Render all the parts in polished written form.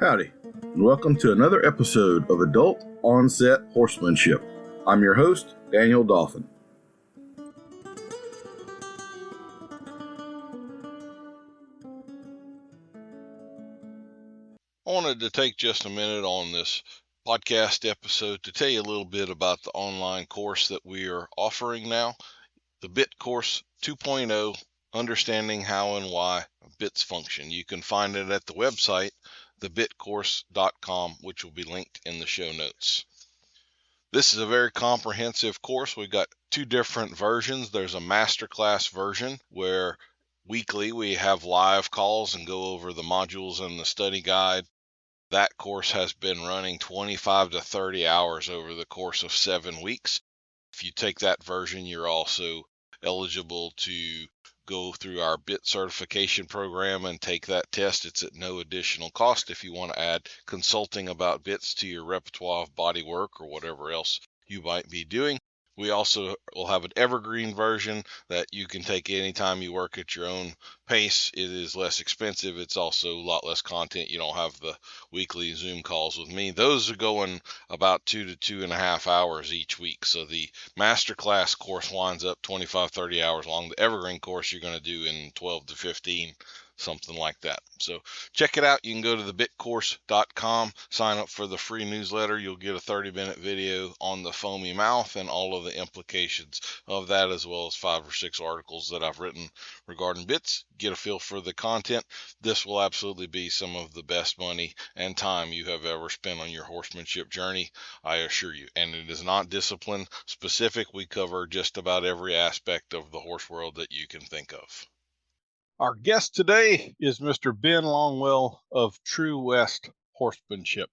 Howdy, and welcome to another episode of Adult Onset Horsemanship. I'm your host, Daniel Dolphin. I wanted to take just a minute on this podcast episode to tell you a little bit about the online course that we are offering now, the Bit Course 2.0, Understanding How and Why Bits Function. You can find it at the website, thebitcourse.com, which will be linked in the show notes. This is a very comprehensive course. We've got two different versions. There's a masterclass version where weekly we have live calls and go over the modules and the study guide. That course has been running 25 to 30 hours over the course of 7 weeks. If you take that version, you're also eligible to go through our BIT certification program and take that test. It's at no additional cost if you want to add consulting about bits to your repertoire of body work or whatever else you might be doing. We also will have an evergreen version that you can take anytime you work at your own pace. It is less expensive. It's also a lot less content. You don't have the weekly Zoom calls with me. Those are going about 2 to 2.5 hours each week. So the masterclass course winds up 25, 30 hours long. The evergreen course you're going to do in 12 to 15, something like that. So check it out. You can go to thebitcourse.com, sign up for the free newsletter. You'll get a 30-minute video on the foamy mouth and all of the implications of that, as well as 5 or 6 articles that I've written regarding bits. Get a feel for the content. This will absolutely be some of the best money and time you have ever spent on your horsemanship journey, I assure you. And it is not discipline specific. We cover just about every aspect of the horse world that you can think of. Our guest today is Mr. Ben Longwell of True West Horsemanship.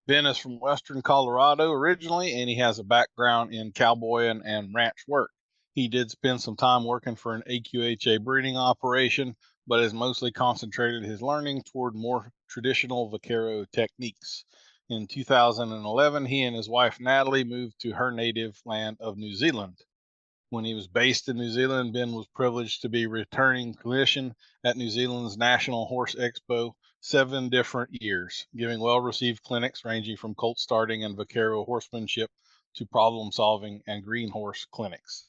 Ben is from Western Colorado originally, and he has a background in cowboying and ranch work. He did spend some time working for an AQHA breeding operation, but has mostly concentrated his learning toward more traditional vaquero techniques. In 2011, he and his wife Natalie moved to her native land of New Zealand. When he was based in New Zealand, Ben was privileged to be returning clinician at New Zealand's National Horse Expo 7 different years, giving well-received clinics ranging from colt starting and vaquero horsemanship to problem-solving and green horse clinics.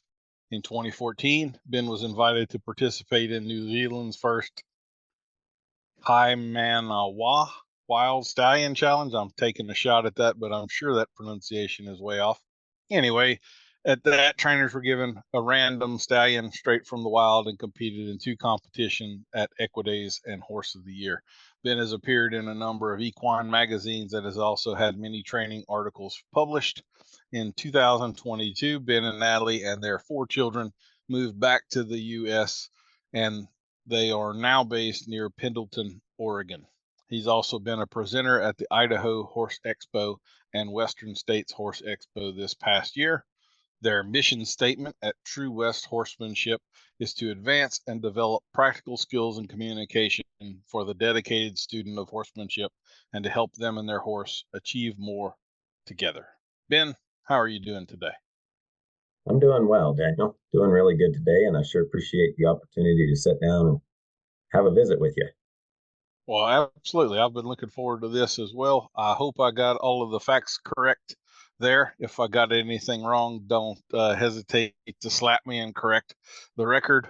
In 2014, Ben was invited to participate in New Zealand's first Kaimanawa Wild Stallion Challenge. I'm taking a shot at that, but I'm sure that pronunciation is way off. Anyway, at that, trainers were given a random stallion straight from the wild and competed in 2 competitions at Equidays and Horse of the Year. Ben has appeared in a number of equine magazines and has also had many training articles published. In 2022, Ben and Natalie and their 4 children moved back to the U.S., and they are now based near Pendleton, Oregon. He's also been a presenter at the Idaho Horse Expo and Western States Horse Expo this past year. Their mission statement at True West Horsemanship is to advance and develop practical skills and communication for the dedicated student of horsemanship and to help them and their horse achieve more together. Ben, how are you doing today? I'm doing well, Daniel. Doing really good today, and I sure appreciate the opportunity to sit down and have a visit with you. Well, absolutely. I've been looking forward to this as well. I hope I got all of the facts correct there. If I got anything wrong, don't hesitate to slap me and correct the record.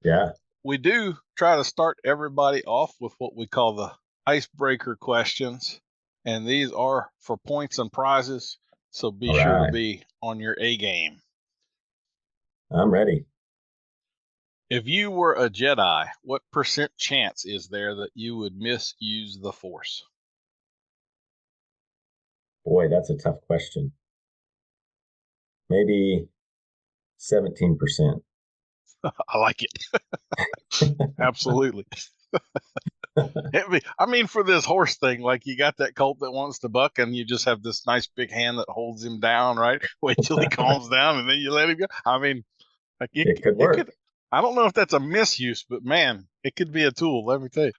Yeah. We do try to start everybody off with what we call the icebreaker questions, and these are for points and prizes, so be sure to be on your A game. I'm ready. If you were a Jedi, what % chance is there that you would misuse the Force? Boy, that's a tough question. Maybe 17%. I like it. Absolutely. I mean, for this horse thing, like you got that colt that wants to buck and you just have this nice big hand that holds him down, right? Wait till he calms down and then you let him go. I mean, like it could work. I don't know if that's a misuse, but man, it could be a tool, let me tell you.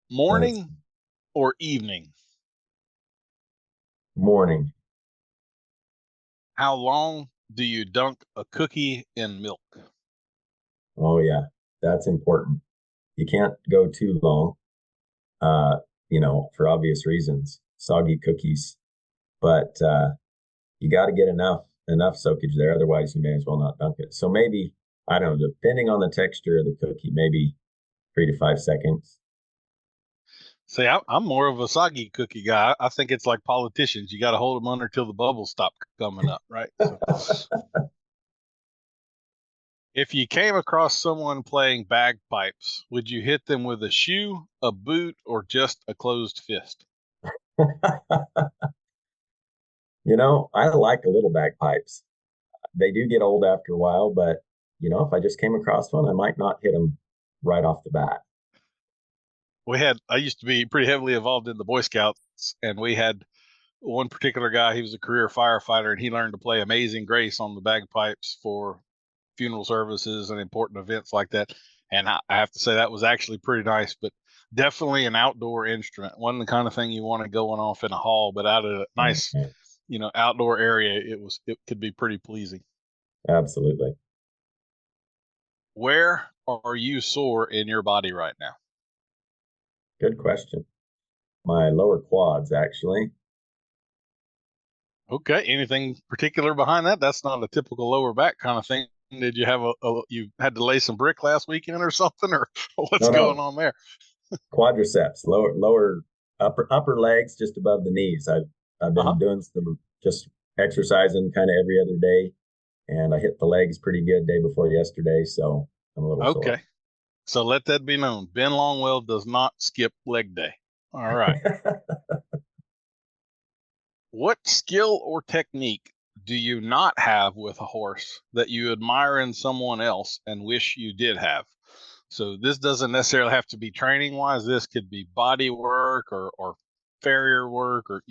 Morning or evening? Morning. How long do you dunk a cookie in milk? Oh, yeah, that's important. You can't go too long, uh, for obvious reasons, soggy cookies, but you got to get enough soakage there. Otherwise, you may as well not dunk it. So maybe, I don't know, depending on the texture of the cookie, maybe 3 to 5 seconds. See, I'm more of a soggy cookie guy. I think it's like politicians. You got to hold them under till the bubbles stop coming up, right? So, if you came across someone playing bagpipes, would you hit them with a shoe, a boot, or just a closed fist? I like a little bagpipes. They do get old after a while, but if I just came across one, I might not hit them right off the bat. I used to be pretty heavily involved in the Boy Scouts, and we had one particular guy. He was a career firefighter, and he learned to play Amazing Grace on the bagpipes for funeral services and important events like that. And I have to say that was actually pretty nice, but definitely an outdoor instrument. Wasn't the kind of thing you want to going off in a hall, but out of a nice, outdoor area, it could be pretty pleasing. Absolutely. Where are you sore in your body right now? Good question. My lower quads, actually. Okay. Anything particular behind that? That's not a typical lower back kind of thing. Did you have you had to lay some brick last weekend or something, or what's going on there? Quadriceps, upper legs, just above the knees. I've been doing some just exercising kind of every other day, and I hit the legs pretty good day before yesterday, so I'm a little sore. Okay. So let that be known. Ben Longwell does not skip leg day. All right. What skill or technique do you not have with a horse that you admire in someone else and wish you did have? So this doesn't necessarily have to be training wise. This could be body work or farrier work or,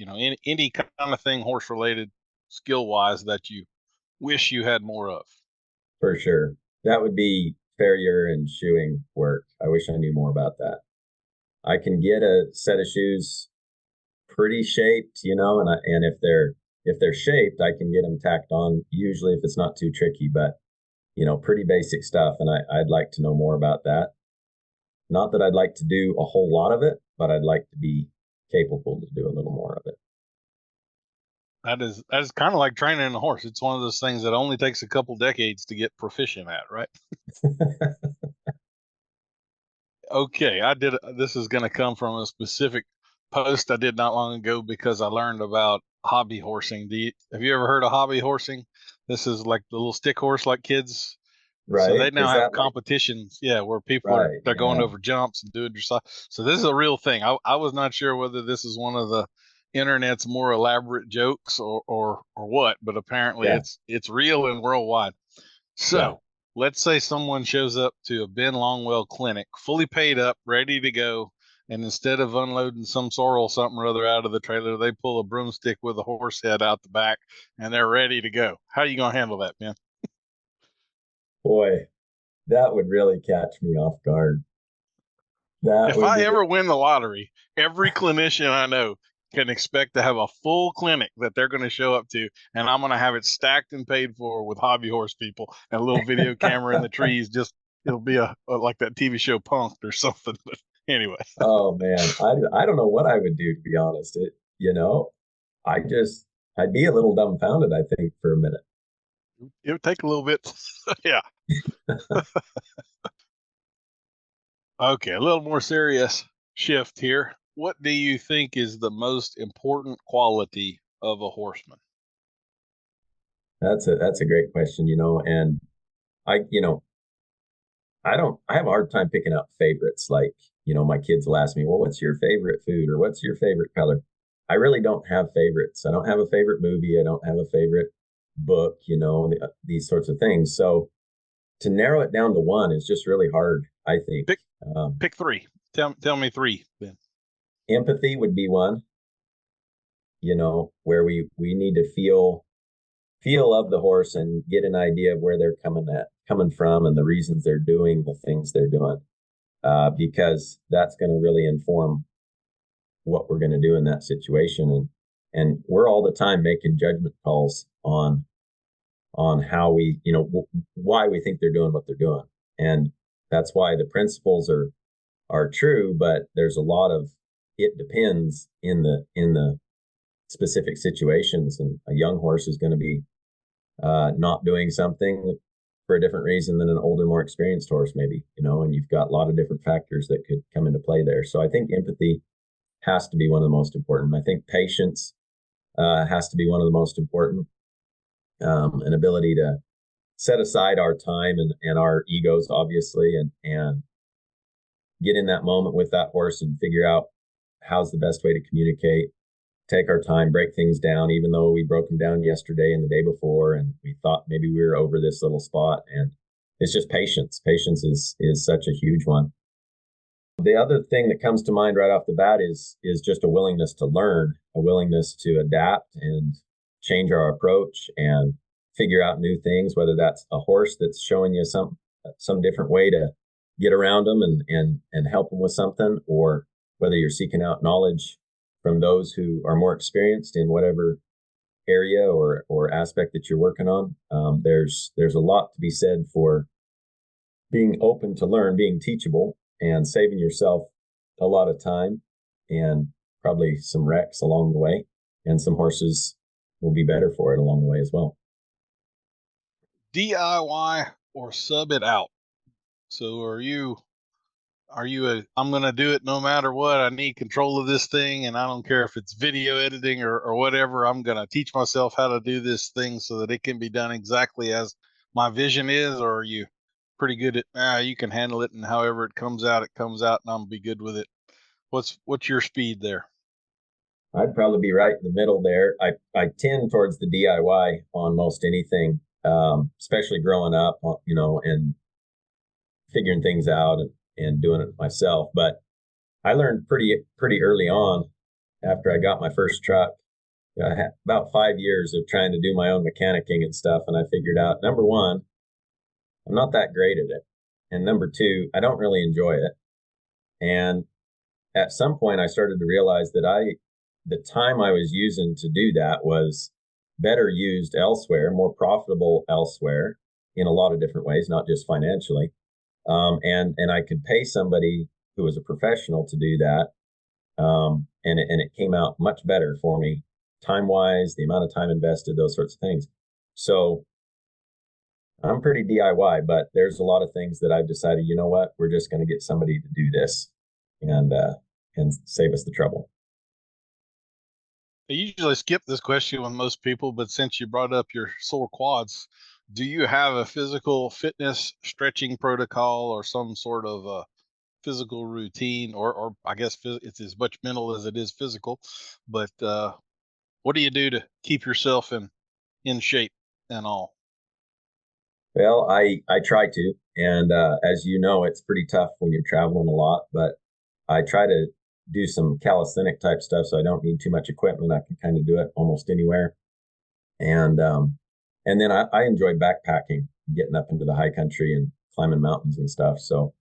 any kind of thing horse related skill wise that you wish you had more of. For sure. That would be farrier and shoeing work. I wish I knew more about that. I can get a set of shoes pretty shaped, and if they're shaped, I can get them tacked on, usually if it's not too tricky, but pretty basic stuff. And I'd like to know more about that. Not that I'd like to do a whole lot of it, but I'd like to be capable to do a little more of it. That is kind of like training a horse. It's one of those things that only takes a couple decades to get proficient at, right? Okay, this is going to come from a specific post I did not long ago because I learned about hobby horsing. Have you ever heard of hobby horsing? This is like the little stick horse like kids. Right. So they now have competitions, where people they're going over jumps and doing dressage. So this is a real thing. I was not sure whether this is one of the internet's more elaborate jokes or what, but apparently it's real and worldwide. So let's say someone shows up to a Ben Longwell clinic, fully paid up, ready to go, and instead of unloading some sorrel something or other out of the trailer, they pull a broomstick with a horse head out the back, and they're ready to go. How are you going to handle that, Ben? Boy, that would really catch me off guard. If I ever win the lottery, every clinician I know can expect to have a full clinic that they're going to show up to, and I'm going to have it stacked and paid for with hobby horse people and a little video camera in the trees. It'll be like that TV show Punk'd or something. But anyway. Oh man, I don't know what I would do, to be honest. I'd be a little dumbfounded, I think, for a minute. It would take a little bit. Yeah. Okay, a little more serious shift here. What do you think is the most important quality of a horseman? That's a great question, and I have a hard time picking out favorites. Like, my kids will ask me, well, what's your favorite food or what's your favorite color? I really don't have favorites. I don't have a favorite movie. I don't have a favorite book, these sorts of things. So to narrow it down to one is just really hard, I think. Pick three. Tell me three, Ben. Empathy would be one, where we need to feel of the horse and get an idea of where they're coming from and the reasons they're doing the things they're doing, because that's going to really inform what we're going to do in that situation. And we're all the time making judgment calls on how we, why we think they're doing what they're doing. And that's why the principles are are true, but there's a lot of it depends in the specific situations. And a young horse is going to be not doing something for a different reason than an older, more experienced horse, maybe, and you've got a lot of different factors that could come into play there. So I think empathy has to be one of the most important. I think patience has to be one of the most important. An ability to set aside our time and our egos, obviously, and get in that moment with that horse and figure out how's the best way to communicate, take our time, break things down, even though we broke them down yesterday and the day before, and we thought maybe we were over this little spot. And it's just patience. Patience is such a huge one. The other thing that comes to mind right off the bat is just a willingness to learn, a willingness to adapt and change our approach and figure out new things, whether that's a horse that's showing you some different way to get around them and help them with something, or whether you're seeking out knowledge from those who are more experienced in whatever area or aspect that you're working on. There's a lot to be said for being open to learn, being teachable, and saving yourself a lot of time and probably some wrecks along the way. And some horses will be better for it along the way as well. DIY or sub it out? So are you I'm going to do it no matter what. I need control of this thing, and I don't care if it's video editing or whatever. I'm going to teach myself how to do this thing so that it can be done exactly as my vision is? Or are you pretty good at, you can handle it, and however it comes out, and I'm going to be good with it? What's your speed there? I'd probably be right in the middle there. I tend towards the DIY on most anything, especially growing up, and figuring things out and doing it myself. But I learned pretty early on after I got my first truck. I had about 5 years of trying to do my own mechanicking and stuff, and I figured out, number one, I'm not that great at it, and number two, I don't really enjoy it. And at some point, I started to realize that the time I was using to do that was better used elsewhere, more profitable elsewhere in a lot of different ways, not just financially. And I could pay somebody who was a professional to do that. And it came out much better for me, time wise, the amount of time invested, those sorts of things. So I'm pretty DIY, but there's a lot of things that I've decided, you know what, we're just going to get somebody to do this and save us the trouble. I usually skip this question with most people, but since you brought up your sore quads, do you have a physical fitness stretching protocol or some sort of a physical routine, or I guess it's as much mental as it is physical, but what do you do to keep yourself in shape and all? Well, I try to, and as you know, it's pretty tough when you're traveling a lot, but I try to do some calisthenic type stuff, so I don't need too much equipment. I can kind of do it almost anywhere. And then I enjoy backpacking, getting up into the high country and climbing mountains and stuff. So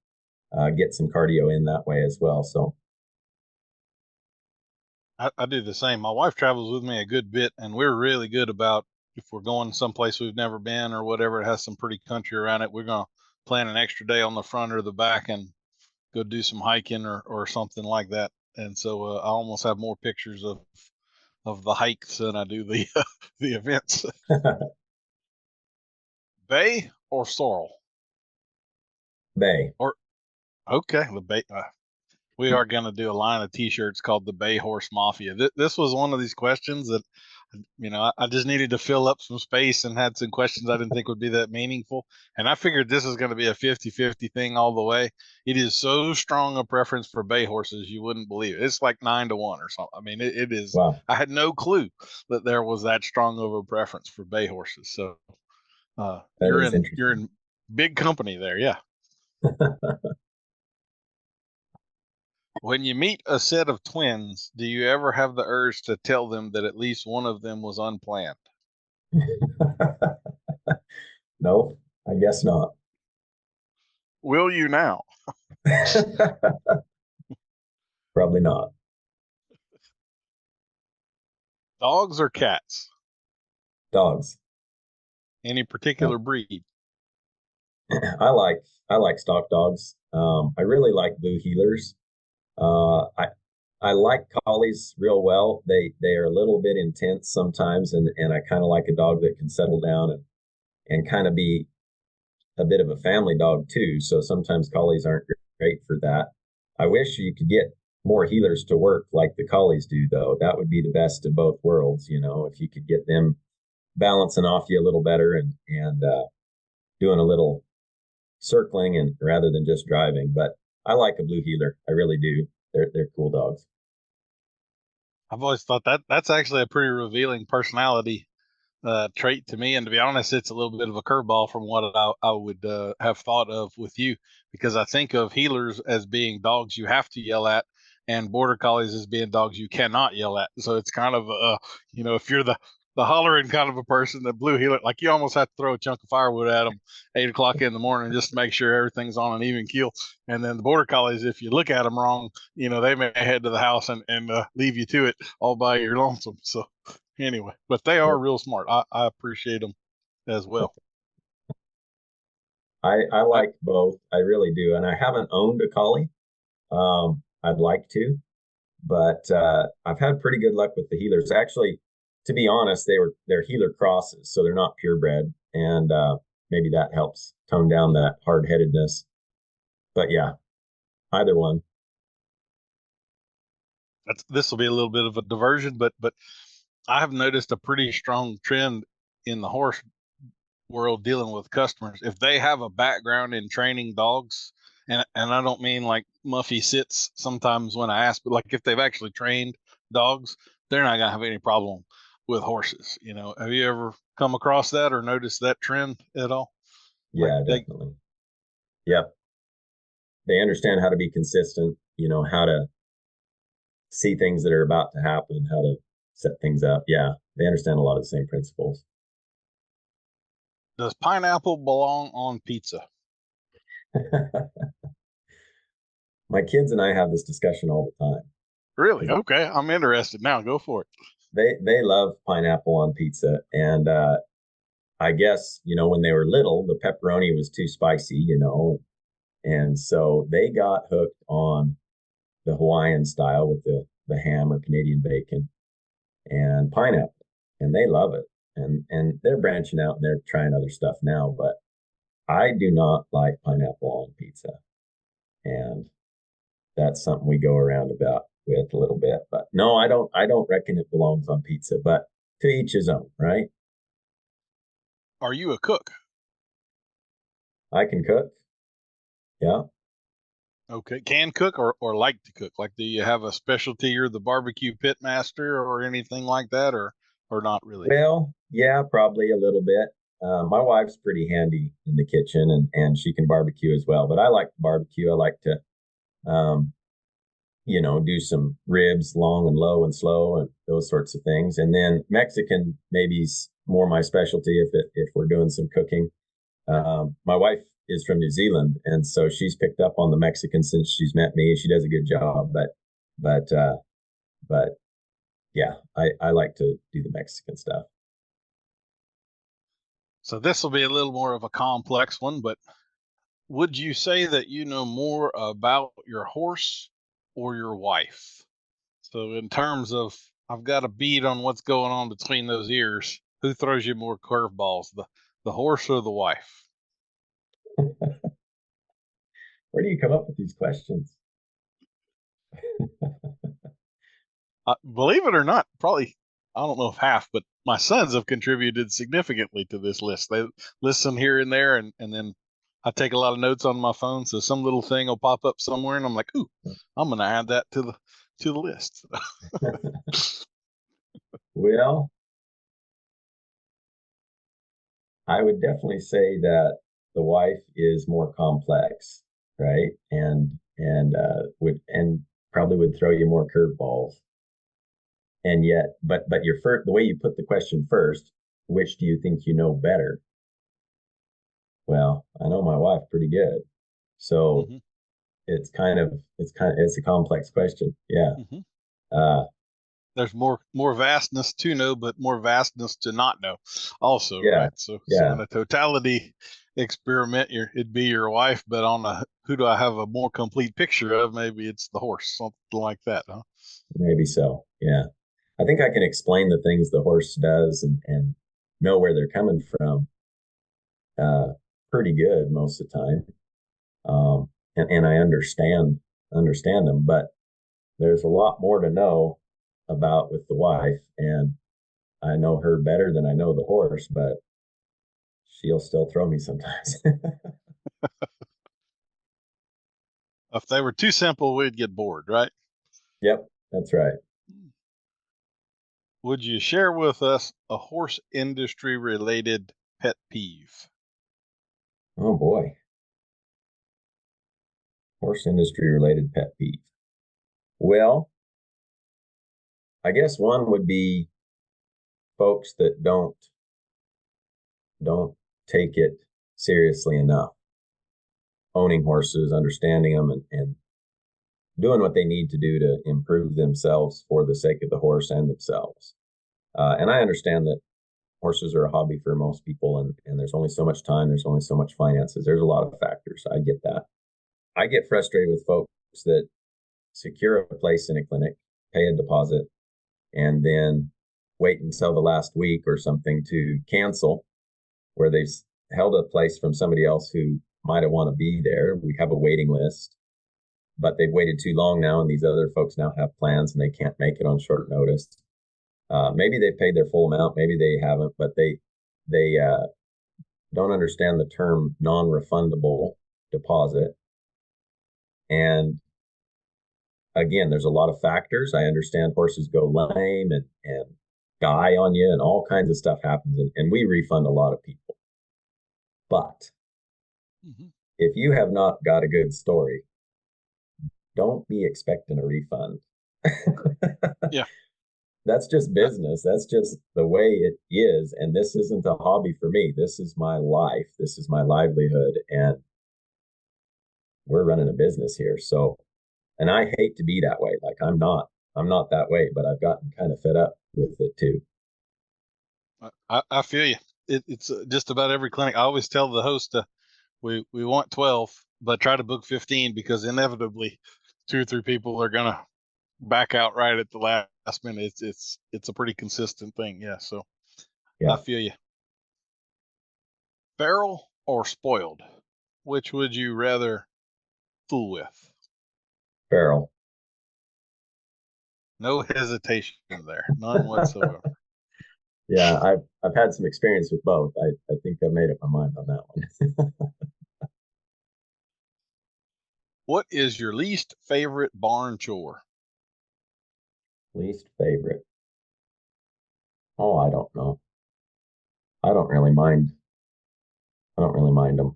get some cardio in that way as well. So I do the same. My wife travels with me a good bit, and we're really good about, if we're going someplace we've never been or whatever, it has some pretty country around it, we're going to plan an extra day on the front or the back and go do some hiking or something like that. And so I almost have more pictures of the hikes than I do the the events. Bay or sorrel? Bay. Or okay, the bay. We are going to do a line of T-shirts called the Bay Horse Mafia. This was one of these questions that, I just needed to fill up some space and had some questions I didn't think would be that meaningful. And I figured this is going to be a 50-50 thing all the way. It is so strong a preference for bay horses, you wouldn't believe it. It's like 9-1 or something. I mean, it is. Wow. I had no clue that there was that strong of a preference for bay horses. So you're in big company there. Yeah. When you meet a set of twins, do you ever have the urge to tell them that at least one of them was unplanned? No, I guess not. Will you now? Probably not. Dogs or cats? Dogs. Any particular breed? I like stock dogs. I really like blue heelers. I like collies real well. They are a little bit intense sometimes, and I kind of like a dog that can settle down and kind of be a bit of a family dog too. So sometimes collies aren't great for that. I wish you could get more heelers to work like the collies do, though. That would be the best of both worlds, if you could get them balancing off you a little better and doing a little circling and rather than just driving. But I like a blue heeler. I really do. They're cool dogs. I've always thought that's actually a pretty revealing personality trait to me. And to be honest, it's a little bit of a curveball from what I would have thought of with you, because I think of heelers as being dogs you have to yell at, and border collies as being dogs you cannot yell at. So it's kind of if you're the hollering kind of a person, the blue heeler, like you almost have to throw a chunk of firewood at them 8 o'clock in the morning just to make sure everything's on an even keel. And then the border collies, if you look at them wrong, they may head to the house and leave you to it all by your lonesome. So anyway, but they are real smart. I appreciate them as well. I like both. I really do. And I haven't owned a collie. I'd like to, but I've had pretty good luck with the heelers. Actually, to be honest, they're heeler crosses, so they're not purebred, and maybe that helps tone down that hard-headedness. But yeah, either one. This will be a little bit of a diversion, but I have noticed a pretty strong trend in the horse world dealing with customers. If they have a background in training dogs, and I don't mean like Muffy sits sometimes when I ask, but like if they've actually trained dogs, they're not gonna have any problem with horses. Have you ever come across that or noticed that trend at all? Yeah, definitely. Yep. They understand how to be consistent, how to see things that are about to happen, how to set things up. Yeah, they understand a lot of the same principles. Does pineapple belong on pizza? My kids and I have this discussion all the time. Really? Okay, I'm interested now. Go for it. They love pineapple on pizza, and I guess when they were little, the pepperoni was too spicy, and so they got hooked on the Hawaiian style with the ham or Canadian bacon and pineapple, and they love it. And they're branching out and they're trying other stuff now, but I do not like pineapple on pizza, and that's something we go around about with a little bit. But no, I don't reckon it belongs on pizza, but to each his own, right? Are you a cook? I can cook. Yeah. Okay. Can cook or like to cook? Like, do you have a specialty? You're the barbecue pit master or anything like that, or not really? Well, yeah, probably a little bit. My wife's pretty handy in the kitchen and she can barbecue as well. But I like to barbecue. I like to, do some ribs, long and low and slow, and those sorts of things. And then Mexican maybe is more my specialty if we're doing some cooking. My wife is from New Zealand, and so she's picked up on the Mexican since she's met me. She does a good job, but yeah, I like to do the Mexican stuff. So this will be a little more of a complex one, but would you say that you know more about your horse or your wife? So in terms of, I've got a bead on what's going on between those ears. Who throws you more curveballs, the horse or the wife? Where do you come up with these questions? Believe it or not, probably, I don't know if half, but my sons have contributed significantly to this list. They listen here and there, and then I take a lot of notes on my phone, so some little thing will pop up somewhere, and I'm like, ooh, I'm going to add that to the list. Well, I would definitely say that the wife is more complex, right? And probably would throw you more curveballs. And yet, but the way you put the question first, which do you think you know better? Well, I know my wife pretty good, so it's a complex question. Yeah. There's more vastness to know, but more vastness to not know also, yeah, right? So in a totality, experiment, it'd be your wife, but on a who do I have a more complete picture of? Maybe it's the horse, something like that, huh? Maybe so. Yeah. I think I can explain the things the horse does and know where they're coming from uh, pretty good most of the time. And I understand them, but there's a lot more to know about with the wife, and I know her better than I know the horse, but she'll still throw me sometimes. If they were too simple, we'd get bored, right? Yep, that's right. Would you share with us a horse industry related pet peeve? Oh boy. Horse industry related pet peeve. Well, I guess one would be folks that don't take it seriously enough. Owning horses, understanding them, and doing what they need to do to improve themselves for the sake of the horse and themselves. And I understand that horses are a hobby for most people, and there's only so much time, there's only so much finances, there's a lot of factors. I get that. I get frustrated with folks that secure a place in a clinic, pay a deposit, and then wait until the last week or something to cancel, where they've held a place from somebody else who might have want to be there. We have a waiting list, but they've waited too long now, and these other folks now have plans and they can't make it on short notice. Maybe they've paid their full amount, maybe they haven't, but they don't understand the term non-refundable deposit. And again, there's a lot of factors. I understand horses go lame and die on you, and all kinds of stuff happens, and we refund a lot of people. But if you have not got a good story, don't be expecting a refund. Yeah. That's just business. That's just the way it is. And this isn't a hobby for me. This is my life. This is my livelihood. And we're running a business here. So, and I hate to be that way. Like I'm not that way, but I've gotten kind of fed up with it too. I feel you. It's just about every clinic. I always tell the host, we want 12, but try to book 15 because inevitably 2 or 3 people are going to back out right at the last minute. It's a pretty consistent thing. Yeah. So Yeah. I feel you. Feral or spoiled? Which would you rather fool with? Feral. No hesitation there. None whatsoever. Yeah, I've had some experience with both. I think I've made up my mind on that one. What is your least favorite barn chore? Least favorite. Oh, I don't know. I don't really mind. I don't really mind them.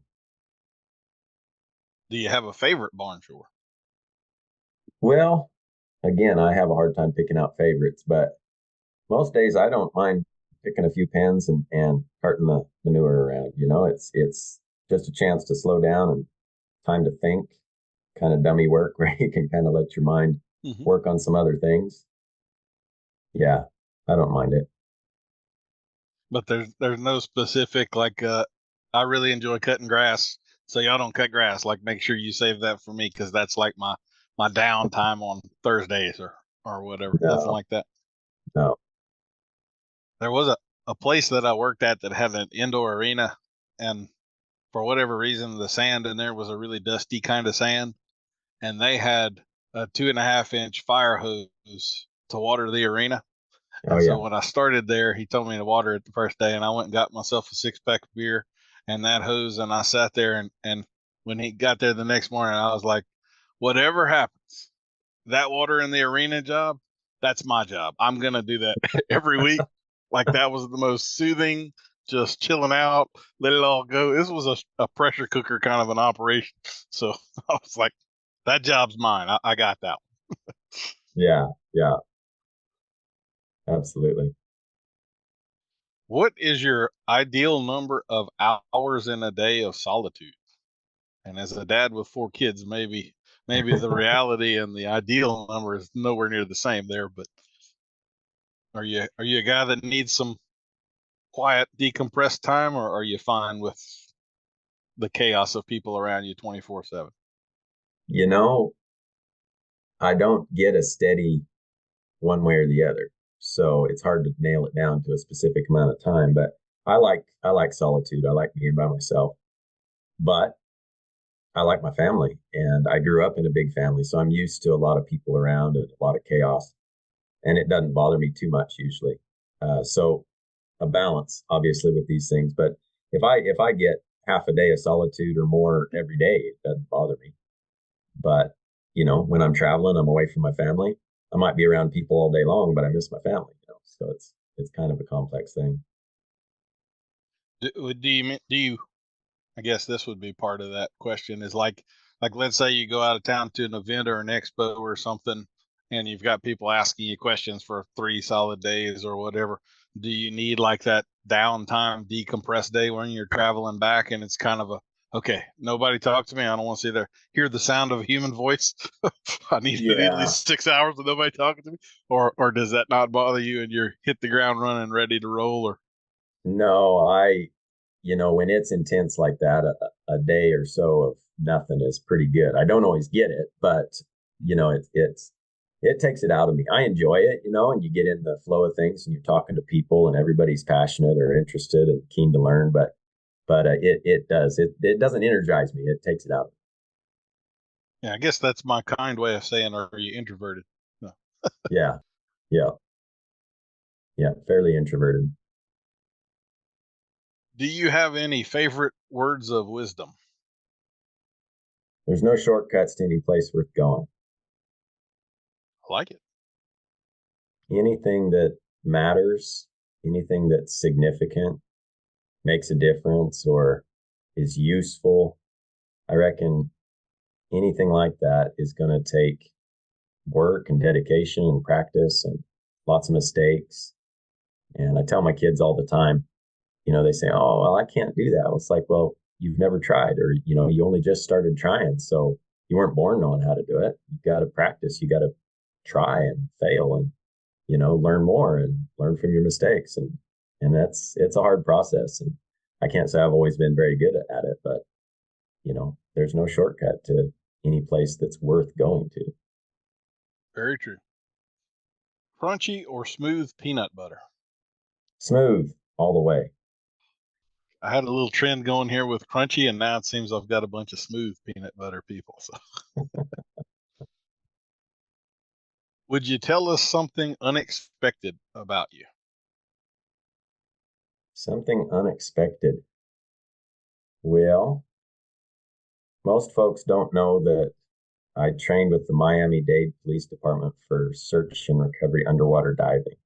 Do you have a favorite barn chore? Well, again, I have a hard time picking out favorites, but most days I don't mind picking a few pens and carting the manure around. You know, it's just a chance to slow down and time to think, kind of dummy work where you can kind of let your mind work on some other things. Yeah, I don't mind it. But there's no specific like I really enjoy cutting grass, so y'all don't cut grass. Like make sure you save that for me because that's like my downtime on Thursdays or whatever. No, Nothing like that. no. There was a place that I worked at that had an indoor arena, and for whatever reason, the sand in there was a really dusty kind of sand, and they had a 2.5-inch fire hose to water the arena. Oh, And so yeah. when I started there, he told me to water it the first day, and I went and got myself a 6-pack of beer and that hose, and I sat there, and when he got there the next morning, I was like, whatever happens, that water in the arena job, that's my job. I'm going to do that every week. Like that was the most soothing, just chilling out, let it all go. This was a pressure cooker kind of an operation. So I was like, that job's mine. I got that one. Yeah, yeah. Absolutely. What is your ideal number of hours in a day of solitude? And as a dad with 4 kids, maybe the reality and the ideal number is nowhere near the same there. But are you a guy that needs some quiet, decompressed time, or are you fine with the chaos of people around you 24/7? You know, I don't get a steady one way or the other. So it's hard to nail it down to a specific amount of time, but I like solitude. I like being by myself. But I like my family, and I grew up in a big family, so I'm used to a lot of people around and a lot of chaos, and it doesn't bother me too much usually. So a balance, obviously, with these things. But if I get half a day of solitude or more every day, it doesn't bother me. But when I'm traveling, I'm away from my family. I might be around people all day long, but I miss my family. So it's kind of a complex thing. Do you I guess this would be part of that question, is like let's say you go out of town to an event or an expo or something, and you've got people asking you questions for 3 solid days or whatever. Do you need like that downtime decompress day when you're traveling back and it's kind of okay, nobody talk to me. I don't want to hear the sound of a human voice. I need at least 6 hours with nobody talking to me. Or does that not bother you and you're hit the ground running, ready to roll? Or No, when it's intense like that, a day or so of nothing is pretty good. I don't always get it, but it takes it out of me. I enjoy it, and you get in the flow of things and you're talking to people and everybody's passionate or interested and keen to learn, but it doesn't energize me. It takes it out. Yeah, I guess that's my kind way of saying, are you introverted? No. Yeah. Fairly introverted. Do you have any favorite words of wisdom? There's no shortcuts to any place worth going. I like it. Anything that matters, anything that's significant, makes a difference, or is useful, I reckon anything like that is going to take work and dedication and practice and lots of mistakes. And I tell my kids all the time, they say, "Oh, well, I can't do that." Well, it's like, well, you've never tried, or, you only just started trying. So you weren't born knowing how to do it. You got to practice. You got to try and fail and, learn more and learn from your mistakes. And it's a hard process. And I can't say I've always been very good at it, but, there's no shortcut to any place that's worth going to. Very true. Crunchy or smooth peanut butter? Smooth all the way. I had a little trend going here with crunchy, and now it seems I've got a bunch of smooth peanut butter people. So, would you tell us something unexpected about you? Something unexpected. Well, most folks don't know that I trained with the Miami-Dade Police Department for search and recovery underwater diving.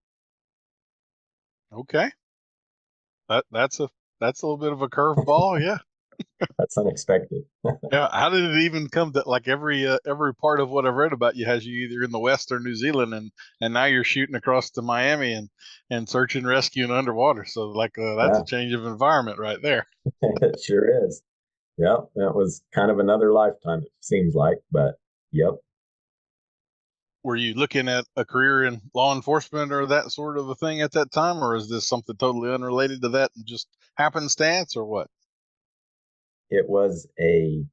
Okay. That's a little bit of a curveball, yeah. That's unexpected. Yeah, how did it even come to, like, every part of what I've read about you has you either in the West or New Zealand, and now you're shooting across to Miami and search and rescue and underwater. So that's a change of environment right there. It sure is. Yep, that was kind of another lifetime, it seems like, but yep. Were you looking at a career in law enforcement or that sort of a thing at that time, or is this something totally unrelated to that and just happenstance, or what? It was a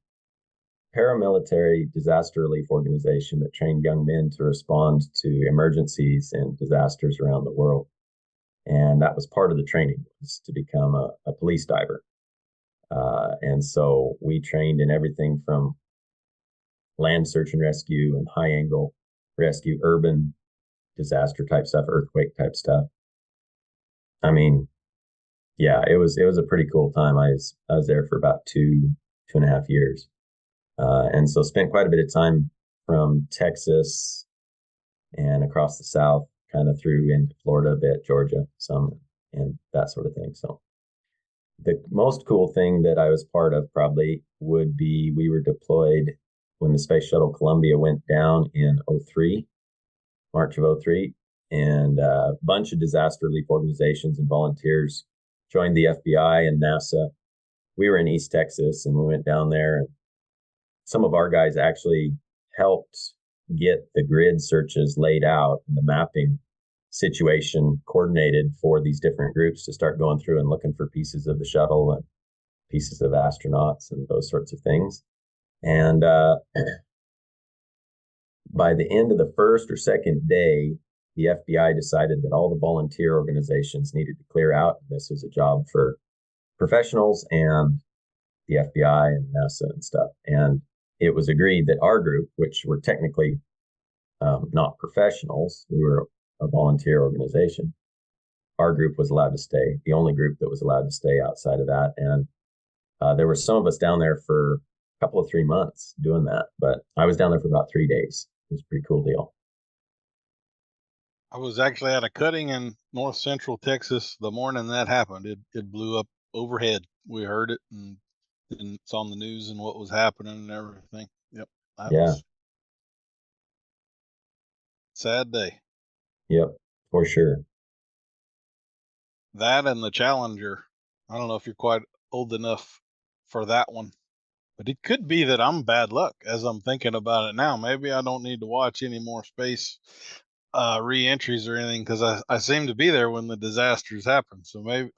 paramilitary disaster relief organization that trained young men to respond to emergencies and disasters around the world. And that was part of the training, was to become a police diver. And so we trained in everything from land search and rescue and high angle rescue, urban disaster type stuff, earthquake type stuff. I mean, yeah, it was a pretty cool time. I was there for about 2.5 years. And so spent quite a bit of time from Texas and across the South, kind of through into Florida, a bit, Georgia, some, and that sort of thing. So the most cool thing that I was part of probably would be we were deployed when the Space Shuttle Columbia went down in March of 03, and a bunch of disaster relief organizations and volunteers joined the FBI and NASA. We were in East Texas, and we went down there, and some of our guys actually helped get the grid searches laid out and the mapping situation coordinated for these different groups to start going through and looking for pieces of the shuttle pieces of astronauts and those sorts of things. And by the end of the first or second day, the FBI decided that all the volunteer organizations needed to clear out. This was a job for professionals and the FBI and NASA and stuff. And it was agreed that our group, which were technically not professionals, we were a volunteer organization, our group was allowed to stay, the only group that was allowed to stay outside of that. And there were some of us down there for a couple of 3 months doing that, but I was down there for about 3 days. It was a pretty cool deal. I was actually at a cutting in north central Texas the morning that happened. It blew up overhead. We heard it, and it's on the news and what was happening and everything. Yep. That was sad day. Yep, for sure. That and the Challenger. I don't know if you're quite old enough for that one, but it could be that I'm bad luck as I'm thinking about it now. Maybe I don't need to watch any more space re-entries or anything, because I seem to be there when the disasters happen. So maybe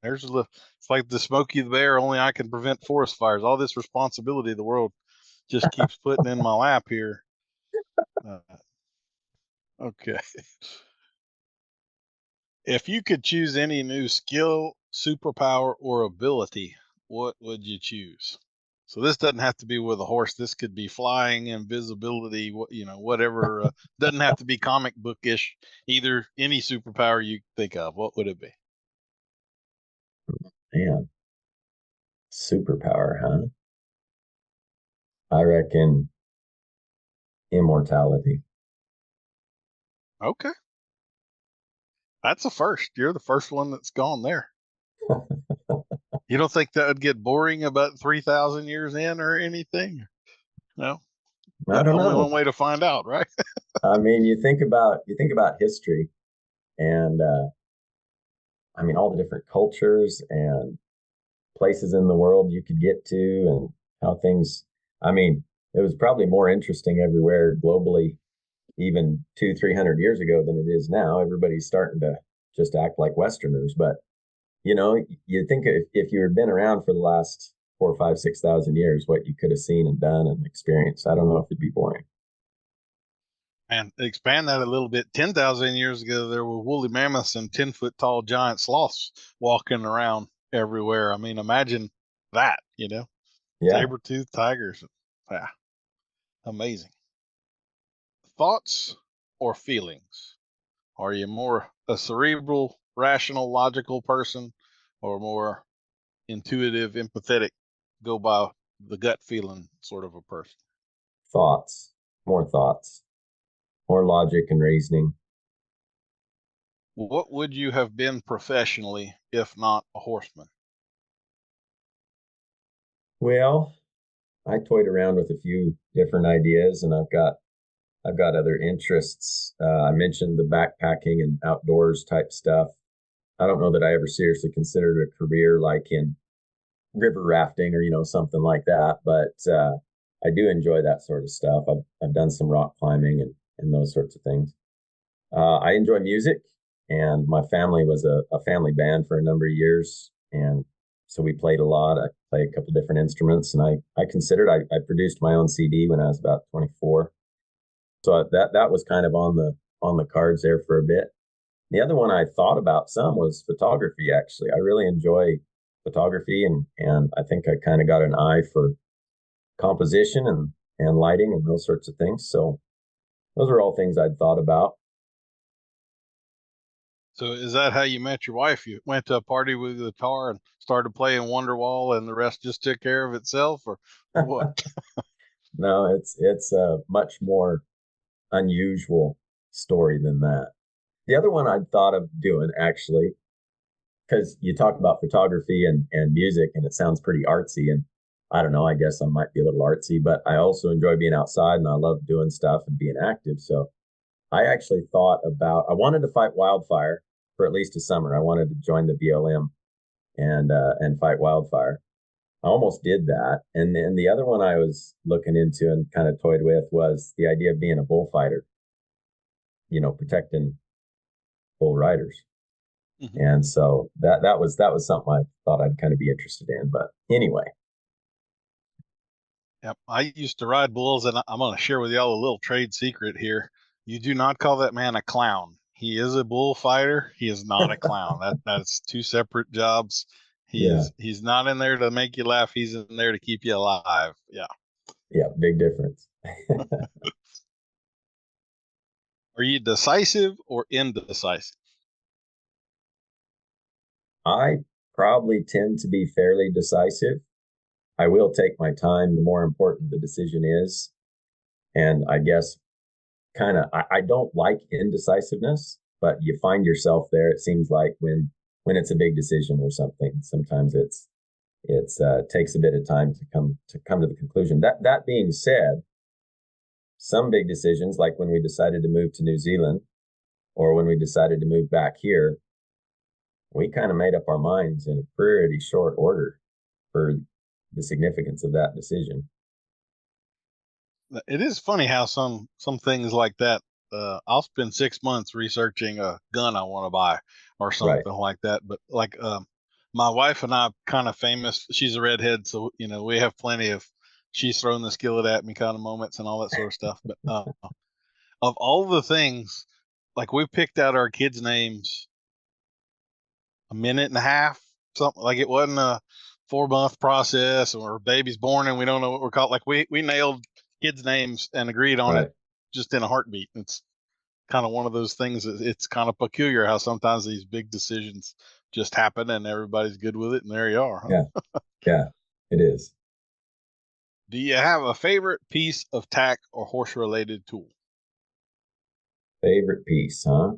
it's like the Smokey the Bear, only I can prevent forest fires. All this responsibility the world just keeps putting in my lap here. Okay. If you could choose any new skill, superpower, or ability, what would you choose? So this doesn't have to be with a horse. This could be flying, invisibility, whatever. Doesn't have to be comic bookish. Either any superpower you think of. What would it be? Man, superpower, huh? I reckon immortality. Okay. That's a first. You're the first one that's gone there. You don't think that would get boring about 3,000 years in or anything? No. I don't know. Only one way to find out, right? I mean, you think about history, and I mean all the different cultures and places in the world you could get to, and how things. I mean, it was probably more interesting everywhere globally, even 200-300 years ago than it is now. Everybody's starting to just act like Westerners, but you think if you had been around for the last 4, 5, 6,000 years, what you could have seen and done and experienced. I don't know if it'd be boring. And expand that a little bit. 10,000 years ago, there were woolly mammoths and 10-foot tall giant sloths walking around everywhere. I mean, imagine that, Yeah. Saber-toothed tigers. Yeah. Amazing. Thoughts or feelings? Are you more a cerebral, rational, logical person, or more intuitive, empathetic, go by the gut feeling sort of a person? Thoughts, more logic and reasoning. What would you have been professionally if not a horseman? Well, I toyed around with a few different ideas, and I've got other interests. I mentioned the backpacking and outdoors type stuff. I don't know that I ever seriously considered a career like in river rafting or something like that, but I do enjoy that sort of stuff. I've done some rock climbing and those sorts of things. I enjoy music, and my family was a family band for a number of years, and so we played a lot. I play a couple different instruments, and I considered I produced my own CD when I was about 24. So that was kind of on the cards there for a bit. The other one I thought about some was photography. Actually, I really enjoy photography, and I think I kind of got an eye for composition and lighting and those sorts of things. So those are all things I'd thought about. So is that how you met your wife? You went to a party with a guitar and started playing Wonderwall, and the rest just took care of itself, or what? No, it's a much more unusual story than that. The other one I'd thought of doing, actually, because you talk about photography and music, and it sounds pretty artsy, and I don't know, I guess I might be a little artsy, but I also enjoy being outside, and I love doing stuff and being active. So I actually thought about, I wanted to fight wildfire for at least a summer. I wanted to join the BLM and fight wildfire. I almost did that. And then the other one I was looking into and kind of toyed with was the idea of being a bullfighter, protecting bull riders. Mm-hmm. And so that was something I thought I'd kind of be interested in. But anyway. Yep. I used to ride bulls, and I'm going to share with y'all a little trade secret here. You do not call that man a clown. He is a bullfighter. He is not a clown. That's two separate jobs. He's not in there to make you laugh. He's in there to keep you alive. Yeah. Yeah, big difference. Are you decisive or indecisive? I probably tend to be fairly decisive. I will take my time the more important the decision is. And I guess I don't like indecisiveness, but you find yourself there. It seems like when it's a big decision or something, sometimes it takes a bit of time to come to the conclusion. That being said, some big decisions, like when we decided to move to New Zealand or when we decided to move back here, we kind of made up our minds in a pretty short order for the significance of that decision. It is funny how some things like that, I'll spend 6 months researching a gun I want to buy or something like that. But like my wife and I kind of famous. She's a redhead, so we have plenty of she's throwing the skillet at me kind of moments and all that sort of stuff. But of all the things, like we picked out our kids' names a minute and a half, something like it wasn't a 4-month process or baby's born and we don't know what we're called. Like we nailed kids' names and agreed on it just in a heartbeat. It's kind of one of those things. It's kind of peculiar how sometimes these big decisions just happen and everybody's good with it, and there you are. Huh? Yeah, it is. Do you have a favorite piece of tack or horse-related tool? Favorite piece, huh?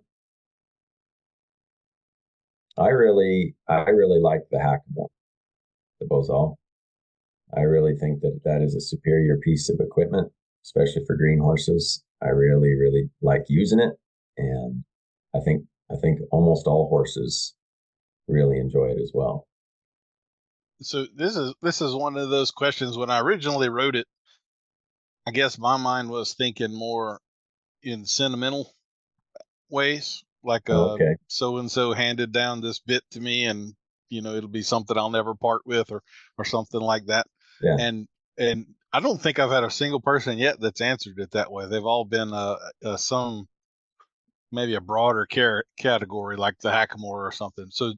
I really like the hackamore, the bozal. I really think that is a superior piece of equipment, especially for green horses. I really, really like using it, and I think almost all horses really enjoy it as well. So this is one of those questions. When I originally wrote it, I guess my mind was thinking more in sentimental ways, like so and so handed down this bit to me, and it'll be something I'll never part with, or something like that. Yeah. And I don't think I've had a single person yet that's answered it that way. They've all been some maybe a broader category, like the hackamore or something. So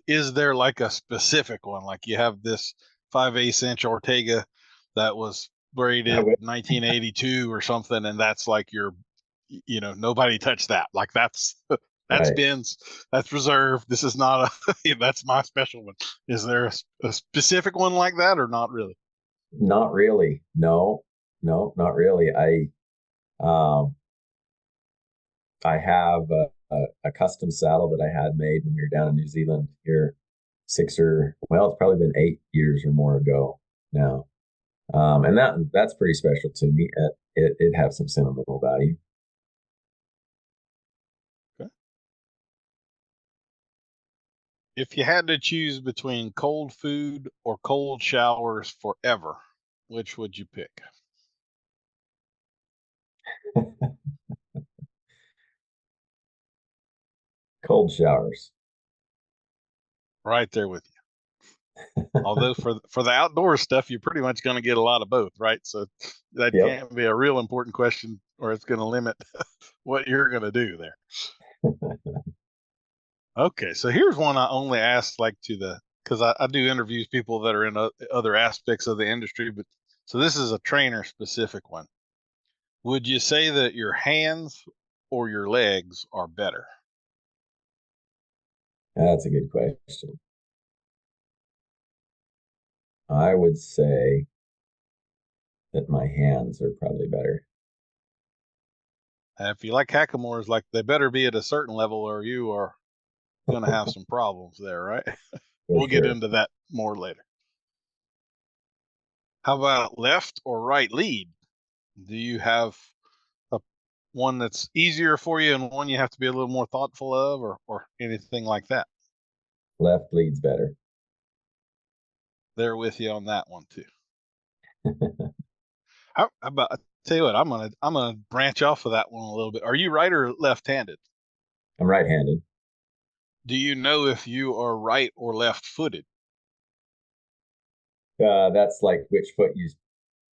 is there like a specific one, like you have this 5/8 inch Ortega that was braided 1982 or something, and that's like your nobody touched that, like that's Ben's, that's reserved, this is not a that's my special one. Is there a specific one like that, or not really? Not really. No, not really. I have a custom saddle that I had made when we were down in New Zealand here it's probably been 8 years or more ago now. And that's pretty special to me. It has some sentimental value. Okay. If you had to choose between cold food or cold showers forever, which would you pick? Cold showers. Right there with you. Although for the outdoor stuff, you're pretty much going to get a lot of both, right? So that can't be a real important question, or it's going to limit what you're going to do there. Okay, so here's one I only asked because I do interviews people that are in other aspects of the industry, but so this is a trainer specific one. Would you say that your hands or your legs are better? That's a good question. I would say that my hands are probably better. If you like hackamores, like they better be at a certain level or you are going to have some problems there, right? We'll get into that more later. How about left or right lead? Do you have one that's easier for you and one you have to be a little more thoughtful of, or anything like that? Left lead's better. They're with you on that one too. How about, I tell you what, I'm gonna branch off of that one a little bit. Are you right or left-handed? I'm right-handed. Do you know if you are right or left footed? That's like which foot you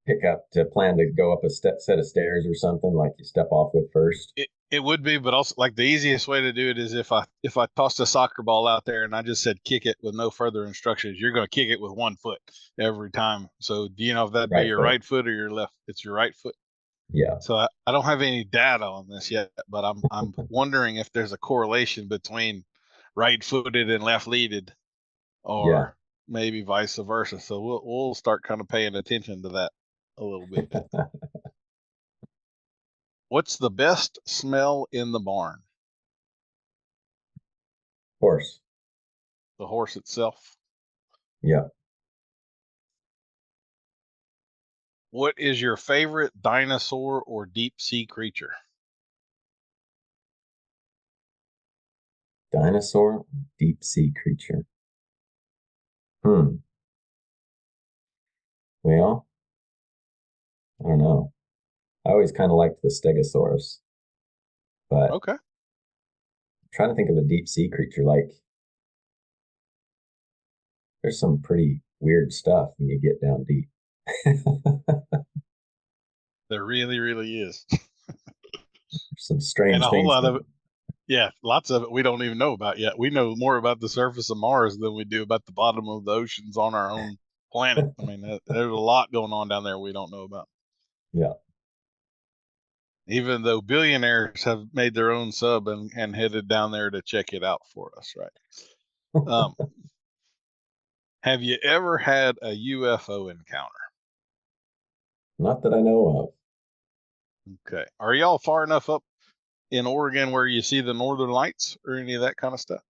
pick up to plan to go up a set of stairs or something, like you step off with first. It would be, but also like the easiest way to do it is if I tossed a soccer ball out there and I just said kick it with no further instructions, you're going to kick it with one foot every time. So do you know if that'd be your right foot or your left? It's your right foot. Yeah. So I don't have any data on this yet, but I'm wondering if there's a correlation between right-footed and left-leaded, or maybe vice versa. So we'll start kind of paying attention to that a little bit. What's the best smell in the barn? Horse. The horse itself? Yeah. What is your favorite dinosaur or deep sea creature? Dinosaur, deep sea creature. Well, I don't know. I always kind of liked the Stegosaurus, but okay. I'm trying to think of a deep sea creature. Like, there's some pretty weird stuff when you get down deep. There really, really is. Some strange and a things. Whole lot of it. Yeah, lots of it we don't even know about yet. We know more about the surface of Mars than we do about the bottom of the oceans on our own planet. I mean, there's a lot going on down there we don't know about. Yeah. Even though billionaires have made their own sub and headed down there to check it out for us, right? Have you ever had a UFO encounter? Not that I know of. Okay. Are y'all far enough up in Oregon where you see the northern lights or any of that kind of stuff?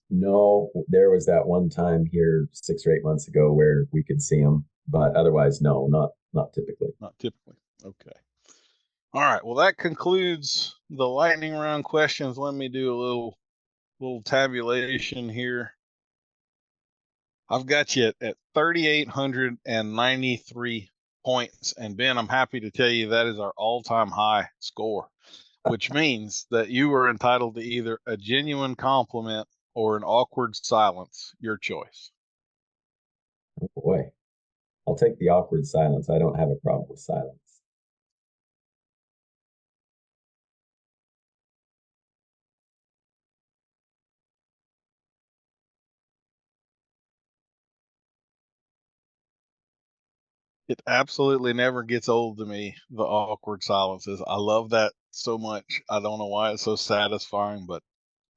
No, there was that one time here 6 or 8 months ago where we could see them, but otherwise, no, not typically. Not typically. Okay. All right. Well, that concludes the lightning round questions. Let me do a little tabulation here. I've got you at 3,893 points. And Ben, I'm happy to tell you that is our all-time high score, which means that you are entitled to either a genuine compliment or an awkward silence, your choice. Oh boy. I'll take the awkward silence. I don't have a problem with silence. It absolutely never gets old to me, the awkward silences. I love that so much. I don't know why it's so satisfying, but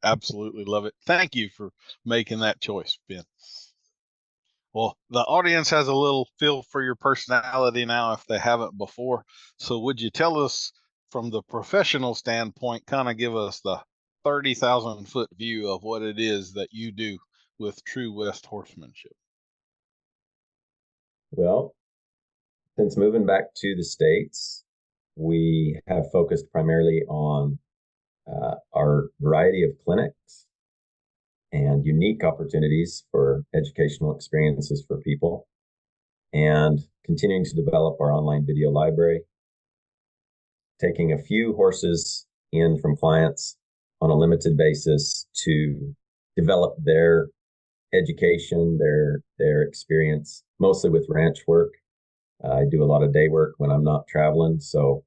absolutely love it. Thank you for making that choice, Ben. Well, the audience has a little feel for your personality now if they haven't before. So would you tell us from the professional standpoint, kind of give us the 30,000 foot view of what it is that you do with True West Horsemanship? Well, since moving back to the States, we have focused primarily on our variety of clinics and unique opportunities for educational experiences for people, and continuing to develop our online video library, taking a few horses in from clients on a limited basis to develop their education, their experience, mostly with ranch work. I do a lot of day work when I'm not traveling, so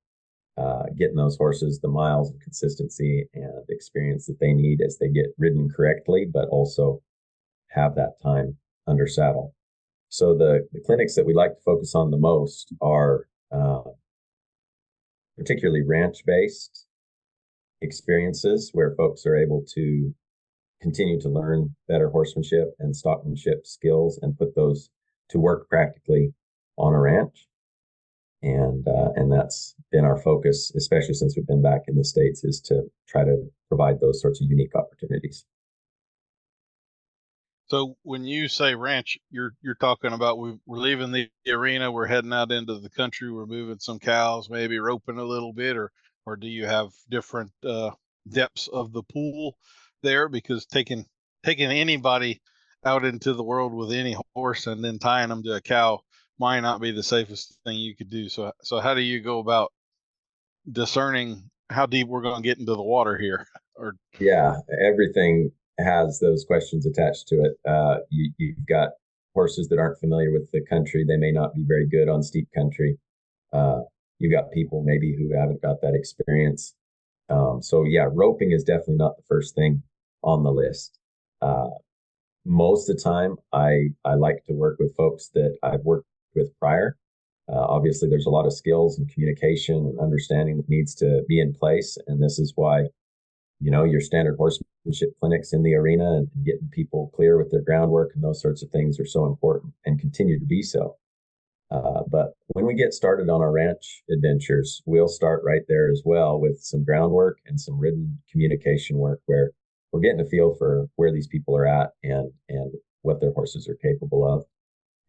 getting those horses the miles and consistency and experience that they need as they get ridden correctly, but also have that time under saddle. So the clinics that we like to focus on the most are particularly ranch-based experiences where folks are able to continue to learn better horsemanship and stockmanship skills and put those to work practically on a ranch. And that's been our focus, especially since we've been back in the States, is to try to provide those sorts of unique opportunities. So when you say ranch, you're talking about we're leaving the arena, we're heading out into the country, we're moving some cows, maybe roping a little bit, or do you have different depths of the pool there? Because taking anybody out into the world with any horse and then tying them to a cow might not be the safest thing you could do. So how do you go about discerning how deep we're going to get into the water here? Yeah, everything has those questions attached to it. You've got horses that aren't familiar with the country. They may not be very good on steep country. You've got people maybe who haven't got that experience. So yeah, roping is definitely not the first thing on the list. Most of the time, I like to work with folks that I've worked with prior. Obviously, there's a lot of skills and communication and understanding that needs to be in place, and this is why your standard horsemanship clinics in the arena and getting people clear with their groundwork and those sorts of things are so important and continue to be so. But when we get started on our ranch adventures, we'll start right there as well with some groundwork and some written communication work where we're getting a feel for where these people are at and what their horses are capable of.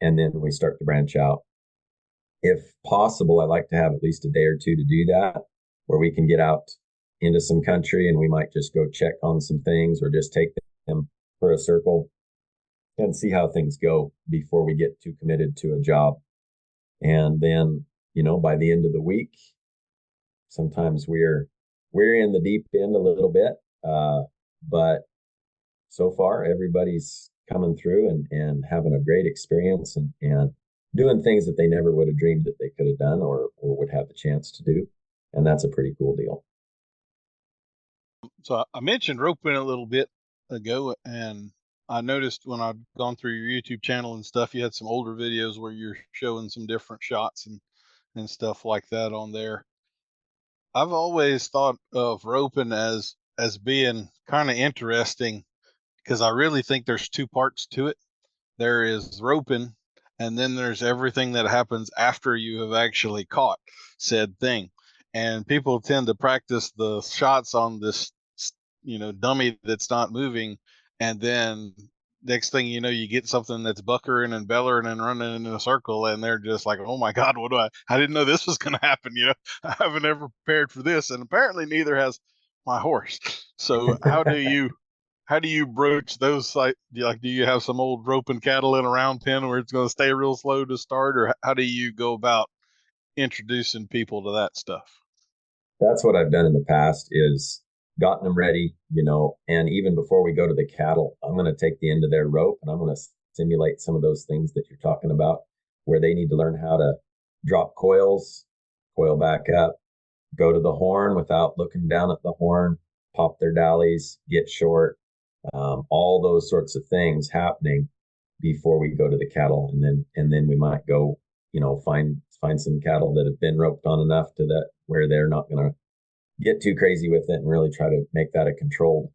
And then we start to branch out. If possible, I like to have at least a day or two to do that, where we can get out into some country and we might just go check on some things or just take them for a circle and see how things go before we get too committed to a job. And then, by the end of the week, sometimes we're in the deep end a little bit. But so far, everybody's coming through and having a great experience and doing things that they never would have dreamed that they could have done or would have the chance to do. And that's a pretty cool deal. So I mentioned roping a little bit ago, and I noticed when I'd gone through your YouTube channel and stuff, you had some older videos where you're showing some different shots and stuff like that on there. I've always thought of roping as being kind of interesting because I really think there's two parts to it. There is roping, and then there's everything that happens after you have actually caught said thing. And people tend to practice the shots on this, dummy that's not moving. And then next thing you know, you get something that's buckering and bellering and running in a circle. And they're just like, oh my God, I didn't know this was going to happen. I haven't ever prepared for this. And apparently neither has my horse. So how do you broach those? Do you have some old roping cattle in a round pen where it's going to stay real slow to start, or how do you go about introducing people to that stuff? That's what I've done in the past is gotten them ready, and even before we go to the cattle, I'm going to take the end of their rope and I'm going to simulate some of those things that you're talking about where they need to learn how to drop coils, coil back up, go to the horn without looking down at the horn, pop their dallies, get short, all those sorts of things happening before we go to the cattle. And then we might go, find some cattle that have been roped on enough to that where they're not going to get too crazy with it and really try to make that a controlled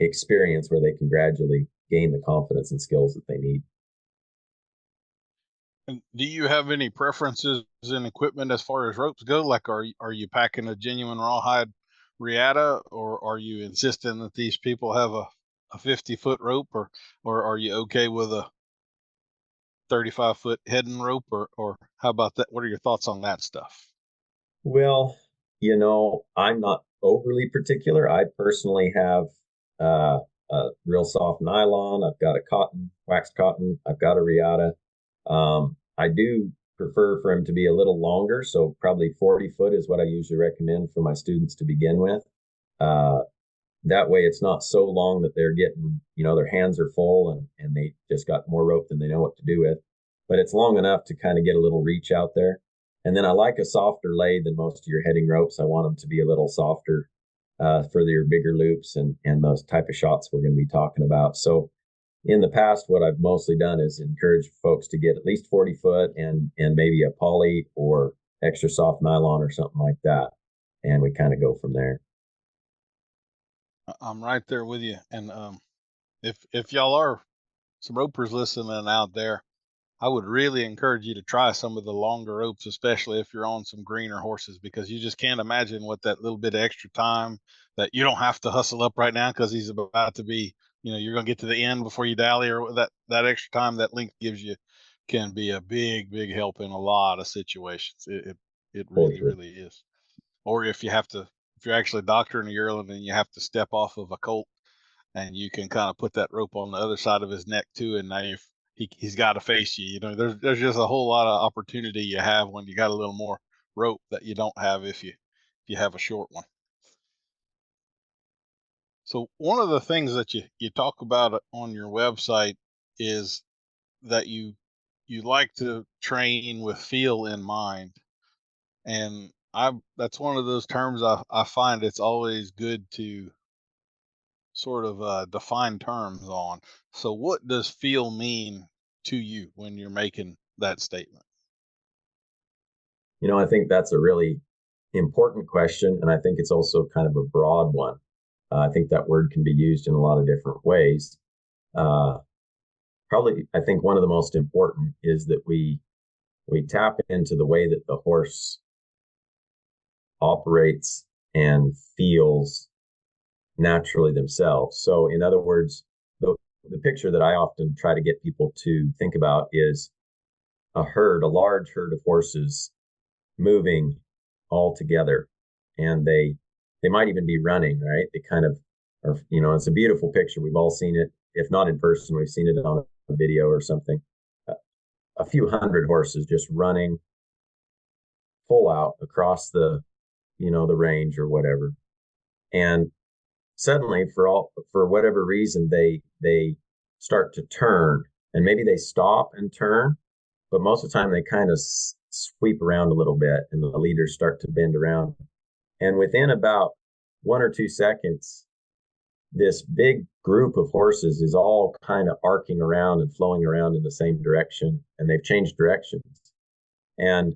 experience where they can gradually gain the confidence and skills that they need. And do you have any preferences in equipment as far as ropes go? Like, are you packing a genuine rawhide riata, or are you insisting that these people have a 50-foot rope, or are you okay with a 35-foot heading rope, or how about that? What are your thoughts on that stuff? Well, I'm not overly particular. I personally have a real soft nylon. I've got a waxed cotton. I've got a riata. I do prefer for them to be a little longer. So probably 40 foot is what I usually recommend for my students to begin with. That way it's not so long that they're getting, their hands are full and they just got more rope than they know what to do with. But it's long enough to kind of get a little reach out there. And then I like a softer lay than most of your heading ropes. I want them to be a little softer for your bigger loops and those type of shots we're going to be talking about. So in the past, what I've mostly done is encourage folks to get at least 40 foot and maybe a poly or extra soft nylon or something like that. And we kind of go from there. I'm right there with you. And if y'all are some ropers listening out there, I would really encourage you to try some of the longer ropes, especially if you're on some greener horses, because you just can't imagine what that little bit of extra time that you don't have to hustle up right now because he's about to be, you're going to get to the end before you dally, or that extra time that length gives you can be a big, big help in a lot of situations. It really, really is. Or if you're actually doctoring a yearling and you have to step off of a colt, and you can kind of put that rope on the other side of his neck too, and now he's got to face you. There's just a whole lot of opportunity you have when you got a little more rope that you don't have if you have a short one. So one of the things that you talk about on your website is that you like to train with feel in mind. And that's one of those terms I find it's always good to sort of define terms on. So what does feel mean to you when you're making that statement? I think that's a really important question. And I think it's also kind of a broad one. I think that word can be used in a lot of different ways. Probably, I think one of the most important is that we tap into the way that the horse operates and feels naturally themselves. So, in other words, the picture that I often try to get people to think about is a large herd of horses moving all together, and they might even be running, right? They kind of are, it's a beautiful picture. We've all seen it. If not in person, we've seen it on a video or something. A few hundred horses just running full out across the range or whatever. And suddenly, for whatever reason, they start to turn, and maybe they stop and turn, but most of the time they kind of sweep around a little bit, and the leaders start to bend around. And within about 1 or 2 seconds, this big group of horses is all kind of arcing around and flowing around in the same direction, and they've changed directions. And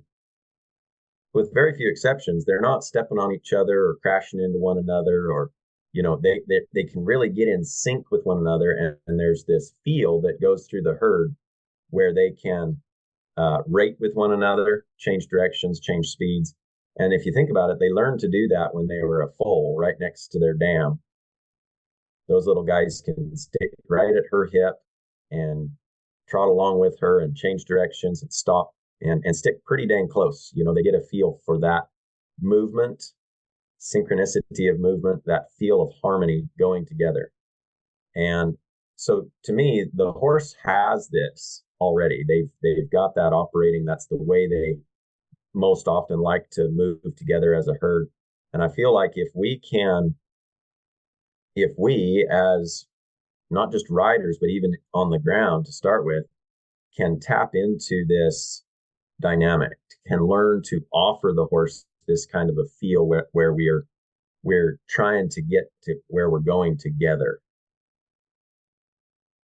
with very few exceptions, they're not stepping on each other or crashing into one another, or they can really get in sync with one another. And there's this feel that goes through the herd where they can rate with one another, change directions, change speeds. And if you think about it, they learned to do that when they were a foal right next to their dam. Those little guys can stick right at her hip and trot along with her and change directions and stop and stick pretty dang close. They get a feel for that movement, synchronicity of movement, that feel of harmony going together. And so to me, the horse has this already. They've got that operating. That's the way they most often like to move together as a herd. And I feel like if we as not just riders, but even on the ground to start with, can tap into this dynamic, can learn to offer the horse this kind of a feel where we're trying to get to where we're going together.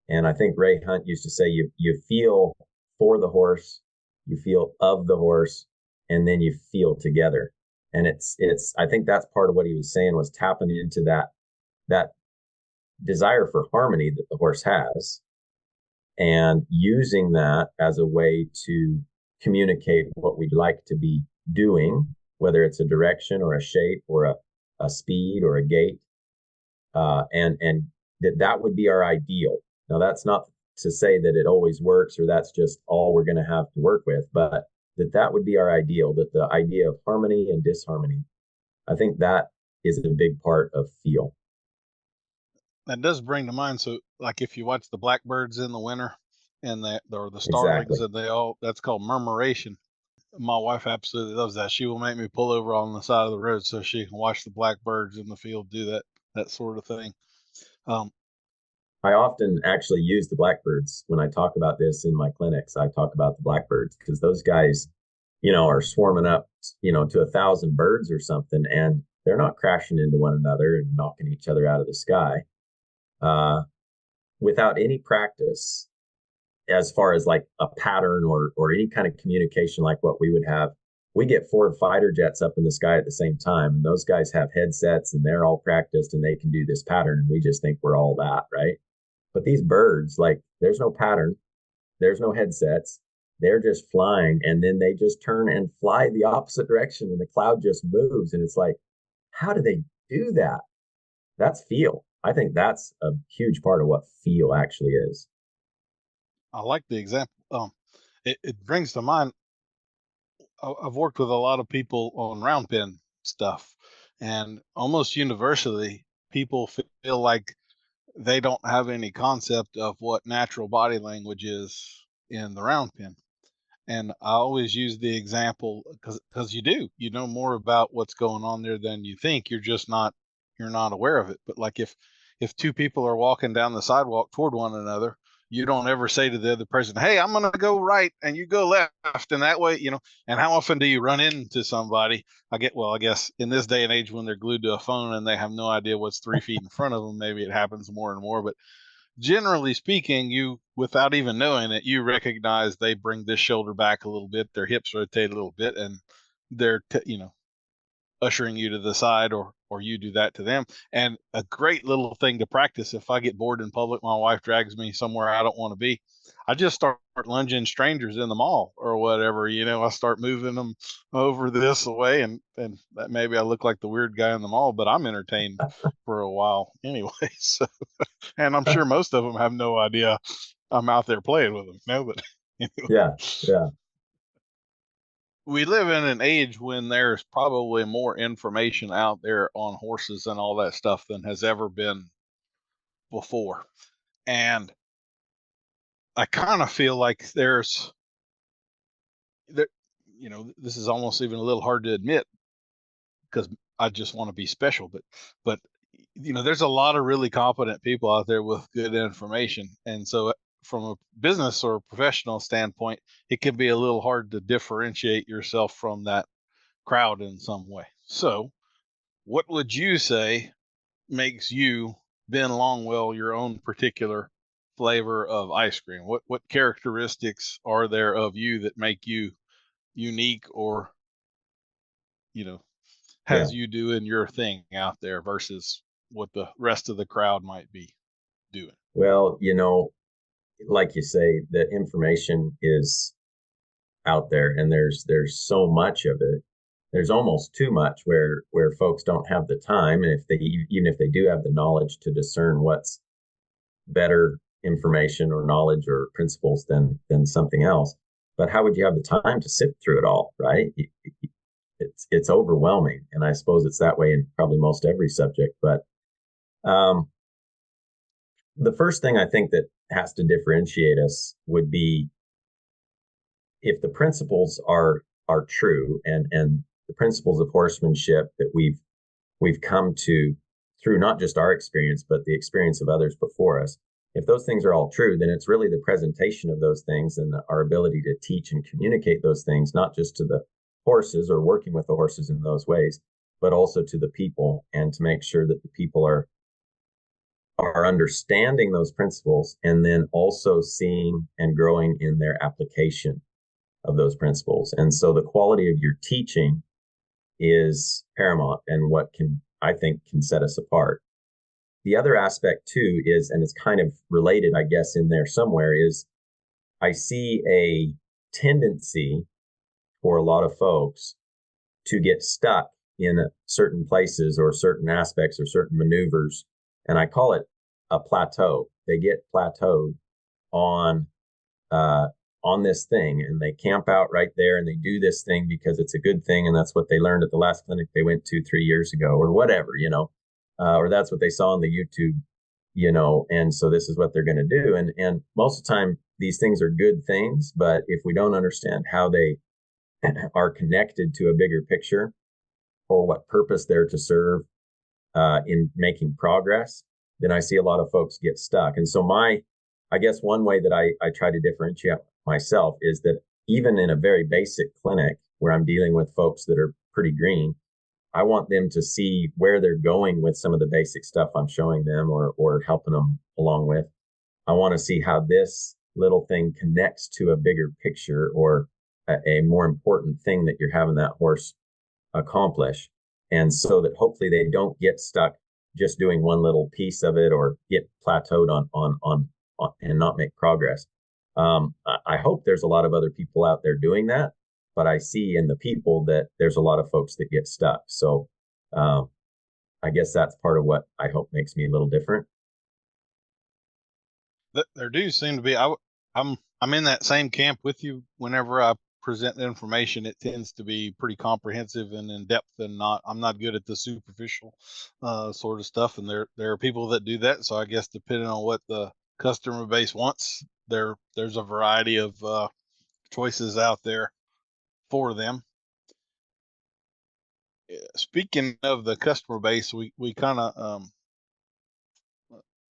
And I think Ray Hunt used to say, you feel for the horse, you feel of the horse, and then you feel together. And I think that's part of what he was saying, was tapping into that desire for harmony that the horse has, and using that as a way to communicate what we'd like to be doing, whether it's a direction or a shape or a speed or a gait, and that would be our ideal. Now, that's not to say that it always works or that's just all we're going to have to work with, but that would be our ideal, that the idea of harmony and disharmony, I think that is a big part of feel. That does bring to mind. So like if you watch the blackbirds in the winter and or the starlings, exactly. And that's called murmuration. My wife absolutely loves that. She will make me pull over on the side of the road so she can watch the blackbirds in the field do that sort of thing. I often actually use the blackbirds when I talk about this in my clinics. I talk about the blackbirds because those guys, are swarming up, to 1,000 birds or something, and they're not crashing into one another and knocking each other out of the sky. Without any practice, as far as like a pattern or any kind of communication like what we would have, we get 4 fighter jets up in the sky at the same time, and those guys have headsets and they're all practiced and they can do this pattern, and we just think we're all that, right? But these birds, like, there's no pattern, there's no headsets, they're just flying, and then they just turn and fly the opposite direction, and the cloud just moves, and it's like, how do they do that? That's feel. I think that's a huge part of what feel actually is. I like the example. It brings to mind, I've worked with a lot of people on round pen stuff, and almost universally, people feel like they don't have any concept of what natural body language is in the round pen. And I always use the example because you know more about what's going on there than you think. You're not aware of it. But like if if two people are walking down the sidewalk toward one another, you don't ever say to the other person, hey, I'm going to go right and you go left. And that way, and how often do you run into somebody? I guess in this day and age when they're glued to a phone and they have no idea what's 3 feet in front of them, maybe it happens more and more. But generally speaking, you, without even knowing it, you recognize they bring this shoulder back a little bit, their hips rotate a little bit, and they're, ushering you to the side, or you do that to them. And a great little thing to practice, if I get bored in public, my wife drags me somewhere I don't want to be, I just start lunging strangers in the mall or whatever. I start moving them over this way, and that maybe I look like the weird guy in the mall, but I'm entertained for a while anyway. So, and I'm sure most of them have no idea I'm out there playing with them. But anyway. Yeah. We live in an age when there's probably more information out there on horses and all that stuff than has ever been before. And I kind of feel like this is almost even a little hard to admit because I just want to be special, but there's a lot of really competent people out there with good information. And so from a business or professional standpoint, it can be a little hard to differentiate yourself from that crowd in some way. So what would you say makes you, Ben Longwell, your own particular flavor of ice cream? What characteristics are there of you that make you unique, or has you doing your thing out there versus what the rest of the crowd might be doing? Well, like you say, the information is out there, and there's so much of it. There's almost too much where folks don't have the time, and even if they do have the knowledge to discern what's better information or knowledge or principles than something else. But how would you have the time to sift through it all, right? It's overwhelming, and I suppose it's that way in probably most every subject. But the first thing I think that has to differentiate us would be if the principles are true, and the principles of horsemanship that we've come to through not just our experience but the experience of others before us. If those things are all true, then it's really the presentation of those things and our ability to teach and communicate those things, not just to the horses or working with the horses in those ways, but also to the people, and to make sure that the people are understanding those principles and then also seeing and growing in their application of those principles. And so the quality of your teaching is paramount, and what I think can set us apart. The other aspect too is, and it's kind of related, I guess, in there somewhere, is I see a tendency for a lot of folks to get stuck in certain places or certain aspects or certain maneuvers. And I call it a plateau. They get plateaued on this thing, and they camp out right there, and they do this thing because it's a good thing, and that's what they learned at the last clinic they went to 3 years ago, or whatever, or that's what they saw on the YouTube, and so this is what they're going to do. And most of the time, these things are good things, but if we don't understand how they are connected to a bigger picture, or what purpose they're to serve in making progress, then I see a lot of folks get stuck. And so I guess one way that I try to differentiate myself is that even in a very basic clinic where I'm dealing with folks that are pretty green, I want them to see where they're going with some of the basic stuff I'm showing them or helping them along with. I want to see how this little thing connects to a bigger picture, or a more important thing that you're having that horse accomplish. And so that hopefully they don't get stuck just doing one little piece of it, or get plateaued on and not make progress. I hope there's a lot of other people out there doing that, but I see in the people that there's a lot of folks that get stuck. So I guess that's part of what I hope makes me a little different. There do seem to be. I'm in that same camp with you. Whenever I present information, it tends to be pretty comprehensive and in depth, and I'm not good at the superficial sort of stuff. And there are people that do that. So I guess depending on what the customer base wants, there's a variety of choices out there for them. Speaking of the customer base, we kind of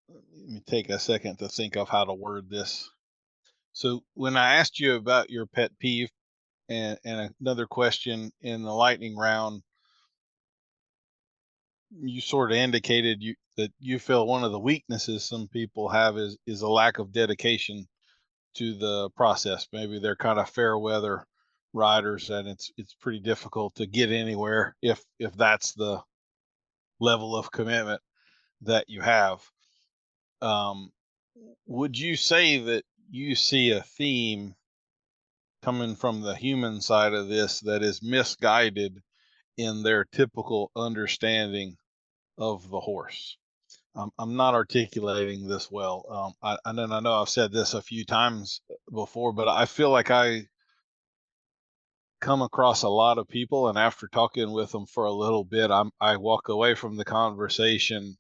let me take a second to think of how to word this. So when I asked you about your pet peeve and another question in the lightning round, you sort of indicated that you feel one of the weaknesses some people have is a lack of dedication to the process. Maybe they're kind of fair weather riders, and it's pretty difficult to get anywhere if that's the level of commitment that you have. Um, would you say that you see a theme coming from the human side of this that is misguided in their typical understanding of the horse? I'm not articulating this well. I know I've said this a few times before, but I feel like I come across a lot of people, and after talking with them for a little bit, I walk away from the conversation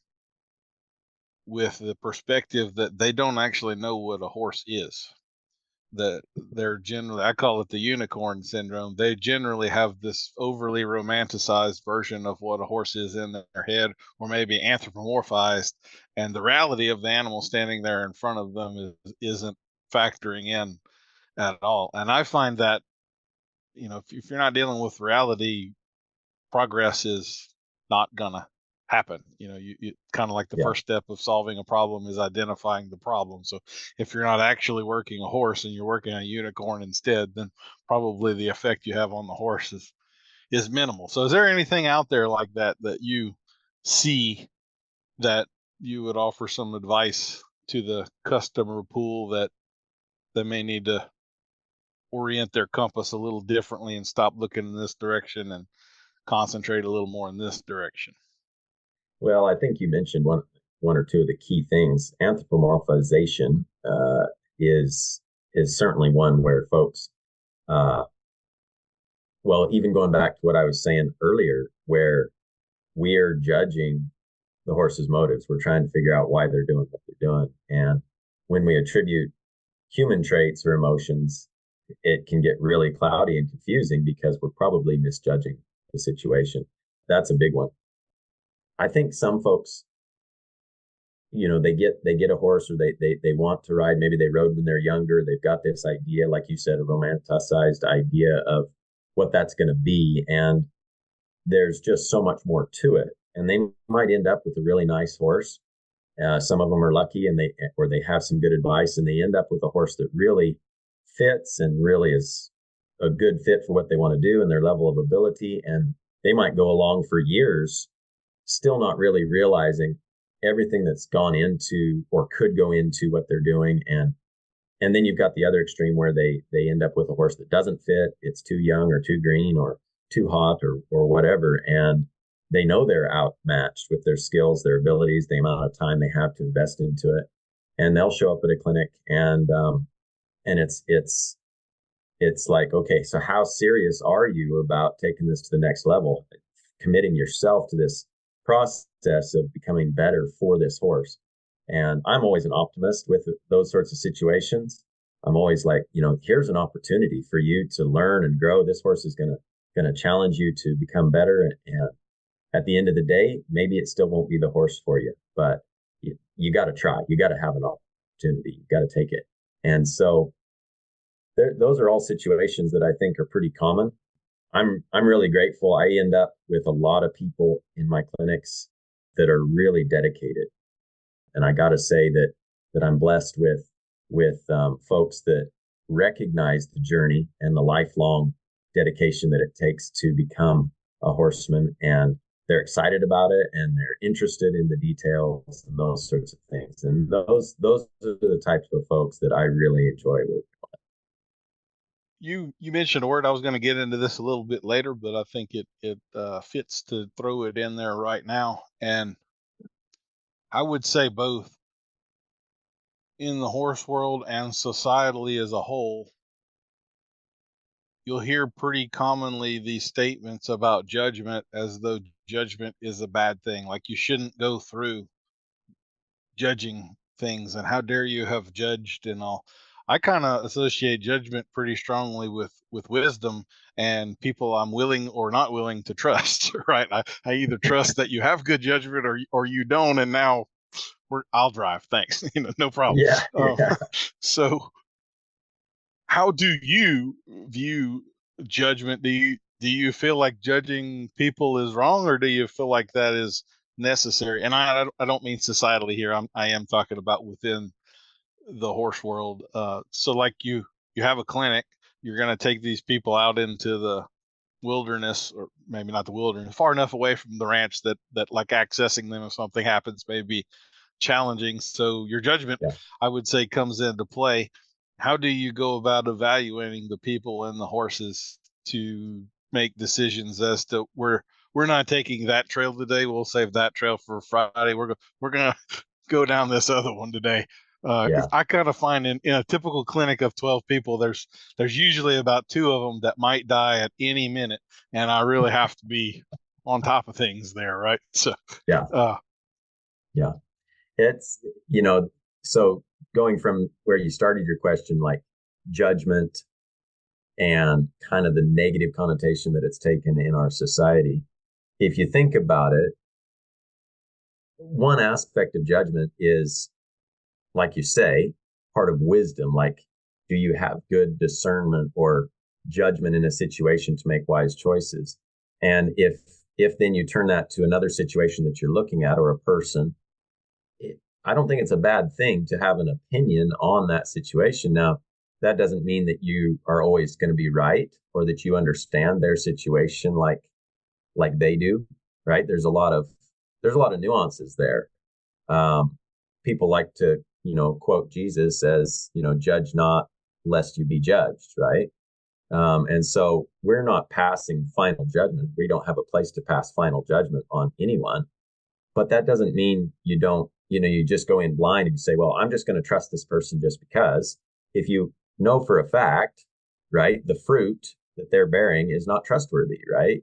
with the perspective that they don't actually know what a horse is. That they're generally, I call it the unicorn syndrome. They generally have this overly romanticized version of what a horse is in their head, or maybe anthropomorphized, and the reality of the animal standing there in front of them isn't factoring in at all. And I find that, if you're not dealing with reality, progress is not gonna happen. You kind of like the first step of solving a problem is identifying the problem. So if you're not actually working a horse and you're working a unicorn instead, then probably the effect you have on the horse is minimal. So is there anything out there like that you see that you would offer some advice to the customer pool that they may need to orient their compass a little differently and stop looking in this direction and concentrate a little more in this direction? Well, I think you mentioned one or two of the key things. Anthropomorphization is certainly one where folks, well, even going back to what I was saying earlier, where we are judging the horse's motives. We're trying to figure out why they're doing what they're doing. And when we attribute human traits or emotions, it can get really cloudy and confusing because we're probably misjudging the situation. That's a big one. I think some folks, they get a horse, or they want to ride. Maybe they rode when they're younger. They've got this idea, like you said, a romanticized idea of what that's going to be. And there's just so much more to it. And they might end up with a really nice horse. Some of them are lucky and they have some good advice, and they end up with a horse that really fits and really is a good fit for what they want to do and their level of ability. And they might go along for years, still not really realizing everything that's gone into or could go into what they're doing. And then you've got the other extreme where they end up with a horse that doesn't fit. It's too young or too green or too hot or whatever. And they know they're outmatched with their skills, their abilities, the amount of time they have to invest into it. And they'll show up at a clinic and it's like, okay, so how serious are you about taking this to the next level, committing yourself to this process of becoming better for this horse? And I'm always an optimist with those sorts of situations. I'm always like, here's an opportunity for you to learn and grow. This horse is going to challenge you to become better. And at the end of the day, maybe it still won't be the horse for you, but you got to try. You got to have an opportunity. You got to take it. And so those are all situations that I think are pretty common. I'm really grateful. I end up with a lot of people in my clinics that are really dedicated. And I got to say that I'm blessed with folks that recognize the journey and the lifelong dedication that it takes to become a horseman, and they're excited about it and they're interested in the details and those sorts of things. And those are the types of folks that I really enjoy working with. You mentioned a word. I was going to get into this a little bit later, but I think it fits to throw it in there right now. And I would say both in the horse world and societally as a whole, you'll hear pretty commonly these statements about judgment as though judgment is a bad thing. Like you shouldn't go through judging things, and how dare you have judged and all. I kind of associate judgment pretty strongly with wisdom and people I'm willing or not willing to trust, right? I either trust that you have good judgment or you don't, and now I'll drive. Thanks. No problem. Yeah. Yeah. So how do you view judgment? Do you feel like judging people is wrong, or do you feel like that is necessary? And I don't mean societally here. I am talking about within the horse world. So like you have a clinic, you're going to take these people out into the wilderness, or maybe not the wilderness, far enough away from the ranch that like accessing them if something happens may be challenging. So your judgment, Yeah. I would say, comes into play. How do you go about evaluating the people and the horses to make decisions as to we're not taking that trail today, we'll save that trail for Friday, we're gonna go down this other one today? Because I kind of find in a typical clinic of 12 people, there's usually about 2 of them that might die at any minute, and I really have to be on top of things there, right? So yeah. It's, so going from where you started your question, like judgment and kind of the negative connotation that it's taken in our society. If you think about it, one aspect of judgment is, like you say, part of wisdom. Like, do you have good discernment or judgment in a situation to make wise choices? And if then you turn that to another situation that you're looking at, or a person, I don't think it's a bad thing to have an opinion on that situation. Now, that doesn't mean that you are always going to be right, or that you understand their situation like they do, right? There's a lot of nuances there. People like to, quote Jesus as, judge not lest you be judged, right? And so we're not passing final judgment. We don't have a place to pass final judgment on anyone. But that doesn't mean you don't, you just go in blind and you say, well, I'm just going to trust this person just because. If you know for a fact, right, the fruit that they're bearing is not trustworthy, right?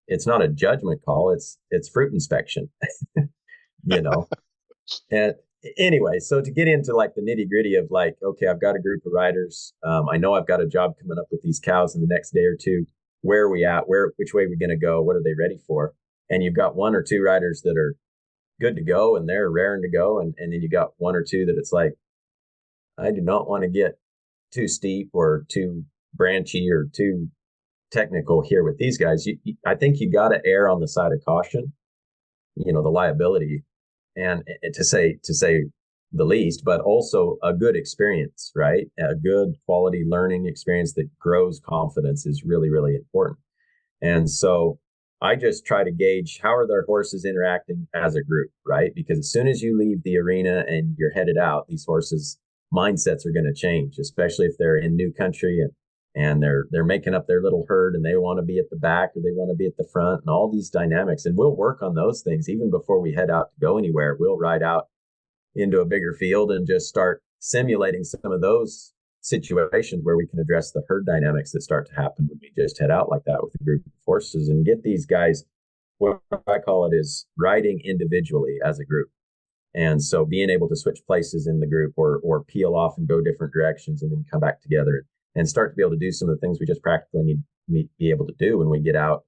It's not a judgment call. It's fruit inspection, And anyway, so to get into like the nitty gritty of like, okay, I've got a group of riders. I know I've got a job coming up with these cows in the next day or two. Where are we at? Which way are we going to go? What are they ready for? And you've got 1 or 2 riders that are good to go and they're raring to go. And then you got 1 or 2 that it's like, I do not want to get too steep or too branchy or too technical here with these guys. I think you got to err on the side of caution, the liability, and to say the least, but also a good experience, right? A good quality learning experience that grows confidence is really, really important. And so I just try to gauge how are their horses interacting as a group, right? Because as soon as you leave the arena and you're headed out, these horses' mindsets are going to change, especially if they're in new country and they're making up their little herd and they want to be at the back or they want to be at the front, and all these dynamics. And we'll work on those things even before we head out to go anywhere. We'll ride out into a bigger field and just start simulating some of those situations where we can address the herd dynamics that start to happen when we just head out like that with a group of horses, and get these guys, what I call it is riding individually as a group. And so being able to switch places in the group or peel off and go different directions and then come back together and start to be able to do some of the things we just practically need to be able to do when we get out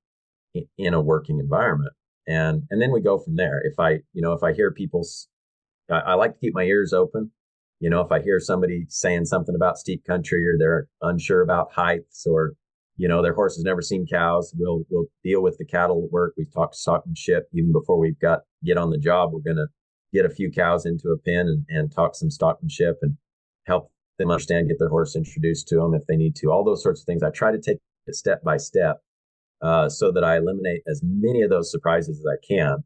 in a working environment. And then we go from there. If I hear people's, I like to keep my ears open. If I hear somebody saying something about steep country, or they're unsure about heights, or, their horse has never seen cows, we'll deal with the cattle work. We talk stockmanship even before we've get on the job. We're going to get a few cows into a pen and talk some stockmanship and help them understand, get their horse introduced to them if they need to, all those sorts of things. I try to take it step by step so that I eliminate as many of those surprises as I can.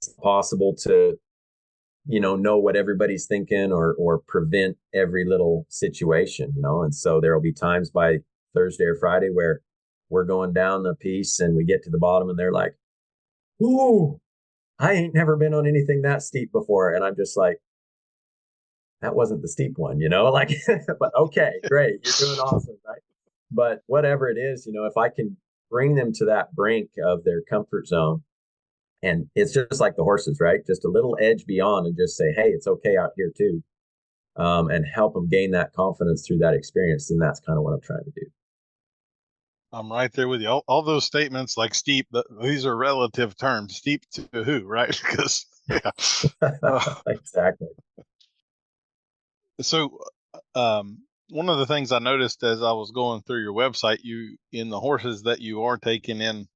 It's possible to, know what everybody's thinking or prevent every little situation, and so there'll be times by Thursday or Friday where we're going down the piece and we get to the bottom and they're like, ooh, I ain't never been on anything that steep before. And I'm just like, that wasn't the steep one, like, but okay, great. You're doing awesome, right? But whatever it is, if I can bring them to that brink of their comfort zone, and it's just like the horses, right? Just a little edge beyond, and just say, hey, it's okay out here too. And help them gain that confidence through that experience. And that's kind of what I'm trying to do. I'm right there with you. All those statements like steep, these are relative terms. Steep to who, right? Because Exactly. So, one of the things I noticed as I was going through your website, you in the horses that you are taking in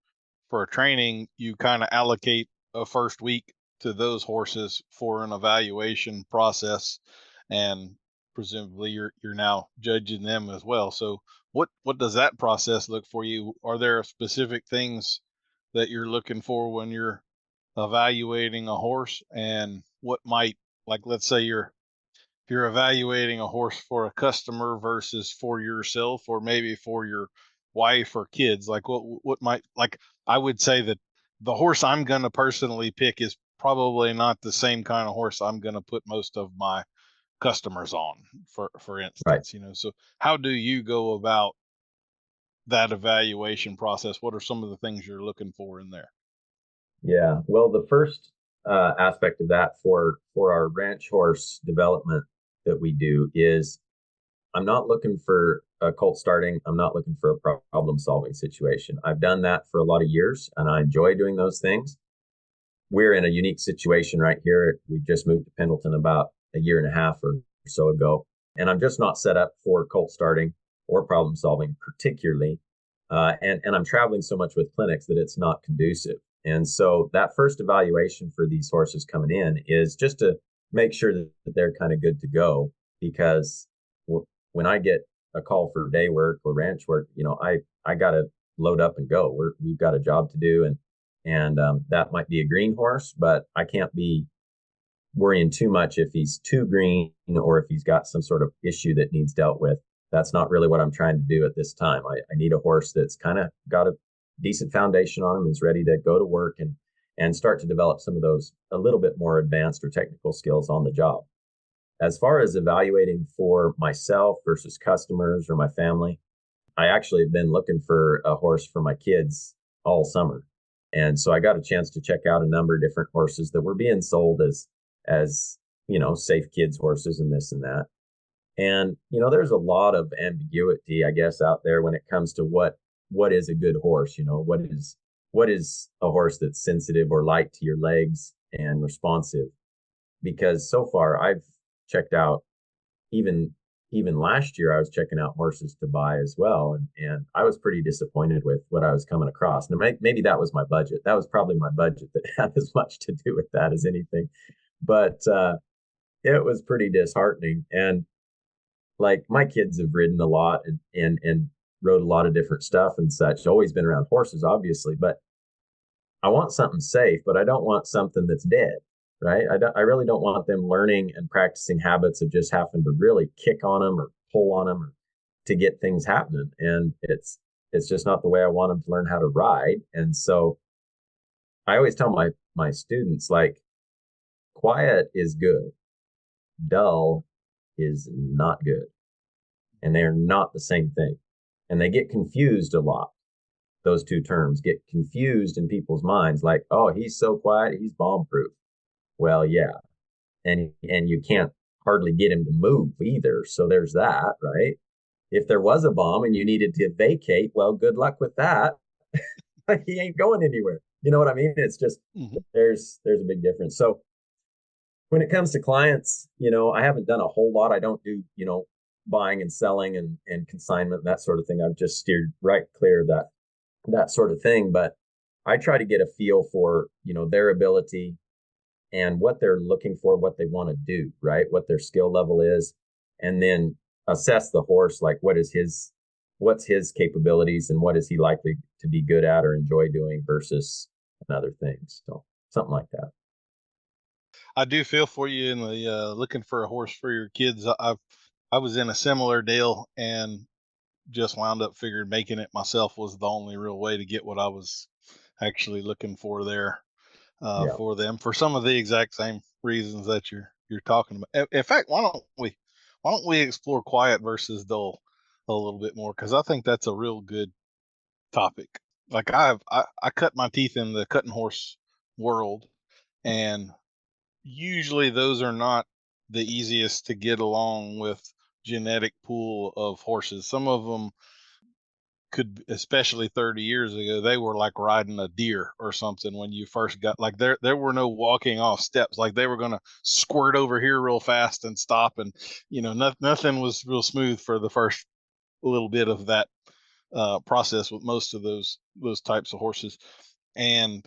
for a training, you kind of allocate a first week to those horses for an evaluation process, and presumably you're now judging them as well. So, what does that process look for you? Are there specific things that you're looking for when you're evaluating a horse, and what might, like, let's say you're evaluating a horse for a customer versus for yourself, or maybe for your wife or kids, like what might, like, I would say that the horse I'm going to personally pick is probably not the same kind of horse I'm going to put most of my customers on, for Right. instance, so how do you go about that evaluation process? What are some of the things you're looking for in there? Yeah. Well, the first aspect of that for our ranch horse development that we do is I'm not looking for a colt starting. I'm not looking for a problem solving situation. I've done that for a lot of years and I enjoy doing those things. We're in a unique situation right here. We just moved to Pendleton about a year and a half or so ago. And I'm just not set up for colt starting or problem solving, particularly. And I'm traveling so much with clinics that it's not conducive. And so that first evaluation for these horses coming in is just to make sure that they're kind of good to go. Because when I get a call for day work or ranch work, I got to load up and go. We've got a job to do, and that might be a green horse, but I can't be worrying too much if he's too green or if he's got some sort of issue that needs dealt with. That's not really what I'm trying to do at this time. I need a horse that's kind of got a decent foundation on him, is ready to go to work and start to develop some of those a little bit more advanced or technical skills on the job. As far as evaluating for myself versus customers or my family, I actually have been looking for a horse for my kids all summer. And so I got a chance to check out a number of different horses that were being sold as safe kids horses and this and that. And there's a lot of ambiguity, I guess, out there when it comes to what is a good horse. What is a horse that's sensitive or light to your legs and responsive? Because so far I've checked out, even last year I was checking out horses to buy as well, and I was pretty disappointed with what I was coming across. Now maybe that was my budget. That was probably my budget that had as much to do with that as anything. But it was pretty disheartening. And like my kids have ridden a lot and rode a lot of different stuff and such. Always been around horses, obviously, but I want something safe, but I don't want something that's dead, right? I really don't want them learning and practicing habits of just having to really kick on them or pull on them to get things happening. And it's just not the way I want them to learn how to ride. And so I always tell my students, like, quiet is good, dull is not good, and they're not the same thing. And they get confused a lot. Those two terms get confused in people's minds, like, oh, he's so quiet, he's bomb proof. Well, yeah. And you can't hardly get him to move either. So there's that, right? If there was a bomb and you needed to vacate, well, good luck with that. He ain't going anywhere. You know what I mean? It's just there's a big difference. So when it comes to clients, I haven't done a whole lot. I don't do, buying and selling and consignment, that sort of thing. I've just steered right clear of that sort of thing. But I try to get a feel for, their ability and what they're looking for, what they want to do, right? What their skill level is, and then assess the horse, like what's his capabilities and what is he likely to be good at or enjoy doing versus another things. So something like that. I do feel for you in the looking for a horse for your kids. I was in a similar deal and just wound up figuring making it myself was the only real way to get what I was actually looking for there Yeah. for them, for some of the exact same reasons that you're talking about. In fact, why don't we explore quiet versus dull a little bit more, because I think that's a real good topic. Like I cut my teeth in the cutting horse world, and usually those are not the easiest to get along with genetic pool of horses. Some of them could, especially 30 years ago, they were like riding a deer or something when you first got, like, there were no walking off steps. Like, they were going to squirt over here real fast and stop. And, nothing was real smooth for the first little bit of that process with most of those types of horses. And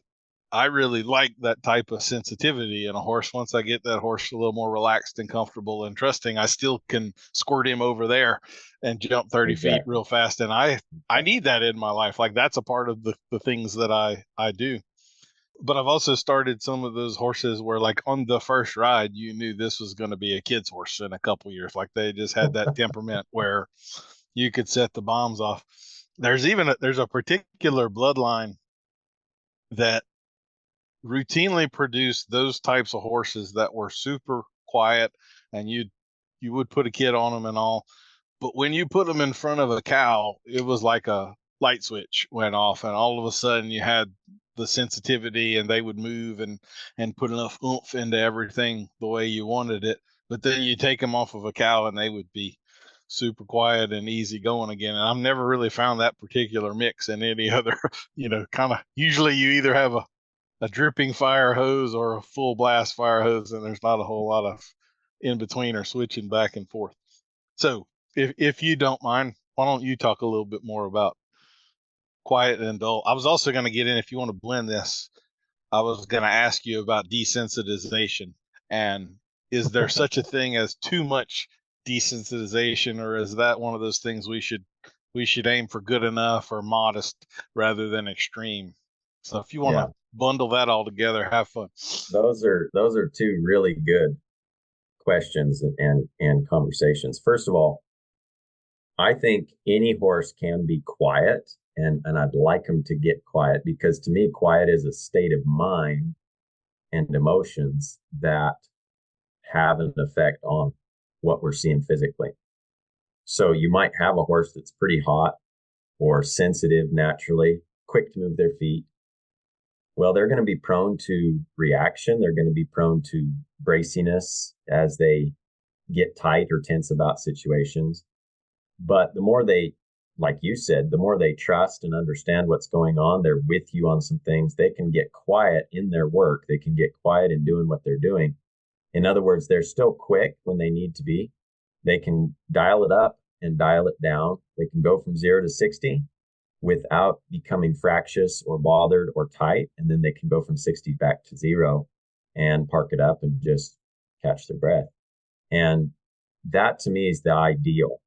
I really like that type of sensitivity in a horse. Once I get that horse a little more relaxed and comfortable and trusting, I still can squirt him over there and jump 30 feet real fast. And I need that in my life. Like, that's a part of the things that I do. But I've also started some of those horses where, like, on the first ride, you knew this was going to be a kid's horse in a couple years. Like, they just had that temperament where you could set the bombs off. There's a particular bloodline that routinely produced those types of horses that were super quiet, and you would put a kid on them and all. But when you put them in front of a cow, it was like a light switch went off, and all of a sudden you had the sensitivity, and they would move and put enough oomph into everything the way you wanted it. But then you take them off of a cow and they would be super quiet and easy going again. And I've never really found that particular mix in any other, kind of, usually you either have a dripping fire hose or a full blast fire hose, and there's not a whole lot of in between or switching back and forth. So if you don't mind, why don't you talk a little bit more about quiet and dull? I was also going to get in, if you want to blend this, I was going to ask you about desensitization. And is there such a thing as too much desensitization, or is that one of those things we should aim for good enough or modest rather than extreme? So if you want to bundle that all together, have fun. Those are two really good questions and conversations. First of all, I think any horse can be quiet, and I'd like them to get quiet, because to me, quiet is a state of mind and emotions that have an effect on what we're seeing physically. So you might have a horse that's pretty hot or sensitive naturally, quick to move their feet. Well, they're going to be prone to reaction. They're going to be prone to braciness as they get tight or tense about situations. But the more they, like you said, the more they trust and understand what's going on, they're with you on some things, they can get quiet in their work. They can get quiet in doing what they're doing. In other words, they're still quick when they need to be. They can dial it up and dial it down. They can go from 0 to 60 without becoming fractious or bothered or tight. And then they can go from 60 back to 0 and park it up and just catch their breath. And that to me is the ideal.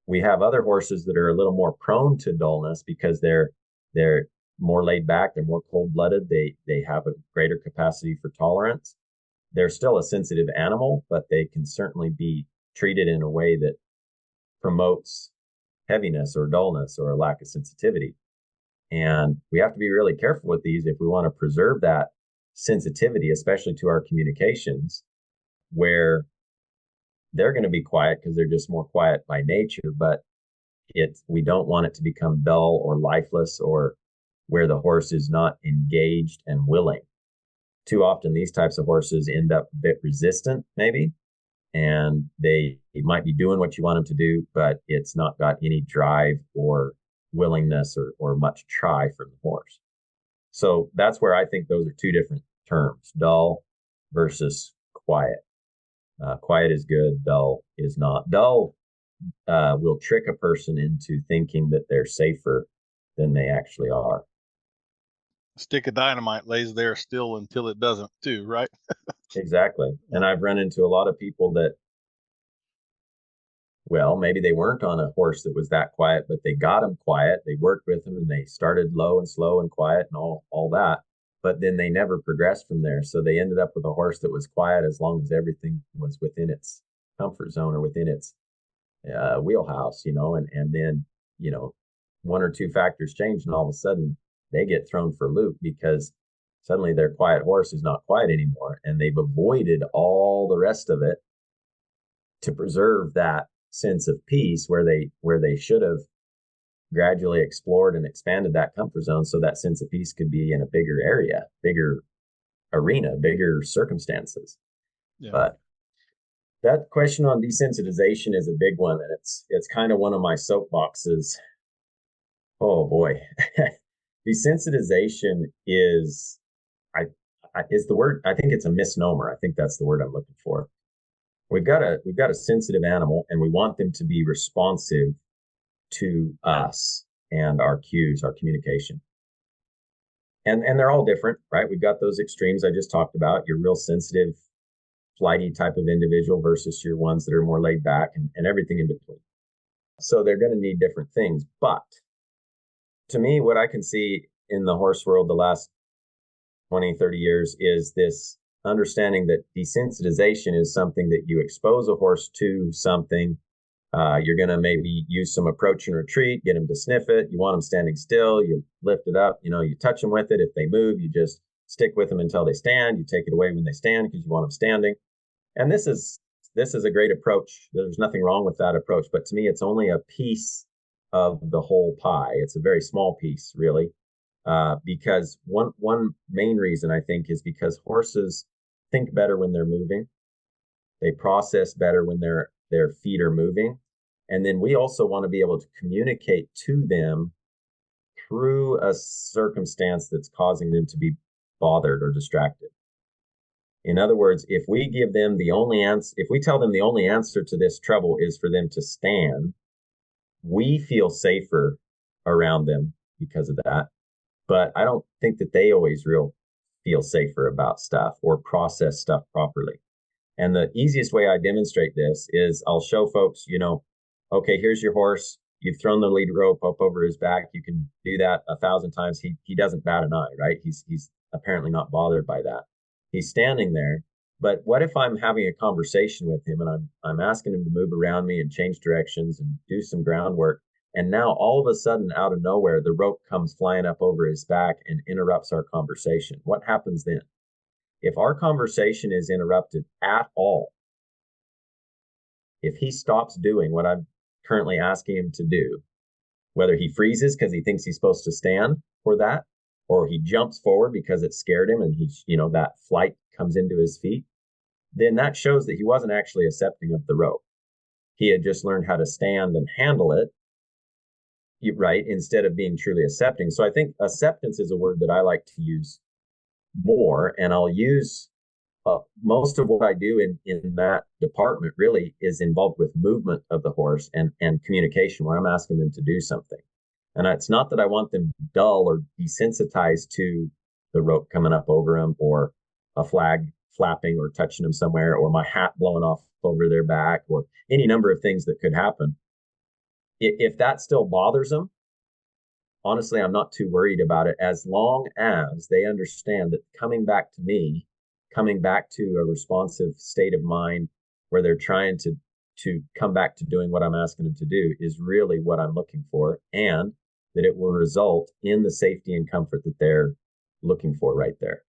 We have other horses that are a little more prone to dullness because they're more laid back, they're more cold-blooded, they have a greater capacity for tolerance. They're still a sensitive animal, but they can certainly be treated in a way that promotes heaviness or dullness or a lack of sensitivity. And we have to be really careful with these if we want to preserve that sensitivity, especially to our communications, where they're going to be quiet because they're just more quiet by nature, but we don't want it to become dull or lifeless, or where the horse is not engaged and willing. Too often these types of horses end up a bit resistant, maybe, and they might be doing what you want them to do, but it's not got any drive or willingness or much try from the horse. So that's where I think those are two different terms, dull versus quiet. Quiet is good, dull is not. Dull will trick a person into thinking that they're safer than they actually are. A stick of dynamite lays there still until it doesn't too, right? Exactly. And I've run into a lot of people that, well, maybe they weren't on a horse that was that quiet, but they got them quiet. They worked with them and they started low and slow and quiet and all that. But then they never progressed from there. So they ended up with a horse that was quiet as long as everything was within its comfort zone or within its wheelhouse, and then, one or two factors change and all of a sudden they get thrown for a loop because suddenly their quiet horse is not quiet anymore. And they've avoided all the rest of it to preserve that sense of peace where they should have gradually explored and expanded that comfort zone so that sense of peace could be in a bigger area, bigger arena, bigger circumstances. Yeah. But that question on desensitization is a big one, and it's kind of one of my soapboxes Oh boy. Desensitization I, is the word. I think it's a misnomer. I think that's the word I'm looking for. We've got a sensitive animal, and we want them to be responsive to us and our cues, our communication. And they're all different, right? We've got those extremes I just talked about. Your real sensitive, flighty type of individual versus your ones that are more laid back, and everything in between. So they're going to need different things. But to me, what I can see in the horse world the last 20, 30 years is this understanding that desensitization is something that you expose a horse to something. You're going to maybe use some approach and retreat, get them to sniff it. You want them standing still. You lift it up. You touch them with it. If they move, you just stick with them until they stand. You take it away when they stand because you want them standing. And this is a great approach. There's nothing wrong with that approach. But to me, it's only a piece of the whole pie. It's a very small piece, really. Because one main reason I think is because horses think better when they're moving. They process better when their feet are moving. And then we also want to be able to communicate to them through a circumstance that's causing them to be bothered or distracted. In other words, if we give them if we tell them the only answer to this trouble is for them to stand, we feel safer around them because of that. But I don't think that they always feel safer about stuff or process stuff properly. And the easiest way I demonstrate this is I'll show folks, okay, here's your horse. You've thrown the lead rope up over his back. You can do that 1,000 times. He doesn't bat an eye, right? He's apparently not bothered by that. He's standing there. But what if I'm having a conversation with him and I'm asking him to move around me and change directions and do some groundwork? And now all of a sudden, out of nowhere, the rope comes flying up over his back and interrupts our conversation. What happens then? If our conversation is interrupted at all, if he stops doing what I'm currently asking him to do, whether he freezes because he thinks he's supposed to stand for that, or he jumps forward because it scared him and that flight comes into his feet, then that shows that he wasn't actually accepting of the rope. He had just learned how to stand and handle it, right, instead of being truly accepting. So I think acceptance is a word that I like to use more, and I'll use most of what I do in that department really is involved with movement of the horse and communication, where I'm asking them to do something. And it's not that I want them dull or desensitized to the rope coming up over them or a flag flapping or touching them somewhere or my hat blowing off over their back or any number of things that could happen. If that still bothers them, honestly, I'm not too worried about it as long as they understand that coming back to me, coming back to a responsive state of mind where they're trying to come back to doing what I'm asking them to do is really what I'm looking for, and that it will result in the safety and comfort that they're looking for right there.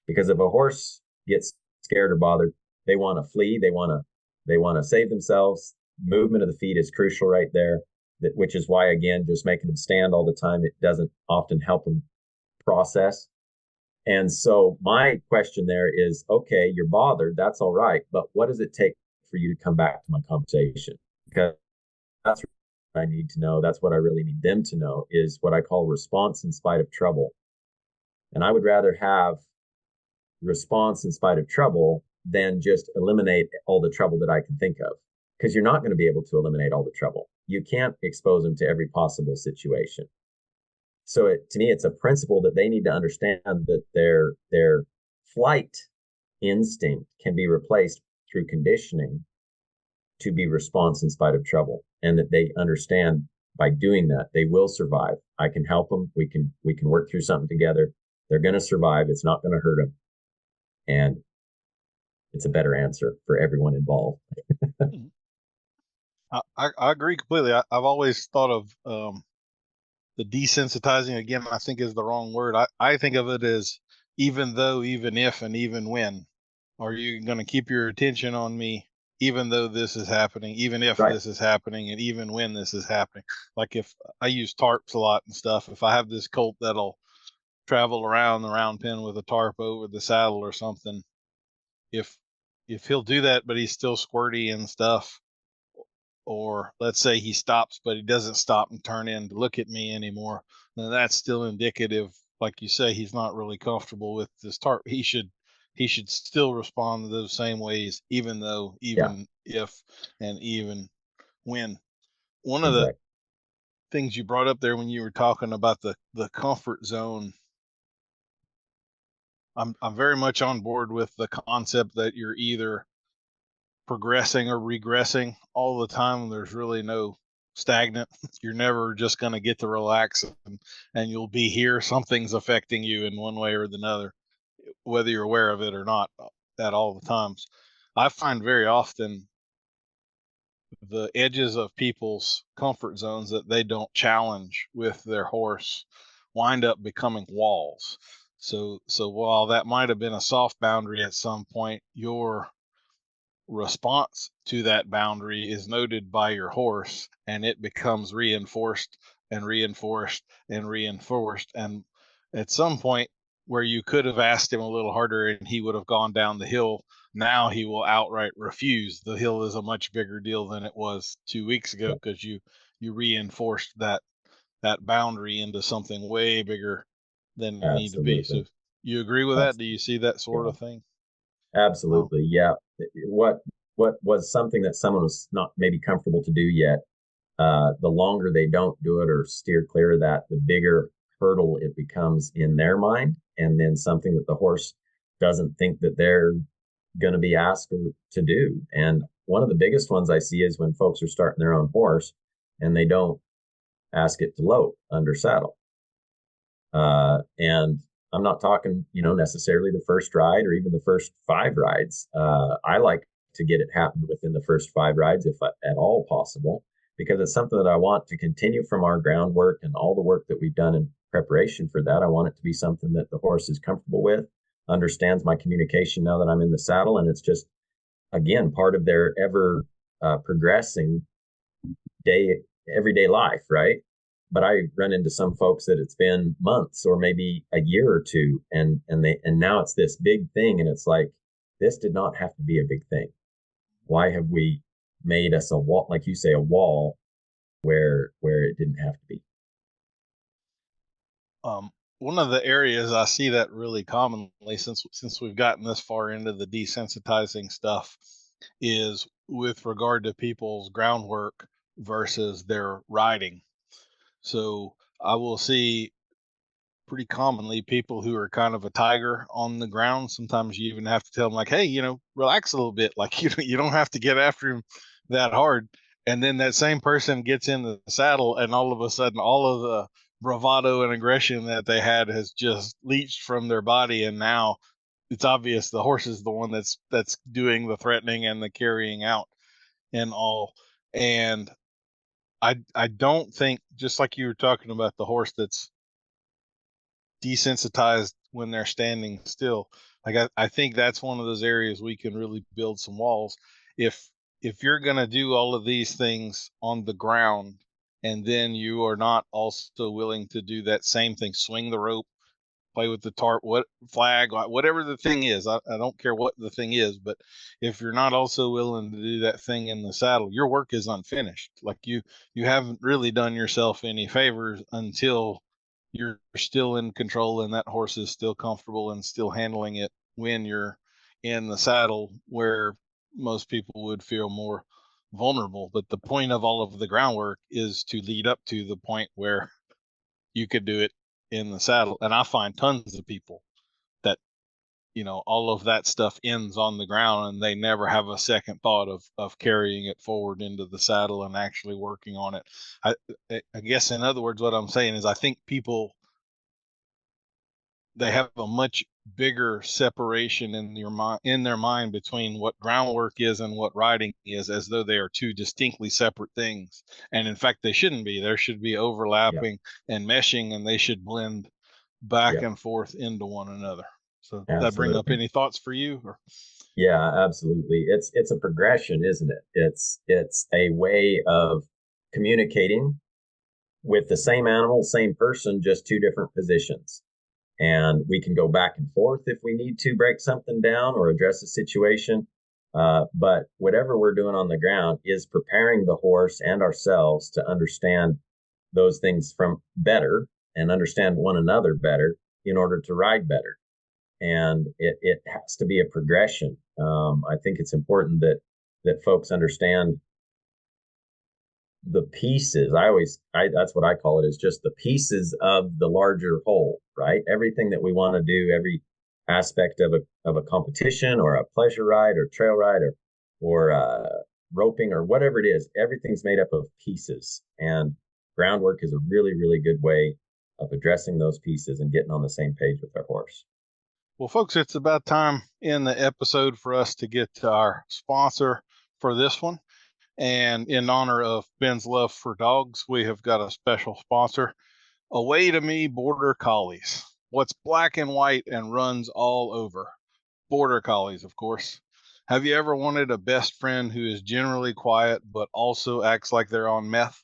Because if a horse gets scared or bothered, they want to flee, they want to save themselves. Movement of the feet is crucial right there. Which is why, again, just making them stand all the time, it doesn't often help them process. And so my question there is, okay, you're bothered. That's all right. But what does it take for you to come back to my conversation? Because that's what I need to know. That's what I really need them to know is what I call response in spite of trouble. And I would rather have response in spite of trouble than just eliminate all the trouble that I can think of. Because you're not going to be able to eliminate all the trouble. You can't expose them to every possible situation. So to me, it's a principle that they need to understand that their flight instinct can be replaced through conditioning to be response in spite of trouble, and that they understand by doing that they will survive. I can help them. We can work through something together. They're going to survive. It's not going to hurt them, and it's a better answer for everyone involved. I agree completely. I've always thought of the desensitizing, again, I think is the wrong word. I think of it as even though, even if, and even when. Are you going to keep your attention on me even though this is happening, even if this is happening, and even when this is happening? Like if I use tarps a lot and stuff, if I have this colt that'll travel around the round pen with a tarp over the saddle or something, if he'll do that, but he's still squirty and stuff, or let's say he stops, but he doesn't stop and turn in to look at me anymore, then that's still indicative, like you say, he's not really comfortable with this tarp. He should still respond to those same ways, even if and even when. One of the things you brought up there when you were talking about the comfort zone, I'm very much on board with the concept that you're either progressing or regressing all the time. There's really no stagnant. You're never just going to get to relax, and you'll be here. Something's affecting you in one way or another, whether you're aware of it or not, at all the times. I find very often the edges of people's comfort zones that they don't challenge with their horse wind up becoming walls. So while that might have been a soft boundary at some point, your response to that boundary is noted by your horse, and it becomes reinforced and reinforced and reinforced. And at some point where you could have asked him a little harder and he would have gone down the hill, now he will outright refuse. The hill is a much bigger deal than it was 2 weeks ago, because you reinforced that boundary into something way bigger than it need to be. So you agree with that? Do you see that sort of thing? Absolutely. Yeah. What was something that someone was not maybe comfortable to do yet, the longer they don't do it or steer clear of that, the bigger hurdle it becomes in their mind. And then something that the horse doesn't think that they're going to be asked to do. And one of the biggest ones I see is when folks are starting their own horse and they don't ask it to lope under saddle. And I'm not talking, necessarily the first ride or even the first 5 rides. I like to get it happen within the first 5 rides, if at all possible, because it's something that I want to continue from our groundwork and all the work that we've done in preparation for that. I want it to be something that the horse is comfortable with, understands my communication now that I'm in the saddle. And it's just, again, part of their ever progressing everyday life, right? But I run into some folks that it's been months or maybe a year or two, and now it's this big thing, and it's like, this did not have to be a big thing. Why have we made us a wall, like you say, a wall where it didn't have to be? One of the areas I see that really commonly, since we've gotten this far into the desensitizing stuff, is with regard to people's groundwork versus their riding. So I will see pretty commonly people who are kind of a tiger on the ground. Sometimes you even have to tell them, like, hey, relax a little bit. Like, you don't have to get after him that hard. And then that same person gets in the saddle, and all of a sudden, all of the bravado and aggression that they had has just leached from their body. And now it's obvious the horse is the one that's doing the threatening and the carrying out and all. And I don't think, just like you were talking about the horse that's desensitized when they're standing still, like I think that's one of those areas we can really build some walls. If you're going to do all of these things on the ground, and then you are not also willing to do that same thing, swing the rope, play with the tarp, whatever the thing is. I don't care what the thing is, but if you're not also willing to do that thing in the saddle, your work is unfinished. Like you haven't really done yourself any favors until you're still in control and that horse is still comfortable and still handling it when you're in the saddle, where most people would feel more vulnerable. But the point of all of the groundwork is to lead up to the point where you could do it in the saddle. And I find tons of people that, all of that stuff ends on the ground and they never have a second thought of carrying it forward into the saddle and actually working on it. I guess, in other words, what I'm saying is I think people, they have a much bigger separation in their mind between what groundwork is and what riding is, as though they are two distinctly separate things. And in fact, they shouldn't be. There should be overlapping and meshing, and they should blend back and forth into one another. So does that bring up any thoughts for you? Or? Yeah, absolutely. It's a progression, isn't it? It's a way of communicating with the same animal, same person, just 2 different positions. And we can go back and forth if we need to break something down or address a situation. But whatever we're doing on the ground is preparing the horse and ourselves to understand those things from better and understand one another better in order to ride better. And it has to be a progression. I think it's important that folks understand the pieces. That's what I call it, is just the pieces of the larger whole, right? Everything that we want to do, every aspect of a competition or a pleasure ride or trail ride or roping or whatever it is, everything's made up of pieces. And groundwork is a really, really good way of addressing those pieces and getting on the same page with our horse. Well, folks, it's about time in the episode for us to get to our sponsor for this one. And in honor of Ben's love for dogs, we have got a special sponsor, Away to Me Border Collies. What's black and white and runs all over? Border Collies, of course. Have you ever wanted a best friend who is generally quiet but also acts like they're on meth?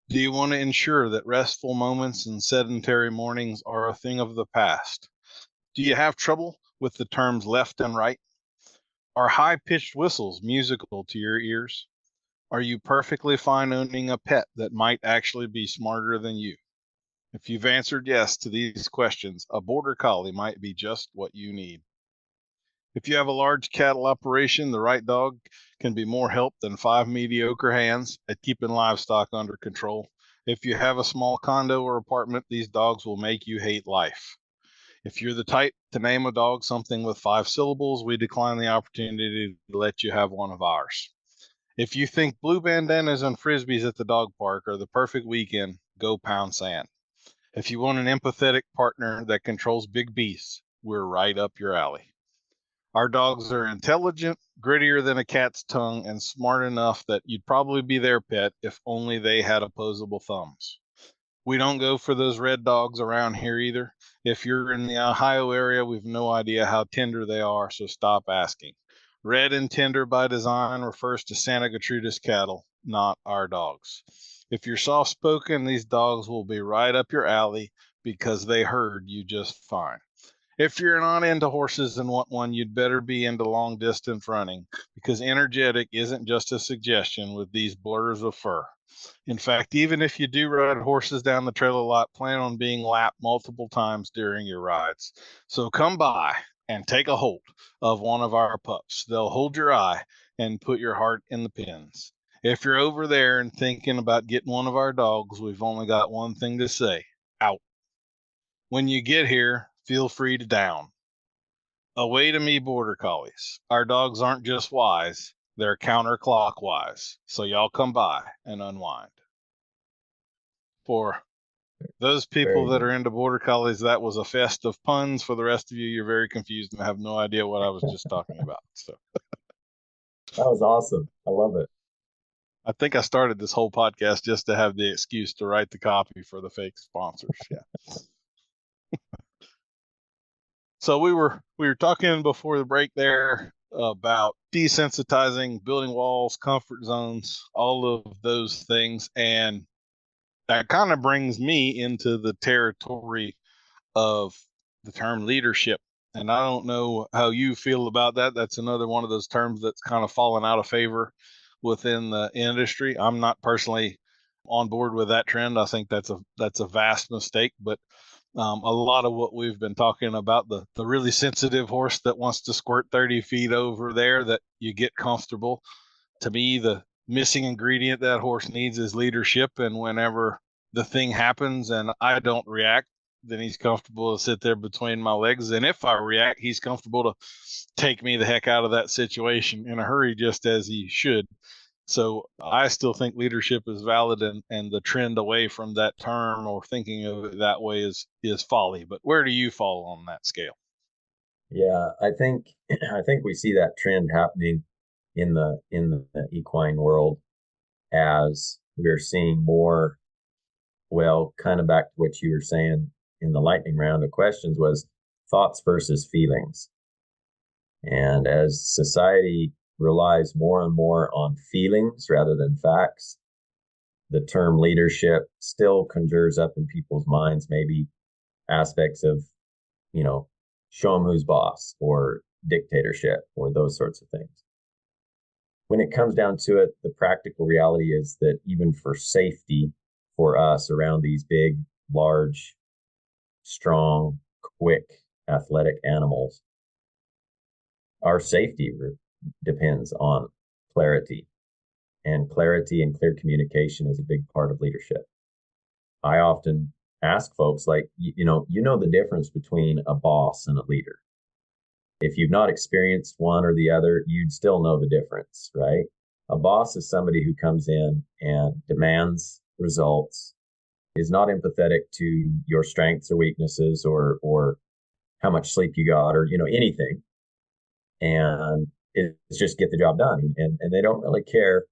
Do you want to ensure that restful moments and sedentary mornings are a thing of the past? Do you have trouble with the terms left and right? Are high-pitched whistles musical to your ears? Are you perfectly fine owning a pet that might actually be smarter than you? If you've answered yes to these questions, a border collie might be just what you need. If you have a large cattle operation, the right dog can be more help than 5 mediocre hands at keeping livestock under control. If you have a small condo or apartment, these dogs will make you hate life. If you're the type to name a dog something with 5 syllables, we decline the opportunity to let you have one of ours. If you think blue bandanas and frisbees at the dog park are the perfect weekend, go pound sand. If you want an empathetic partner that controls big beasts, we're right up your alley. Our dogs are intelligent, grittier than a cat's tongue, and smart enough that you'd probably be their pet if only they had opposable thumbs. We don't go for those red dogs around here either. If you're in the Ohio area, we've no idea how tender they are, so stop asking. Red and tender by design refers to Santa Gertrudis cattle, not our dogs. If you're soft-spoken, these dogs will be right up your alley because they heard you just fine. If you're not into horses and want one, you'd better be into long-distance running because energetic isn't just a suggestion with these blurs of fur. In fact, even if you do ride horses down the trail a lot, plan on being lapped multiple times during your rides. So come by and take a hold of one of our pups. They'll hold your eye and put your heart in the pins. If you're over there and thinking about getting one of our dogs, we've only got one thing to say: out. When you get here, feel free to down. Away to Me Border Collies. Our dogs aren't just wise, they're counterclockwise. So y'all come by and unwind. For those people that are into Border Collies, that was a fest of puns. For the rest of you, you're very confused and have no idea what I was just talking about. So that was awesome. I love it. I think I started this whole podcast just to have the excuse to write the copy for the fake sponsors. Yeah. So we were talking before the break there about desensitizing, building walls, comfort zones, all of those things. And that kind of brings me into the territory of the term leadership. And I don't know how you feel about that. That's another one of those terms that's kind of fallen out of favor within the industry. I'm not personally on board with that trend. I think that's a vast mistake, but a lot of what we've been talking about, the really sensitive horse that wants to squirt 30 feet over there, that you get comfortable. To me, the missing ingredient that horse needs is leadership. And whenever the thing happens and I don't react, then he's comfortable to sit there between my legs. And if I react, he's comfortable to take me the heck out of that situation in a hurry, just as he should. So I still think leadership is valid, and the trend away from that term or thinking of it that way is folly. But where do you fall on that scale? Yeah, I think we see that trend happening in the equine world as we're seeing more. Well, kind of back to what you were saying in the lightning round of questions was thoughts versus feelings. And as society relies more and more on feelings rather than facts, the term leadership still conjures up in people's minds maybe aspects of, show them who's boss or dictatorship or those sorts of things. when it comes down to it, the practical reality is that even for safety for us around these big, large, strong, quick, athletic animals, our safety depends on clarity. And clarity and clear communication is a big part of leadership. I often ask folks, like, you know the difference between a boss and a leader. If you've not experienced one or the other, you'd still know the difference, right? A boss is somebody who comes in and demands results, is not empathetic to your strengths or weaknesses or how much sleep you got or anything, and it's just get the job done, and they don't really care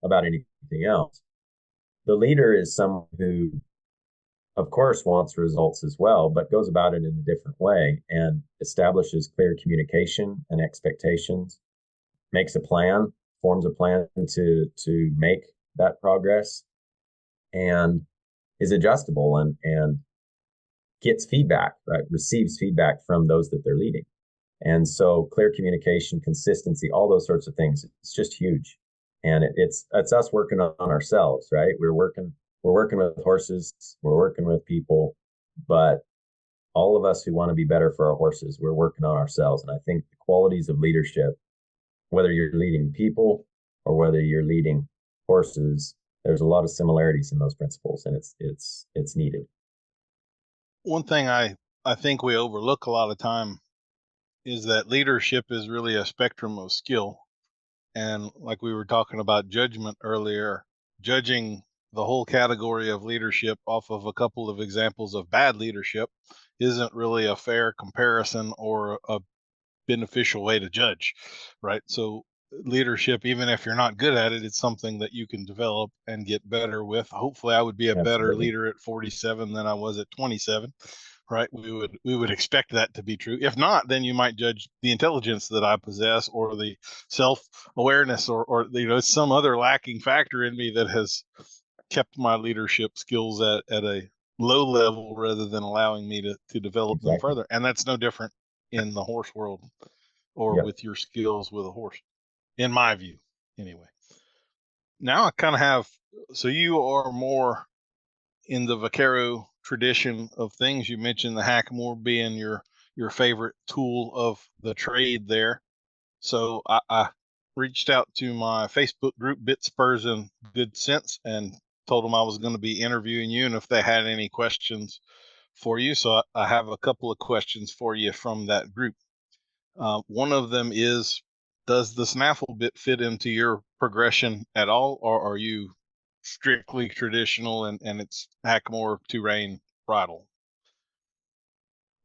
about anything else. The leader is someone who, of course, wants results as well, but goes about it in a different way and establishes clear communication and expectations, makes a plan, forms a plan to make that progress, and is adjustable and gets feedback, right? Receives feedback from those that they're leading. And so clear communication, consistency, all those sorts of things, it's just huge. And it's us working on ourselves, right? We're working with horses, we're working with people, but all of us who want to be better for our horses, we're working on ourselves. And I think the qualities of leadership, whether you're leading people or whether you're leading horses, there's a lot of similarities in those principles, and it's needed. One thing I think we overlook a lot of time is that leadership is really a spectrum of skill. And like we were talking about judgment earlier, judging the whole category of leadership off of a couple of examples of bad leadership isn't really a fair comparison or a beneficial way to judge, right? So leadership, even if you're not good at it, it's something that you can develop and get better with. Hopefully I would be a better leader at 47 than I was at 27, right? We would expect that to be true. If not, then you might judge the intelligence that I possess or the self-awareness or some other lacking factor in me that has kept my leadership skills at a low level rather than allowing me to develop them further. And that's no different in the horse world or with your skills with a horse, in my view, anyway. Now I kind of have, so you are more in the vaquero tradition of things. You mentioned the hackamore being your favorite tool of the trade there. So I reached out to my Facebook group, Bit Spurs and Good Sense, and told them I was going to be interviewing you and if they had any questions for you. So I have a couple of questions for you from that group. One of them is, does the snaffle bit fit into your progression at all, or are you strictly traditional and it's hackamore, two-rein, bridle?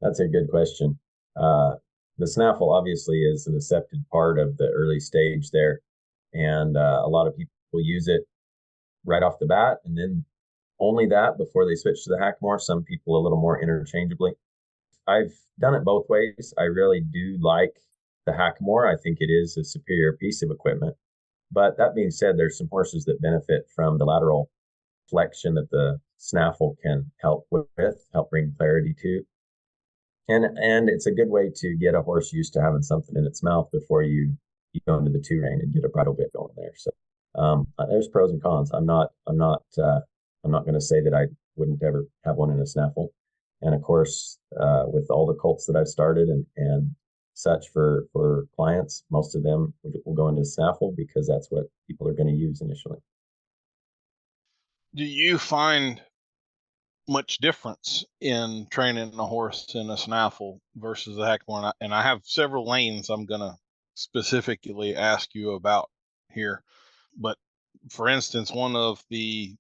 That's a good question. The snaffle obviously is an accepted part of the early stage there, and a lot of people use it right off the bat, and then only that before they switch to the hackamore. Some people a little more interchangeably. I've done it both ways. I really do like the hackamore. I think it is a superior piece of equipment. But that being said, there's some horses that benefit from the lateral flexion that the snaffle can help bring clarity to. And it's a good way to get a horse used to having something in its mouth before you go into the two rein and get a bridle bit going there. So there's pros and cons. I'm not going to say that I wouldn't ever have one in a snaffle. And of course, with all the colts that I've started and such for clients, most of them will go into snaffle because that's what people are going to use initially. Do you find much difference in training a horse in a snaffle versus a hackamore? And I have several lanes I'm going to specifically ask you about here. But for instance, one of the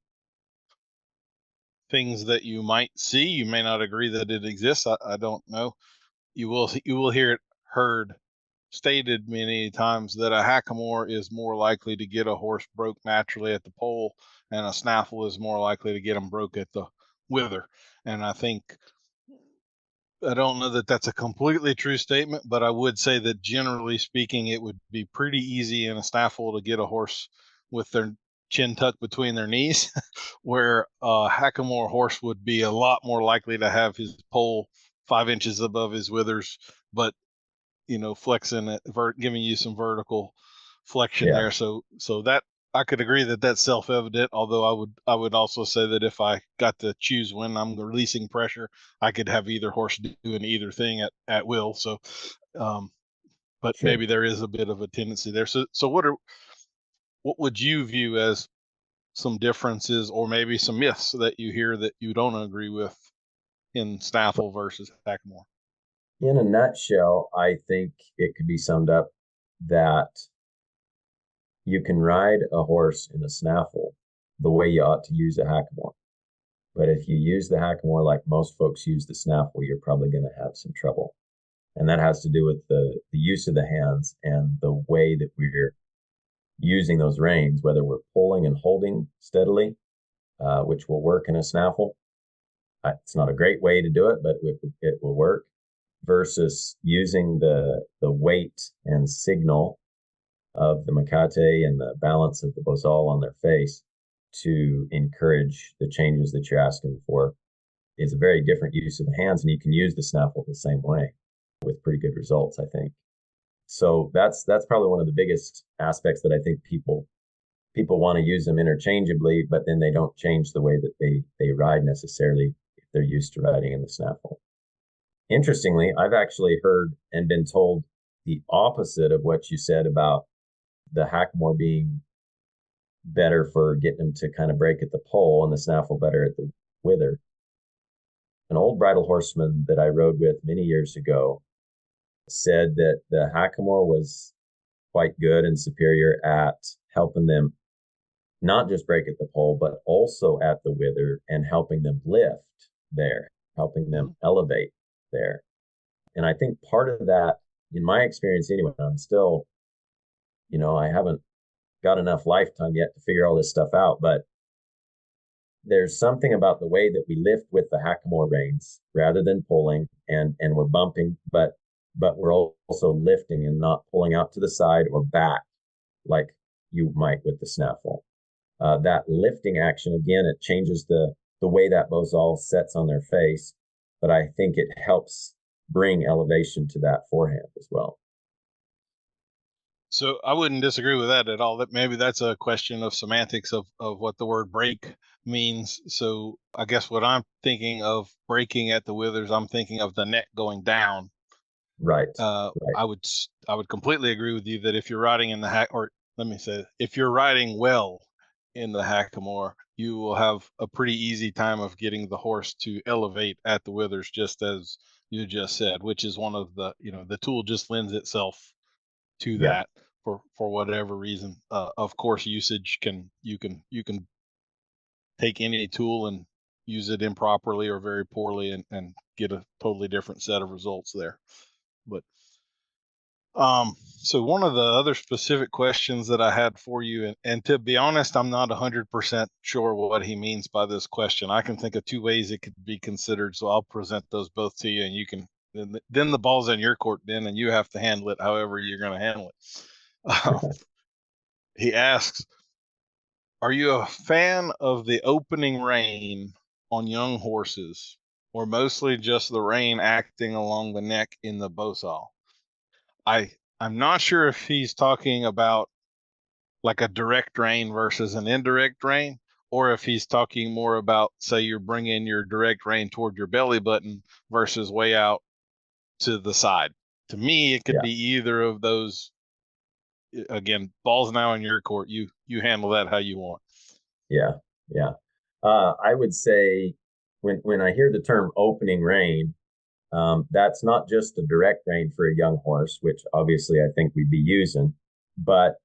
things that you might see, you may not agree that it exists, I don't know. You will hear it heard stated many times that a hackamore is more likely to get a horse broke naturally at the pole, and a snaffle is more likely to get them broke at the wither. And I don't know that that's a completely true statement, but I would say that generally speaking, it would be pretty easy in a snaffle to get a horse with their chin tucked between their knees, where a hackamore horse would be a lot more likely to have his pole 5 inches above his withers, but flexing it, giving you some vertical flexion there. So that I could agree that that's self-evident. Although I would also say that if I got to choose when I'm releasing pressure, I could have either horse doing either thing at will. So, but Sure. maybe there is a bit of a tendency there. So what would you view as some differences or maybe some myths that you hear that you don't agree with in snaffle versus hackamore? In a nutshell, I think it could be summed up that you can ride a horse in a snaffle the way you ought to use a hackamore. But if you use the hackamore like most folks use the snaffle, you're probably going to have some trouble. And that has to do with the use of the hands and the way that we're using those reins, whether we're pulling and holding steadily, which will work in a snaffle. It's not a great way to do it, but it will work, versus using the weight and signal of the macate and the balance of the bozal on their face to encourage the changes that you're asking for. Is a very different use of the hands, and you can use the snaffle the same way with pretty good results, I think. So that's probably one of the biggest aspects that I think people want to use them interchangeably, but then they don't change the way that they ride necessarily if they're used to riding in the snaffle. Interestingly, I've actually heard and been told the opposite of what you said about the hackamore being better for getting them to kind of break at the pole and the snaffle better at the wither. An old bridle horseman that I rode with many years ago said that the hackamore was quite good and superior at helping them not just break at the pole, but also at the wither and helping them lift there, helping them elevate there. And I think part of that, in my experience anyway, I'm still, I haven't got enough lifetime yet to figure all this stuff out, but there's something about the way that we lift with the hackamore reins rather than pulling, and we're bumping, but we're also lifting and not pulling out to the side or back like you might with the snaffle. That lifting action, again, it changes the way that bozal sets on their face, but I think it helps bring elevation to that forehand as well. So I wouldn't disagree with that at all. That maybe that's a question of semantics of what the word break means. So I guess what I'm thinking of breaking at the withers, I'm thinking of the neck going down. Right. Right. I would completely agree with you that if you're riding in the if you're riding well in the hackamore, you will have a pretty easy time of getting the horse to elevate at the withers, just as you just said, which is one of the, the tool just lends itself to that for whatever reason. Of course, usage you can take any tool and use it improperly or very poorly and get a totally different set of results there. But so one of the other specific questions that I had for you, and to be honest, I'm not 100% sure what he means by this question. I can think of two ways it could be considered, so I'll present those both to you, and you can. Then the ball's in your court, Ben, and you have to handle it however you're going to handle it. He asks, are you a fan of the opening rein on young horses, or mostly just the rein acting along the neck in the bozal? I'm not sure if he's talking about like a direct rein versus an indirect rein, or if he's talking more about, say, you're bringing your direct rein toward your belly button versus way out to the side. To me, it could be either of those. Again, ball's now in your court. You handle that how you want. Yeah. I would say when I hear the term opening rein, that's not just a direct rein for a young horse, which obviously I think we'd be using, but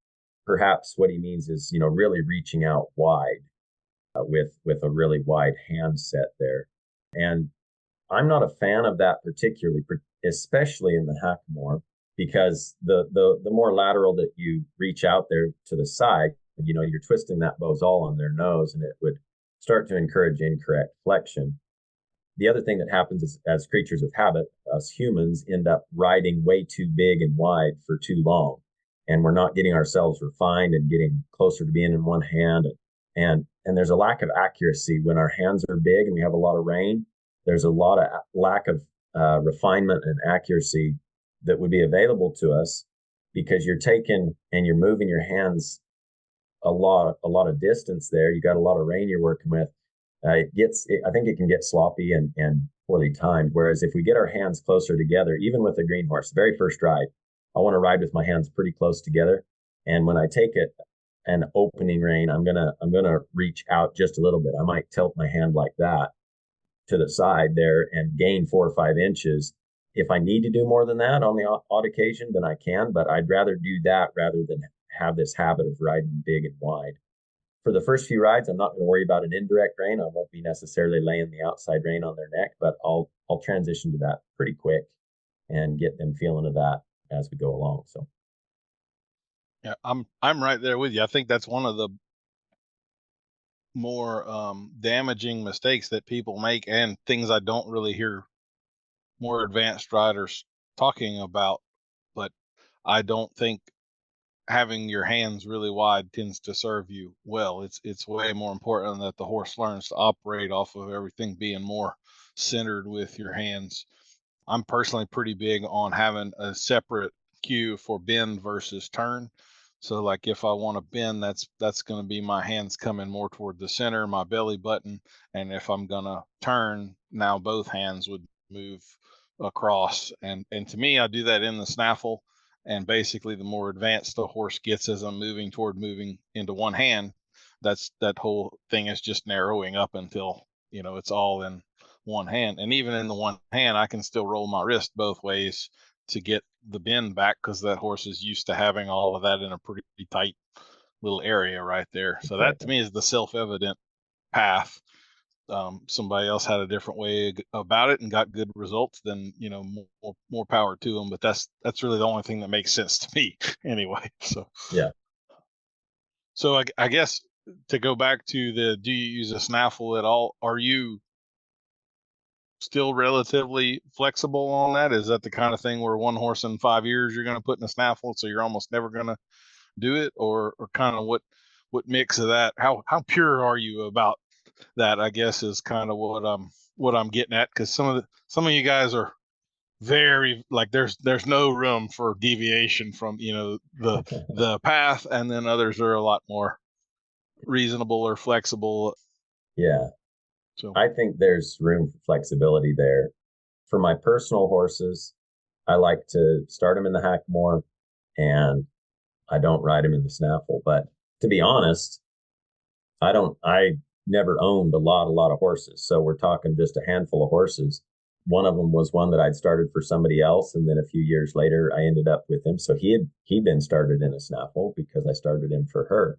perhaps what he means is, really reaching out wide with a really wide hand set there. And I'm not a fan of that particularly, especially in the hackamore, because the more lateral that you reach out there to the side, you're twisting that bozal on their nose, and it would start to encourage incorrect flexion. The other thing that happens is, as creatures of habit, us humans end up riding way too big and wide for too long, and we're not getting ourselves refined and getting closer to being in one hand. And there's a lack of accuracy when our hands are big and we have a lot of rein. There's a lot of lack of refinement and accuracy that would be available to us because you're taking and you're moving your hands a lot of distance there. You got a lot of rein you're working with. I think it can get sloppy and poorly timed. Whereas if we get our hands closer together, even with a green horse, the very first ride, I want to ride with my hands pretty close together. And when I take it an opening rein, I'm gonna reach out just a little bit. I might tilt my hand like that to the side there and gain 4 or 5 inches. If I need to do more than that on the odd occasion, then I can, but I'd rather do that rather than have this habit of riding big and wide. For the first few rides, I'm not going to worry about an indirect rein. I won't be necessarily laying the outside rein on their neck, but I'll transition to that pretty quick and get them feeling of that as we go along. So yeah, I'm right there with you. I think that's one of the more damaging mistakes that people make, and things I don't really hear more advanced riders talking about. But I don't think having your hands really wide tends to serve you well. It's way more important that the horse learns to operate off of everything being more centered with your hands. I'm personally pretty big on having a separate cue for bend versus turn. So like if I want to bend, that's going to be my hands coming more toward the center, my belly button. And if I'm going to turn, now both hands would move across. And to me, I do that in the snaffle. And basically the more advanced the horse gets as I'm moving into one hand, that whole thing is just narrowing up until, it's all in one hand. And even in the one hand, I can still roll my wrist both ways to get the bend back, because that horse is used to having all of that in a pretty tight little area right there. So that to me is the self-evident path. Somebody else had a different way about it and got good results, then more power to them. But that's really the only thing that makes sense to me anyway. So yeah. So I guess to go back to do you use a snaffle at all? Are you still relatively flexible on that? Is that the kind of thing where one horse in 5 years you're going to put in a snaffle, so you're almost never going to do it, or kind of what mix of that? How pure are you about that, I guess, is kind of what I'm getting at, because some of you guys are very, like, there's no room for deviation from the path, and then others are a lot more reasonable or flexible. Yeah. So I think there's room for flexibility there. For my personal horses, I like to start them in the hackamore, and I don't ride them in the snaffle. But to be honest, I never owned a lot of horses. So we're talking just a handful of horses. One of them was one that I'd started for somebody else, and then a few years later I ended up with him. So he'd been started in a snaffle because I started him for her.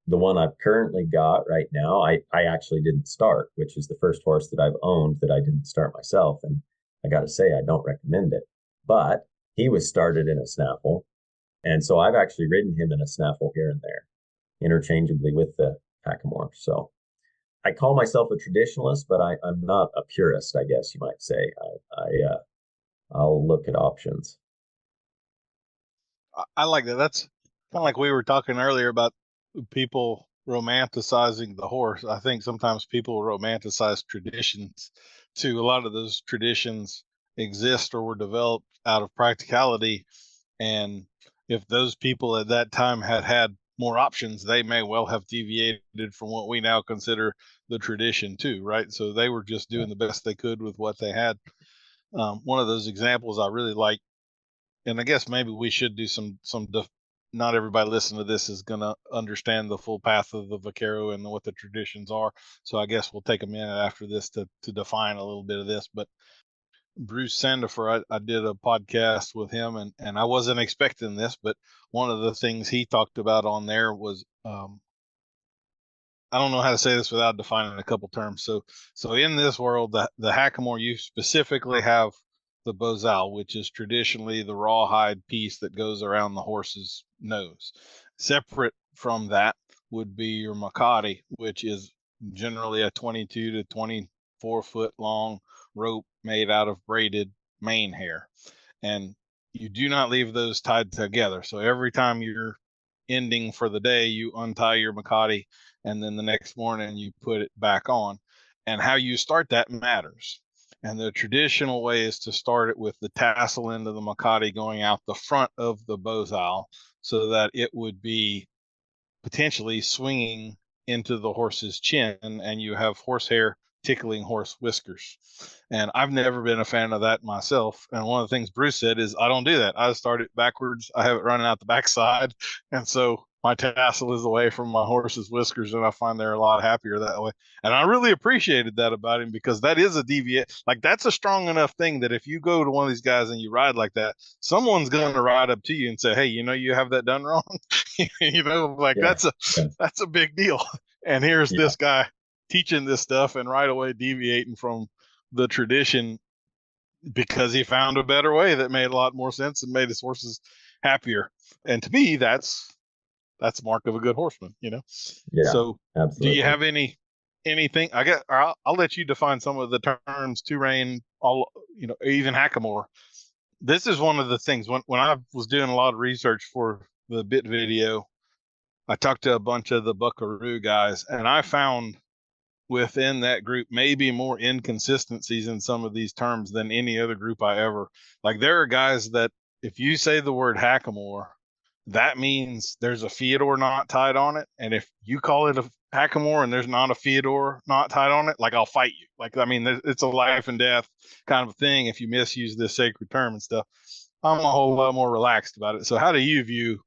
The one I've currently got right now, I actually didn't start, which is the first horse that I've owned that I didn't start myself. And I got to say, I don't recommend it. But he was started in a snaffle. And so I've actually ridden him in a snaffle here and there, interchangeably with the hackamore. So I call myself a traditionalist, but I'm not a purist, I guess you might say. I'll look at options. I like that. That's kind of like we were talking earlier about people romanticizing the horse. I think sometimes people romanticize traditions too. A lot of those traditions exist or were developed out of practicality. And if those people at that time had more options, they may well have deviated from what we now consider the tradition too, right? So they were just doing the best they could with what they had. One of those examples I really like, and I guess maybe we should do not everybody listening to this is going to understand the full path of the vaquero and what the traditions are. So I guess we'll take a minute after this to define a little bit of this. But Bruce Sandifer, I did a podcast with him, and I wasn't expecting this, but one of the things he talked about on there was, I don't know how to say this without defining a couple terms. So in this world, the hackamore, you specifically have the bozal, which is traditionally the rawhide piece that goes around the horse's nose. Separate from that would be your makati, which is generally a 22 to 24 foot long rope made out of braided mane hair. And you do not leave those tied together. So every time you're ending for the day, you untie your makati, and then the next morning you put it back on. And how you start that matters. And the traditional way is to start it with the tassel end of the macate going out the front of the bozal so that it would be potentially swinging into the horse's chin, and you have horsehair tickling horse whiskers. And I've never been a fan of that myself. And one of the things Bruce said is, I don't do that. I start it backwards. I have it running out the backside. And so my tassel is away from my horse's whiskers, and I find they're a lot happier that way. And I really appreciated that about him, because that is a deviate. Like, that's a strong enough thing that if you go to one of these guys and you ride like that, someone's going to ride up to you and say, hey, you have that done wrong. That's a big deal. And here's this guy teaching this stuff and right away deviating from the tradition because he found a better way that made a lot more sense and made his horses happier. And to me, that's mark of a good horseman, Yeah, so absolutely. Do you have anything? I'll let you define some of the terms, two rein, even hackamore. This is one of the things when I was doing a lot of research for the bit video, I talked to a bunch of the buckaroo guys, and I found within that group maybe more inconsistencies in some of these terms than any other group I ever. Like, there are guys that if you say the word hackamore, that means there's a feodor knot tied on it. And if you call it a hackamore and there's not a feodor knot tied on it, like, I'll fight you. Like, I mean, it's a life and death kind of thing if you misuse this sacred term and stuff. I'm a whole lot more relaxed about it. So how do you view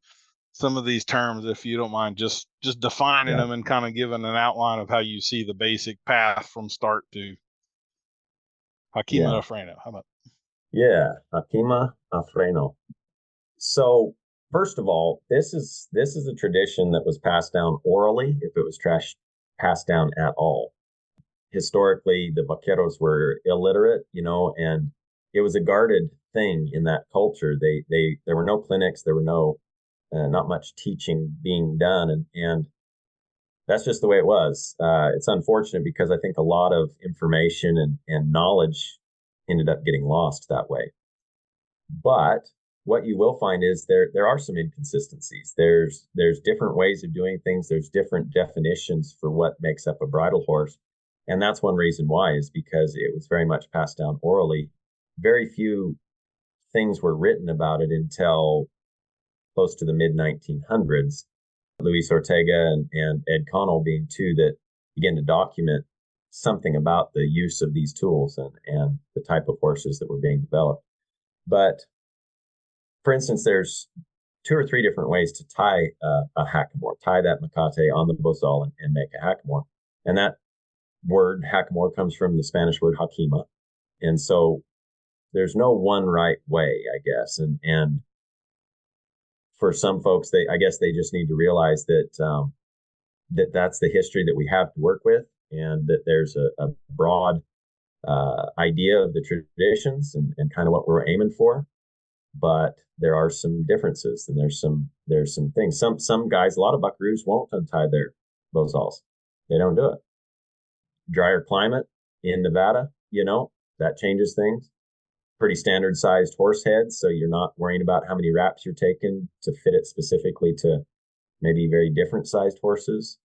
some of these terms, if you don't mind just defining them and kind of giving an outline of how you see the basic path from start to Hakima a freno? How about? Yeah, Hakima a freno. So first of all, this is a tradition that was passed down orally, if it was passed down at all. Historically, the vaqueros were illiterate, and it was a guarded thing in that culture. There were no clinics, there were no not much teaching being done, and that's just the way it was. It's unfortunate because I think a lot of information and knowledge ended up getting lost that way. But what you will find is there are some inconsistencies. There's different ways of doing things. There's different definitions for what makes up a bridle horse, and that's one reason why, is because it was very much passed down orally. Very few things were written about it until close to the mid-1900s, Luis Ortega and Ed Connell being two that began to document something about the use of these tools and the type of horses that were being developed. But for instance, there's 2 or 3 different ways to tie a hackamore, tie that macate on the bozal and make a hackamore. And that word hackamore comes from the Spanish word hakima. And so there's no one right way, I guess. And for some folks, I guess they just need to realize that that's the history that we have to work with, and that there's a broad idea of the traditions and kind of what we're aiming for. But there are some differences, and there's some things. Some guys, a lot of buckaroos won't untie their bozals. They don't do it. Drier climate in Nevada, that changes things. Pretty standard sized horse heads, so you're not worrying about how many wraps you're taking to fit it specifically to maybe very different sized horses.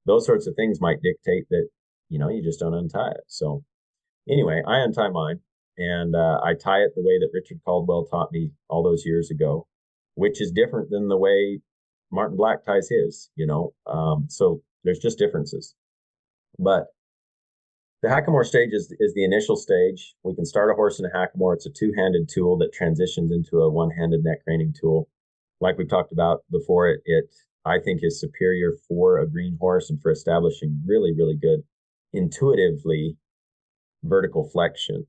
Those sorts of things might dictate that you just don't untie it. So anyway, I untie mine, and I tie it the way that Richard Caldwell taught me all those years ago, which is different than the way Martin Black ties his. So there's just differences. But the hackamore stage is the initial stage. We can start a horse in a hackamore. It's a 2-handed tool that transitions into a 1-handed neck reining tool. Like we talked about before, it I think is superior for a green horse and for establishing really, really good, intuitively vertical flexion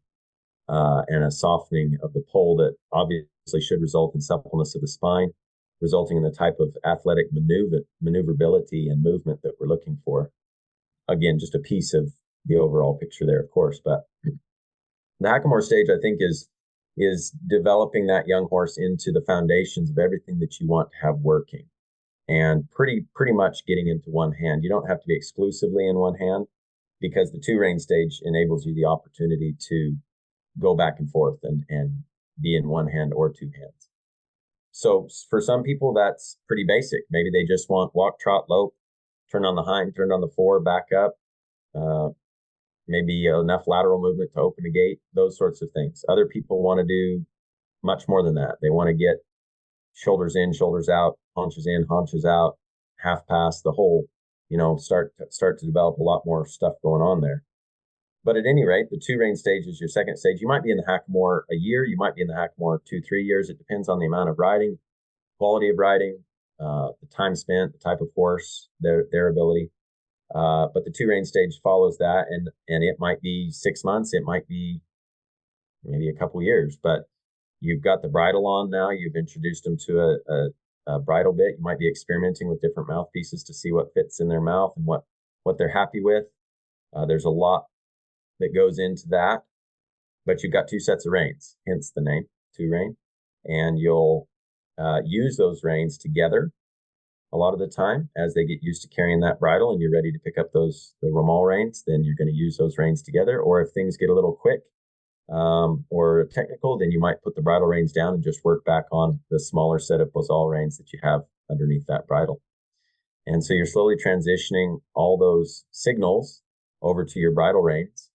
and a softening of the pole that obviously should result in suppleness of the spine, resulting in the type of athletic maneuverability and movement that we're looking for. Again, just a piece of the overall picture there, of course. But the hackamore stage, I think, is developing that young horse into the foundations of everything that you want to have working, and pretty much getting into one hand. You don't have to be exclusively in one hand, because the 2-rein stage enables you the opportunity to go back and forth and be in one hand or 2 hands. So for some people, that's pretty basic. Maybe they just want walk, trot, lope, turn on the hind, turn on the fore, back up. maybe enough lateral movement to open a gate, those sorts of things. Other people want to do much more than that. They want to get shoulders in, shoulders out, haunches in, haunches out, half pass, the whole, start to develop a lot more stuff going on there. But at any rate, the 2-rein stage is your second stage. You might be in the hackamore a year. You might be in the hackamore 2-3 years. It depends on the amount of riding, quality of riding, the time spent, the type of horse, their ability. But the 2-rein stage follows that, and it might be 6 months. It might be maybe a couple years, but you've got the bridle on now. You've introduced them to a bridle bit. You might be experimenting with different mouthpieces to see what fits in their mouth and what they're happy with. There's a lot that goes into that, but you've got 2 sets of reins, hence the name 2-rein, and you'll use those reins together a lot of the time as they get used to carrying that bridle and you're ready to pick up the Romal reins. Then you're going to use those reins together, or if things get a little quick or technical, then you might put the bridle reins down and just work back on the smaller set of bozal reins that you have underneath that bridle. And so you're slowly transitioning all those signals over to your bridle reins.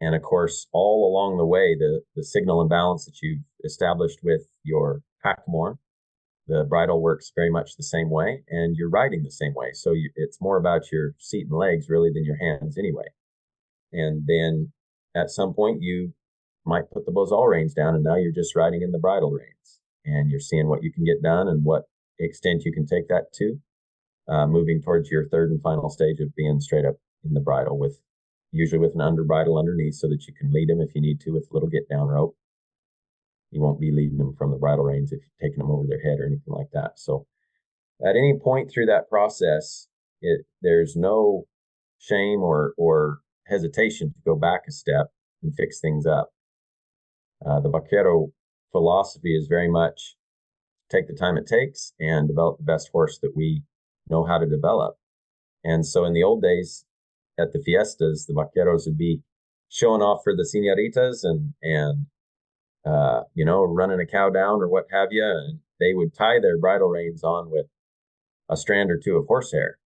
And of course, all along the way, the signal and balance that you've established with your hackamore, the bridle works very much the same way, and you're riding the same way. So it's more about your seat and legs really than your hands anyway. And then at some point, you might put the bozal reins down, and now you're just riding in the bridle reins, and you're seeing what you can get done and what extent you can take that to, moving towards your third and final stage of being straight up in the bridle, usually with an under bridle underneath so that you can lead them if you need to with a little get down rope. You won't be leading them from the bridle reins if you're taking them over their head or anything like that. So at any point through that process, there's no shame or hesitation to go back a step and fix things up. The vaquero philosophy is very much take the time it takes and develop the best horse that we know how to develop. And so in the old days, at the fiestas, the vaqueros would be showing off for the señoritas and running a cow down or what have you. And they would tie their bridle reins on with a strand or 2 of horsehair.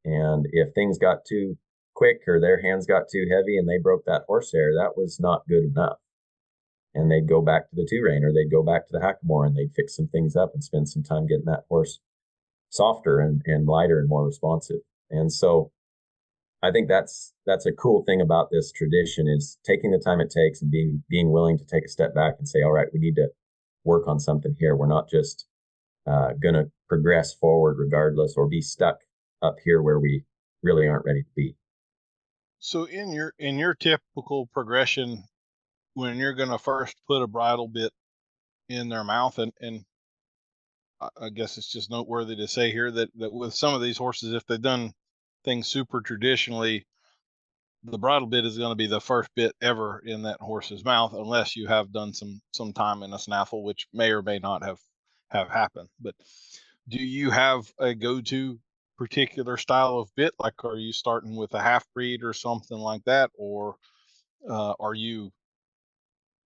And if things got too quick or their hands got too heavy and they broke that horsehair, that was not good enough. And they'd go back to the 2-rein or they'd go back to the hackamore and they'd fix some things up and spend some time getting that horse softer and lighter and more responsive. And so I think that's a cool thing about this tradition is taking the time it takes and being willing to take a step back and say, all right, we need to work on something here. We're not just going to progress forward regardless or be stuck up here where we really aren't ready to be. So in your typical progression, when you're going to first put a bridle bit in their mouth, and I guess it's just noteworthy to say here that with some of these horses, if they've done things super traditionally, the bridle bit is going to be the first bit ever in that horse's mouth, unless you have done some time in a snaffle, which may or may not have happened. But do you have a go-to particular style of bit? Like, are you starting with a half breed or something like that, or are you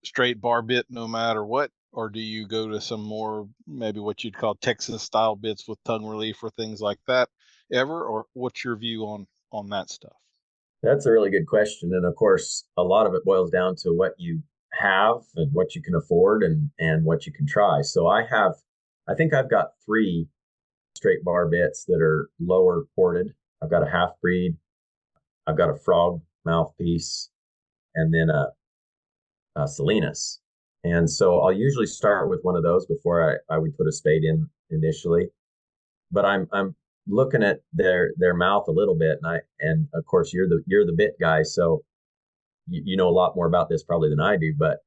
straight bar bit no matter what? Or do you go to some more, maybe what you'd call Texas style bits with tongue relief or things like that ever? Or what's your view on that stuff? That's a really good question. And of course, a lot of it boils down to what you have and what you can afford and what you can try. So I think I've got 3 straight bar bits that are lower ported. I've got a half breed, I've got a frog mouthpiece, and then a Salinas. And so I'll usually start with one of those before I would put a spade in initially. But I'm looking at their mouth a little bit, and of course you're the bit guy, so you know a lot more about this probably than I do. But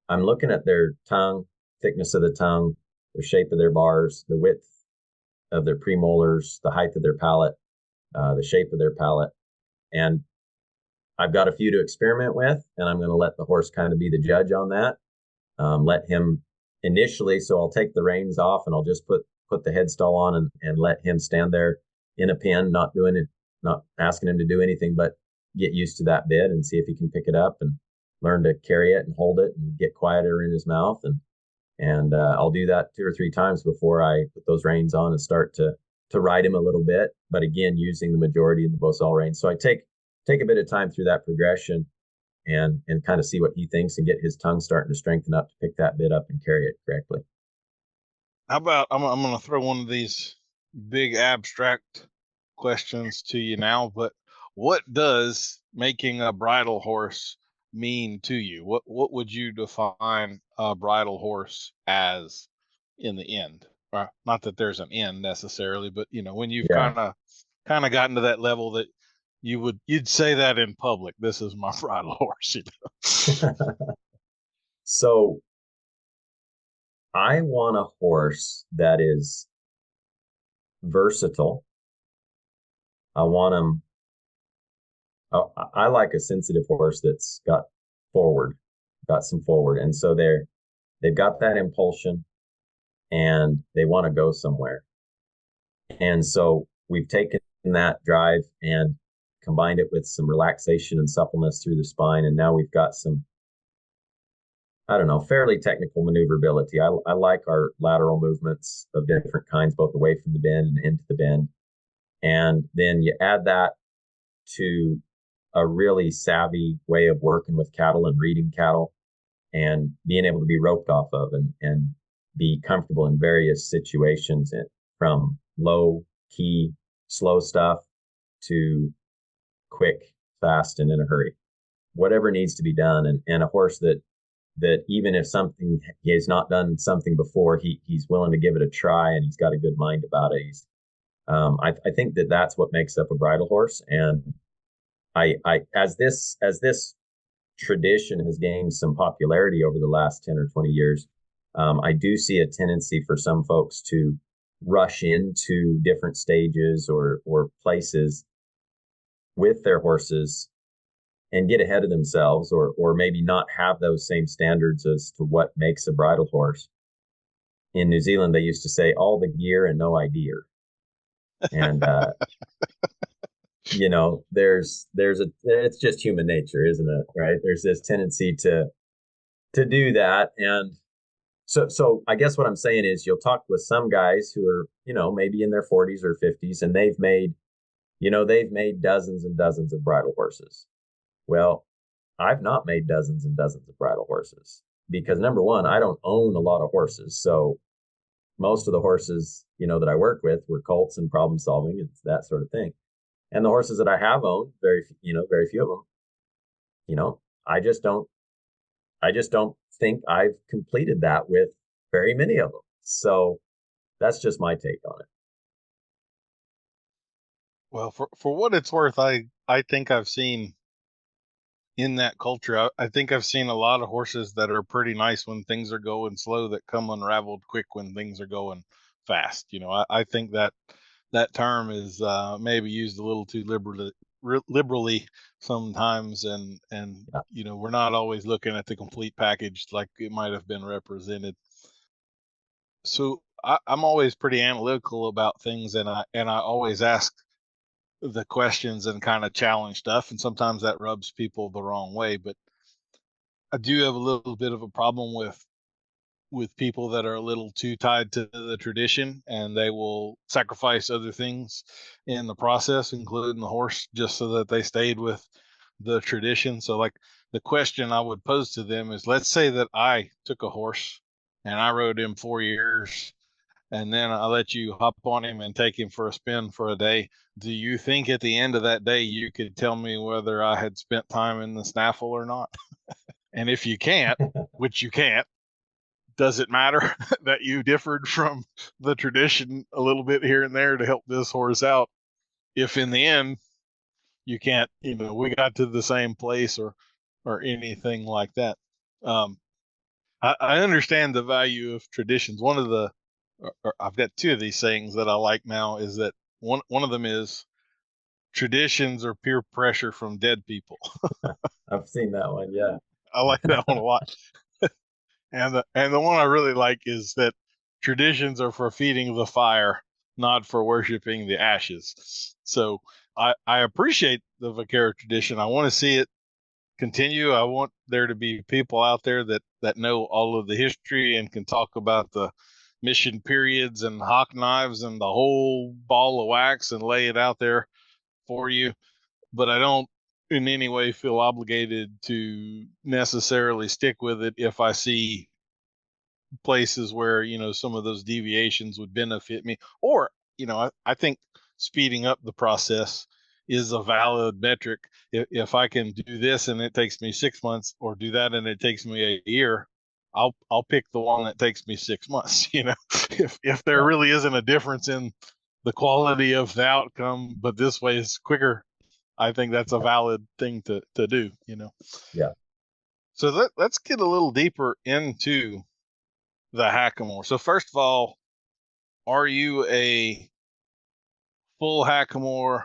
I'm looking at their tongue, thickness of the tongue, the shape of their bars, the width of their premolars, the height of their palate, the shape of their palate, and I've got a few to experiment with, and I'm going to let the horse kind of be the judge on that. Let him initially, so I'll take the reins off and I'll just put the headstall on and let him stand there in a pen, not asking him to do anything but get used to that bit and see if he can pick it up and learn to carry it and hold it and get quieter in his mouth. And I'll do that 2 or 3 times before I put those reins on and start to ride him a little bit. But again, using the majority of the bozal reins. So I take take a bit of time through that progression and kind of see what he thinks and get his tongue starting to strengthen up to pick that bit up and carry it correctly. How about I'm going to throw one of these big abstract questions to you now, but what does making a bridle horse mean to you? What would you define a bridle horse as in the end? Not that there's an end necessarily, but when you've kind of gotten to that level that you'd say that in public, this is my bridle horse. So I want a horse that is versatile. I want him. I like a sensitive horse that's got some forward, and so they've got that impulsion, and they want to go somewhere. And so we've taken that drive and combined it with some relaxation and suppleness through the spine, and now we've got some, I don't know, fairly technical maneuverability. I like our lateral movements of different kinds, both away from the bend and into the bend. And then you add that to a really savvy way of working with cattle and reading cattle and being able to be roped off of and be comfortable in various situations, from low key, slow stuff to quick, fast, and in a hurry. Whatever needs to be done. And a horse that even if he has not done something before, he's willing to give it a try, and he's got a good mind about it. I think that's what makes up a bridle horse. And as this tradition has gained some popularity over the last 10 or 20 years, I do see a tendency for some folks to rush into different stages or places with their horses and get ahead of themselves, or maybe not have those same standards as to what makes a bridle horse. In New Zealand, they used to say all the gear and no idea. And it's just human nature, isn't it? Right? There's this tendency to do that. And so I guess what I'm saying is, you'll talk with some guys who are, maybe in their 40s or 50s, and they've made dozens and dozens of bridle horses. Well, I've not made dozens and dozens of bridle horses because, number one, I don't own a lot of horses. So most of the horses, that I work with were colts and problem solving and that sort of thing. And the horses that I have owned, very few of them, I just don't think I've completed that with very many of them. So that's just my take on it. Well, for what it's worth, I think I've seen in that culture, I think I've seen a lot of horses that are pretty nice when things are going slow, that come unraveled quick when things are going fast. I think that term is maybe used a little too liberally sometimes, and we're not always looking at the complete package like it might have been represented. So I'm always pretty analytical about things, and I always ask the questions and kind of challenge stuff, and sometimes that rubs people the wrong way, but I do have a little bit of a problem with people that are a little too tied to the tradition, and they will sacrifice other things in the process, including the horse, just so that they stayed with the tradition. So like, the question I would pose to them is, let's say that I took a horse and I rode him 4 years, and then I let you hop on him and take him for a spin for a day. Do you think at the end of that day you could tell me whether I had spent time in the snaffle or not? And if you can't, which you can't, does it matter that you differed from the tradition a little bit here and there to help this horse out, if in the end you can't, we got to the same place or anything like that? I understand the value of traditions. One of the, or I've got two of these sayings that I like now, is that one of them is, traditions are peer pressure from dead people. I've seen that one. Yeah. I like that one a lot. And the one I really like is that traditions are for feeding the fire, not for worshiping the ashes. So I appreciate the vaquero tradition. I want to see it continue. I want there to be people out there that know all of the history and can talk about the mission periods and hawk knives and the whole ball of wax and lay it out there for you. But I don't in any way feel obligated to necessarily stick with it if I see places where, some of those deviations would benefit me. Or, I think speeding up the process is a valid metric. If I can do this and it takes me 6 months, or do that and it takes me a year, I'll pick the one that takes me 6 months. If there really isn't a difference in the quality of the outcome, but this way is quicker, I think that's a valid thing to do. Yeah. So let's get a little deeper into the hackamore. So first of all, are you a full hackamore?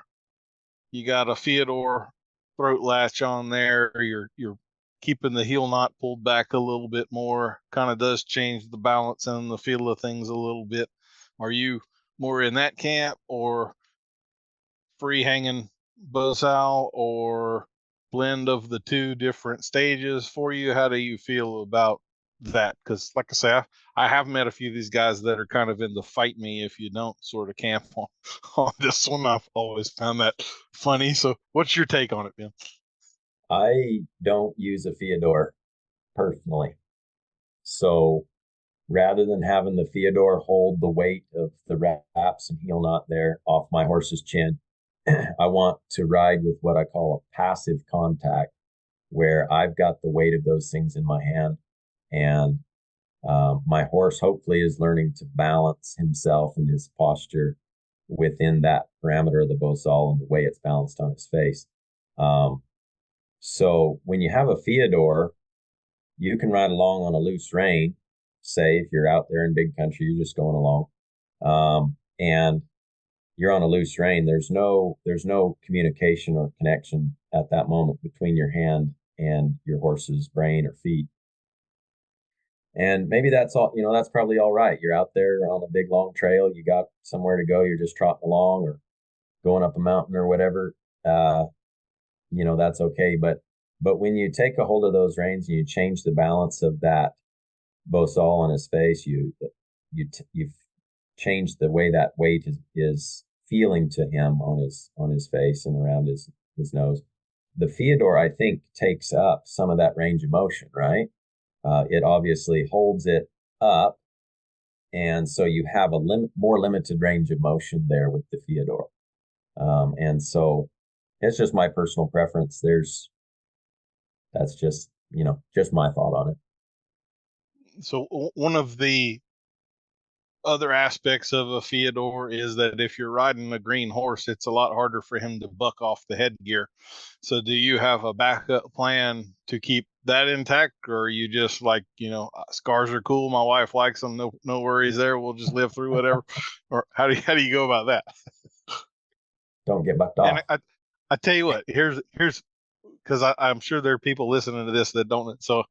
You got a Fyodor throat latch on there. You're keeping the heel knot pulled back a little bit more. Kind of does change the balance and the feel of things a little bit. Are you more in that camp, or free hanging bow, or blend of the two different stages for you? How do you feel about that? Because like I say, I have met a few of these guys that are kind of in the fight me if you don't sort of camp on this one. I've always found that funny. So what's your take on it, Ben? I don't use a Fyodor personally. So rather than having the Fyodor hold the weight of the wraps and heel knot there off my horse's chin, I want to ride with what I call a passive contact, where I've got the weight of those things in my hand, and my horse hopefully is learning to balance himself and his posture within that parameter of the bosal and the way it's balanced on his face. So when you have a Fyodor, you can ride along on a loose rein. Say if you're out there in big country, you're just going along, and you're on a loose rein. There's no communication or connection at that moment between your hand and your horse's brain or feet. And maybe that's all, that's probably all right. You're out there on a big long trail, you got somewhere to go, you're just trotting along or going up a mountain or whatever. That's okay. But when you take a hold of those reins and you change the balance of that bosal on his face, you've changed the way that weight is feeling to him on his face and around his nose. The Fyodor, I think, takes up some of that range of motion, right? It obviously holds it up, and so you have a more limited range of motion there with the Fyodor. And so it's just my personal preference. That's just my thought on it. So one of the other aspects of a Fyodor is that if you're riding a green horse, it's a lot harder for him to buck off the headgear. So do you have a backup plan to keep that intact, or are you just like, scars are cool, my wife likes them, no worries there, we'll just live through whatever? Or how do you go about that? Don't get bucked off. And I tell you what, here's because I'm sure there are people listening to this that don't. So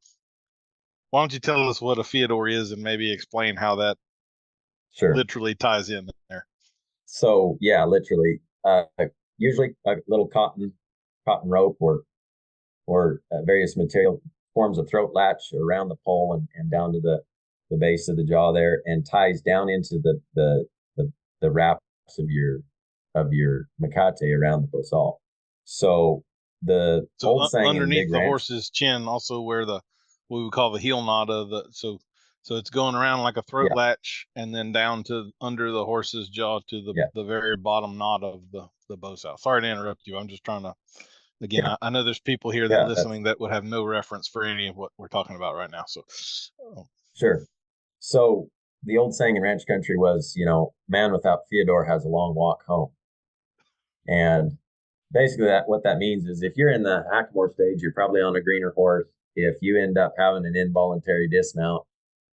why don't you tell us what a Fyodor is and maybe explain how that literally ties in there? So yeah, literally, usually a little cotton rope or various material forms a throat latch around the pole and down to the base of the jaw there, and ties down into the wraps of your macate around the bosal. So old saying underneath the horse's chin, also where what we call the heel knot of so it's going around like a throat latch, and then down to under the horse's jaw to the very bottom knot of the bosal. Sorry to interrupt you. I'm just trying to, again, I know there's people here that are listening that would have no reference for any of what we're talking about right now. So Sure. So the old saying in ranch country was, man without Fyodor has a long walk home. And basically what that means is if you're in the hackamore stage, you're probably on a greener horse. If you end up having an involuntary dismount,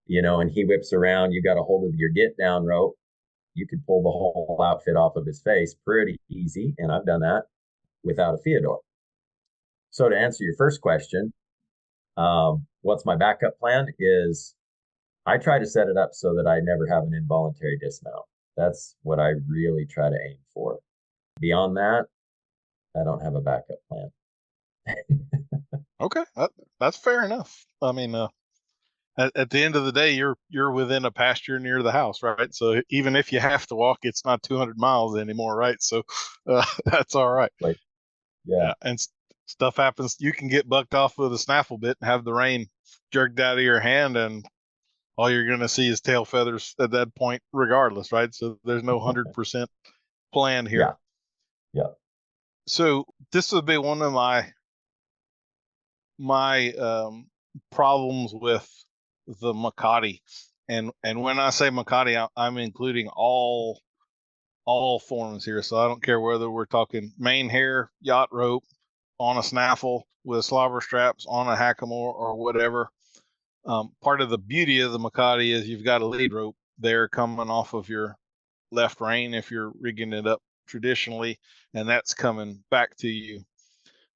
and he whips around, you got a hold of your get down rope, you could pull the whole outfit off of his face pretty easy. And I've done that without a Fyodor. So to answer your first question, what's my backup plan is I try to set it up so that I never have an involuntary dismount. That's what I really try to aim for. Beyond that, I don't have a backup plan. Okay, that's fair enough. I mean, at the end of the day, you're within a pasture near the house, right? So even if you have to walk, it's not 200 miles anymore, right? So that's all right. Yeah. And stuff happens. You can get bucked off with a snaffle bit and have the rein jerked out of your hand, and all you're going to see is tail feathers at that point, regardless, right? So there's no 100% plan here. Yeah. So this would be one of my problems with the Makati, and when I say Makati, I'm including all forms here. So I don't care whether we're talking main hair, yacht rope, on a snaffle with slobber straps, on a hackamore, or whatever. Part of the beauty of the Makati is you've got a lead rope there coming off of your left rein if you're rigging it up traditionally, and that's coming back to you.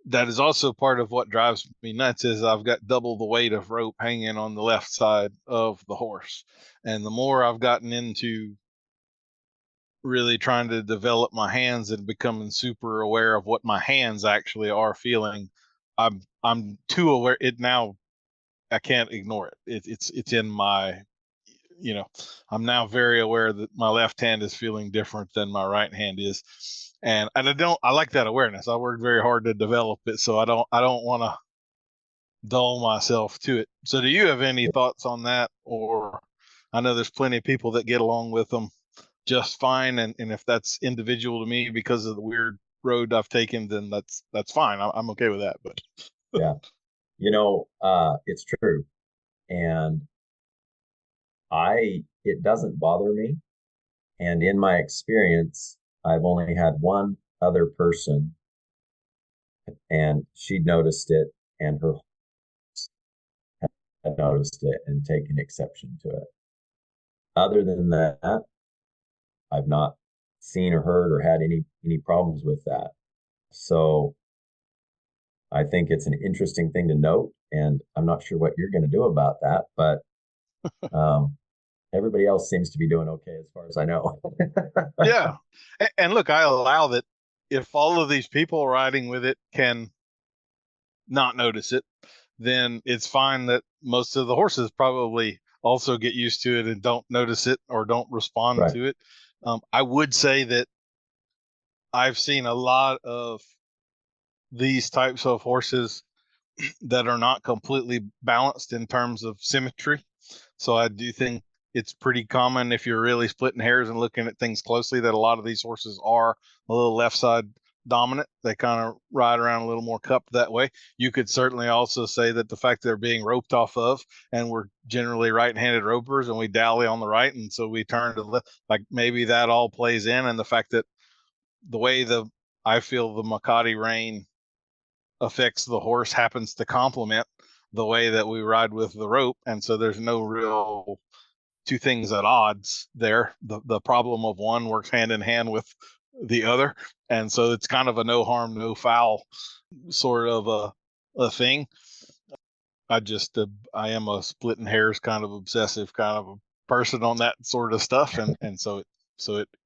That is also part of what drives me nuts is I've got double the weight of rope hanging on the left side of the horse. And the more I've gotten into really trying to develop my hands and becoming super aware of what my hands actually are feeling, I'm too aware. It now, I can't ignore it. It's in my, I'm now very aware that my left hand is feeling different than my right hand is. And I like that awareness. I worked very hard to develop it, so I don't want to dull myself to it. So do you have any thoughts on that? Or I know there's plenty of people that get along with them just fine. And if that's individual to me because of the weird road I've taken, then that's fine. I'm okay with that. But yeah, it's true. And it doesn't bother me. And in my experience, I've only had one other person, and she'd noticed it, and her had noticed it and taken exception to it. Other than that, I've not seen or heard or had any problems with that. So I think it's an interesting thing to note, and I'm not sure what you're going to do about that, but everybody else seems to be doing okay as far as I know. Yeah. And look, I allow that if all of these people riding with it can not notice it, then it's fine that most of the horses probably also get used to it and don't notice it or don't respond Right. to it. I would say that I've seen a lot of these types of horses that are not completely balanced in terms of symmetry. So I do think it's pretty common if you're really splitting hairs and looking at things closely that a lot of these horses are a little left side dominant. They kind of ride around a little more cupped that way. You could certainly also say that the fact they're being roped off of, and we're generally right-handed ropers and we dally on the right, and so we turn to the left, like maybe that all plays in, and the fact that the way I feel the Makati rein affects the horse happens to complement the way that we ride with the rope, and so there's no real two things at odds there. The problem of one works hand in hand with the other, and so it's kind of a no harm no foul sort of a thing. I am a splitting hairs kind of obsessive kind of a person on that sort of stuff, and so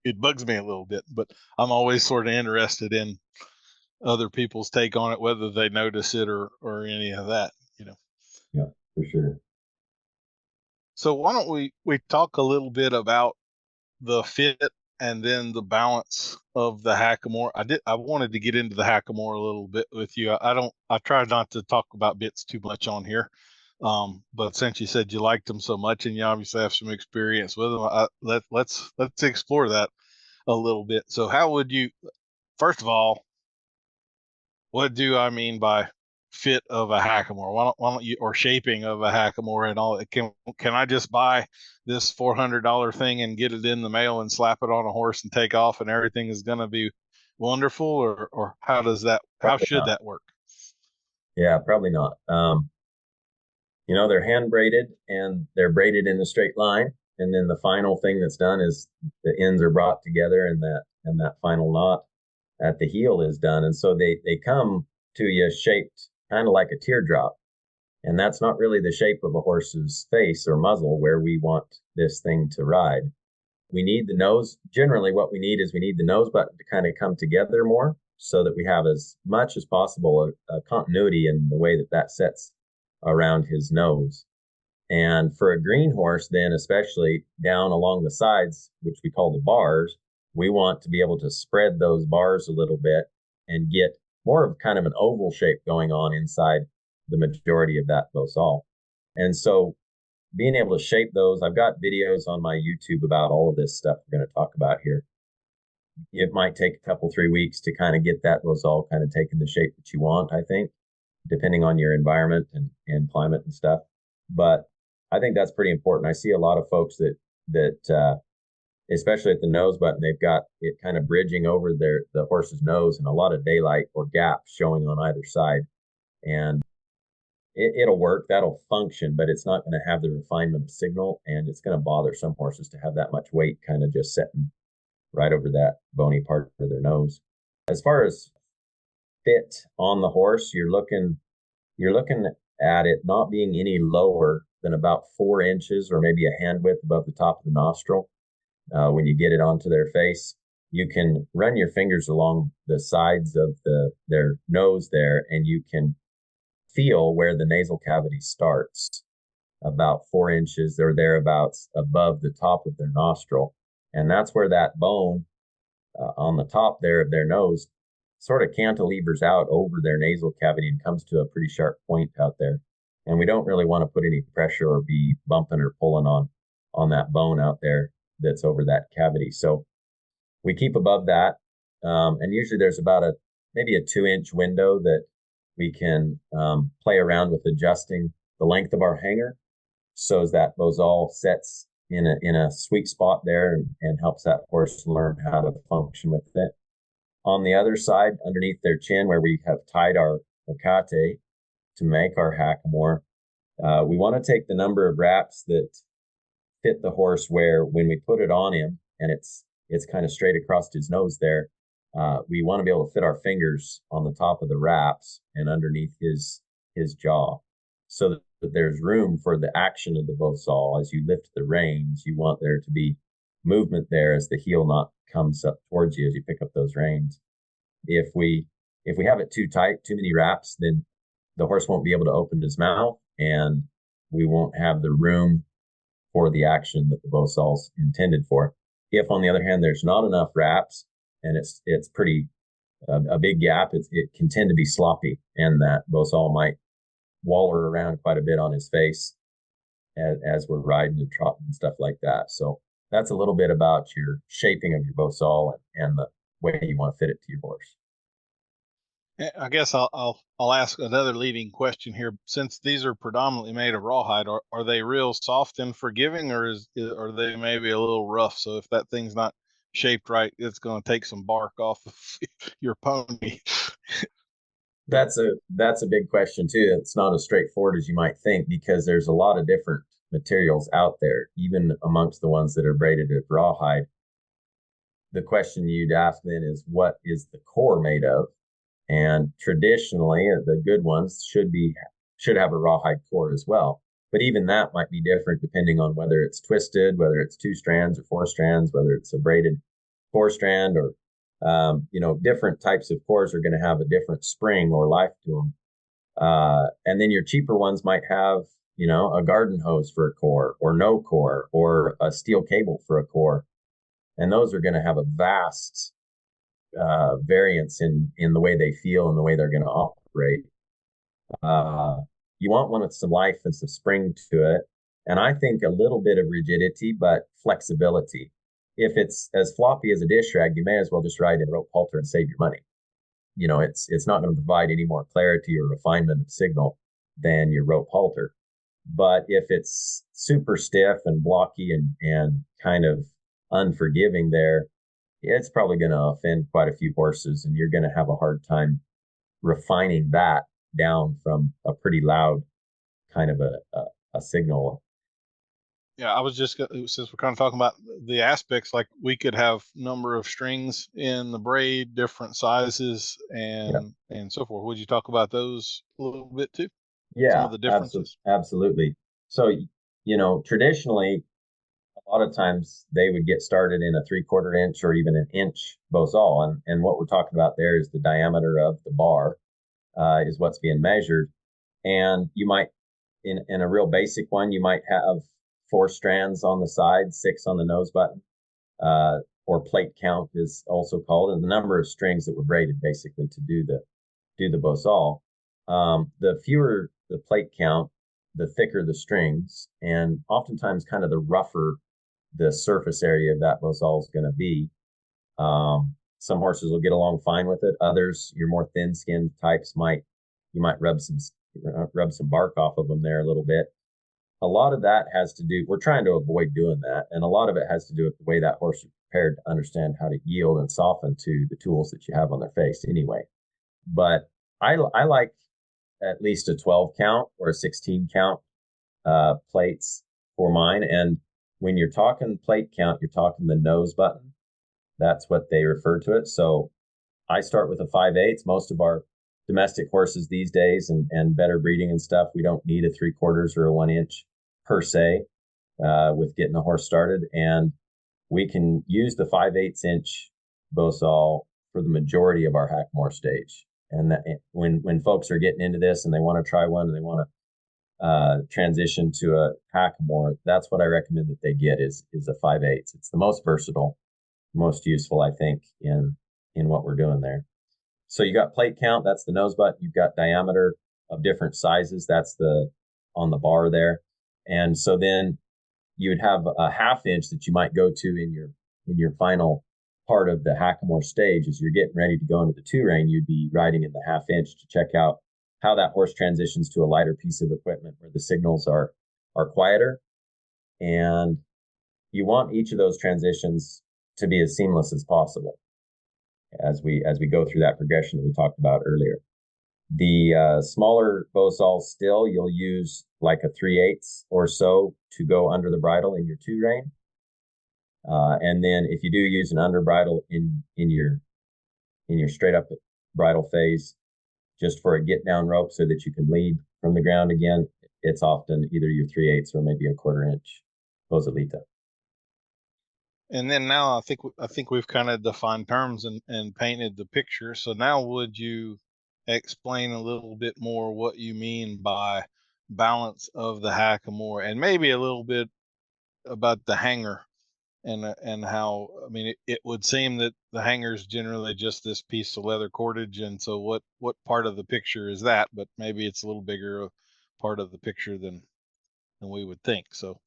it bugs me a little bit, but I'm always sort of interested in other people's take on it, whether they notice it or any of that, Yeah, for sure. So why don't we talk a little bit about the fit and then the balance of the hackamore. I wanted to get into the hackamore a little bit with you. I try not to talk about bits too much on here. But since you said you liked them so much and you obviously have some experience with them, let's explore that a little bit. So how would you, first of all, what do I mean by fit of a hackamore? Why don't you, or shaping of a hackamore and all? Can I just buy this $400 thing and get it in the mail and slap it on a horse and take off and everything is going to be wonderful? Or how should that work? Yeah, probably not. They're hand braided and they're braided in a straight line. And then the final thing that's done is the ends are brought together and that final knot at the heel is done. And so they come to you shaped kind of like a teardrop. And that's not really the shape of a horse's face or muzzle where we want this thing to ride. We need the nose. Generally, what we need the nose button to kind of come together more so that we have as much as possible a continuity in the way that sets around his nose. And for a green horse, then especially down along the sides, which we call the bars, we want to be able to spread those bars a little bit and get more of kind of an oval shape going on inside the majority of that bosal. And so being able to shape those, I've got videos on my YouTube about all of this stuff we're going to talk about here. It might take a couple, 3 weeks to kind of get that bosal kind of taking the shape that you want, I think, depending on your environment and climate and stuff. But I think that's pretty important. I see a lot of folks that especially at the nose button, they've got it kind of bridging over the horse's nose and a lot of daylight or gaps showing on either side. And it'll work, that'll function, but it's not going to have the refinement of signal, and it's going to bother some horses to have that much weight kind of just sitting right over that bony part of their nose. As far as fit on the horse, you're looking at it not being any lower than about 4 inches or maybe a hand width above the top of the nostril. When you get it onto their face, you can run your fingers along the sides of their nose there, and you can feel where the nasal cavity starts, about 4 inches or thereabouts above the top of their nostril. And that's where that bone on the top there of their nose sort of cantilevers out over their nasal cavity and comes to a pretty sharp point out there. And we don't really want to put any pressure or be bumping or pulling on that bone out there that's over that cavity. So we keep above that. And usually there's about maybe a 2-inch window that we can play around with adjusting the length of our hanger so as that bosal sets in a sweet spot there and helps that horse learn how to function with it. On the other side, underneath their chin, where we have tied our vacate to make our hackamore, we want to take the number of wraps that fit the horse, where when we put it on him and it's kind of straight across his nose there, we want to be able to fit our fingers on the top of the wraps and underneath his jaw, so that there's room for the action of the bosal. As you lift the reins, you want there to be movement there as the heel knot comes up towards you as you pick up those reins. If we have it too tight, too many wraps, then the horse won't be able to open his mouth, and we won't have the room for the action that the bosal's intended for. If, on the other hand, there's not enough wraps and it's pretty a big gap, it can tend to be sloppy, and that bosal might waller around quite a bit on his face as we're riding and trotting and stuff like that. So that's a little bit about your shaping of your bosal and the way you want to fit it to your horse. I guess I'll ask another leading question here. Since these are predominantly made of rawhide, are they real soft and forgiving, or are they maybe a little rough? So if that thing's not shaped right, it's going to take some bark off of your pony. That's a big question too. It's not as straightforward as you might think, because there's a lot of different materials out there, even amongst the ones that are braided with rawhide. The question you'd ask then is, what is the core made of? And traditionally, the good ones should have a rawhide core as well. But even that might be different depending on whether it's twisted, whether it's 2 strands or 4 strands, whether it's a braided 4-strand, or different types of cores are going to have a different spring or life to them. And then your cheaper ones might have, a garden hose for a core, or no core, or a steel cable for a core. And those are going to have a vast variance in the way they feel and the way they're going to operate. You want one with some life and some spring to it. And I think a little bit of rigidity, but flexibility. If it's as floppy as a dish rag, you may as well just ride in a rope halter and save your money. It's not going to provide any more clarity or refinement of signal than your rope halter. But if it's super stiff and blocky and kind of unforgiving there, it's probably going to offend quite a few horses, and you're going to have a hard time refining that down from a pretty loud kind of a signal. Yeah, I was just, since we're kind of talking about the aspects, like we could have number of strings in the braid, different sizes, and so forth. Would you talk about those a little bit too? Yeah, some of the differences. Absolutely. So, traditionally, a lot of times they would get started in a 3/4 inch or even an inch bosal. And what we're talking about there is the diameter of the bar is what's being measured. And you might, in a real basic one, you might have 4 strands on the side, 6 on the nose button, or plate count is also called, and the number of strings that were braided basically to do do the bosal. The fewer the plate count, the thicker the strings, and oftentimes kind of the rougher the surface area of that bosal is going to be. Some horses will get along fine with it. Others, your more thin-skinned types, you might rub some bark off of them there a little bit. A lot of that has to do, we're trying to avoid doing that, and a lot of it has to do with the way that horse is prepared to understand how to yield and soften to the tools that you have on their face anyway. But I like at least a 12 count or a 16 count plates for mine. And when you're talking plate count, you're talking the nose button. That's what they refer to it. So I start with a 5/8. Most of our domestic horses these days and better breeding and stuff, we don't need a 3/4 or a 1 inch per se with getting a horse started. And we can use the 5/8 inch bosal for the majority of our hackamore stage. And that, when folks are getting into this and they want to try one and they want to transition to a hackamore, that's what I recommend that they get is a 5/8. It's the most versatile, most useful, I think, in what we're doing there. So you got plate count, that's the nose button. You've got diameter of different sizes, that's on the bar there. And so then you would have a 1/2 inch that you might go to in your final part of the hackamore stage. As you're getting ready to go into the 2 rein, you'd be riding in the 1/2 inch to check out how that horse transitions to a lighter piece of equipment where the signals are quieter. And you want each of those transitions to be as seamless as possible as we go through that progression that we talked about earlier. The smaller bosal still, you'll use like a 3/8 or so to go under the bridle in your 2 rein. And then if you do use an under bridle in your straight up bridle phase, just for a get down rope so that you can lead from the ground again, it's often either your 3/8 or maybe a 1/4 inch bosalita. And then now I think we've kind of defined terms and painted the picture. So now would you explain a little bit more what you mean by balance of the hackamore, and maybe a little bit about the hanger and how, I mean, it would seem that the hanger is generally just this piece of leather cordage. And so what part of the picture is that? But maybe it's a little bigger part of the picture than we would think. So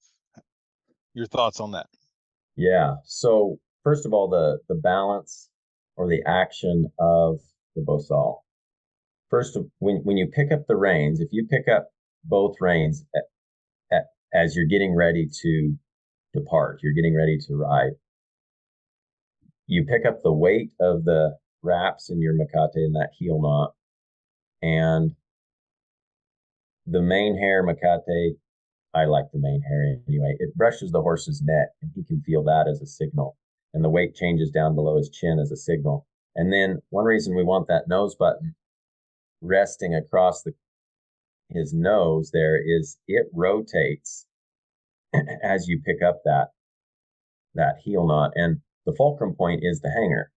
your thoughts on that? Yeah. So first of all, the balance or the action of the bosal. First, when you pick up the reins, if you pick up both reins as you're getting ready to depart, you're getting ready to ride, you pick up the weight of the wraps in your macate and that heel knot, and the main hair macate. I like the main hair anyway. It brushes the horse's neck, and he can feel that as a signal. And the weight changes down below his chin as a signal. And then one reason we want that nose button resting across his nose there is it rotates as you pick up that heel knot. And the fulcrum point is the hanger.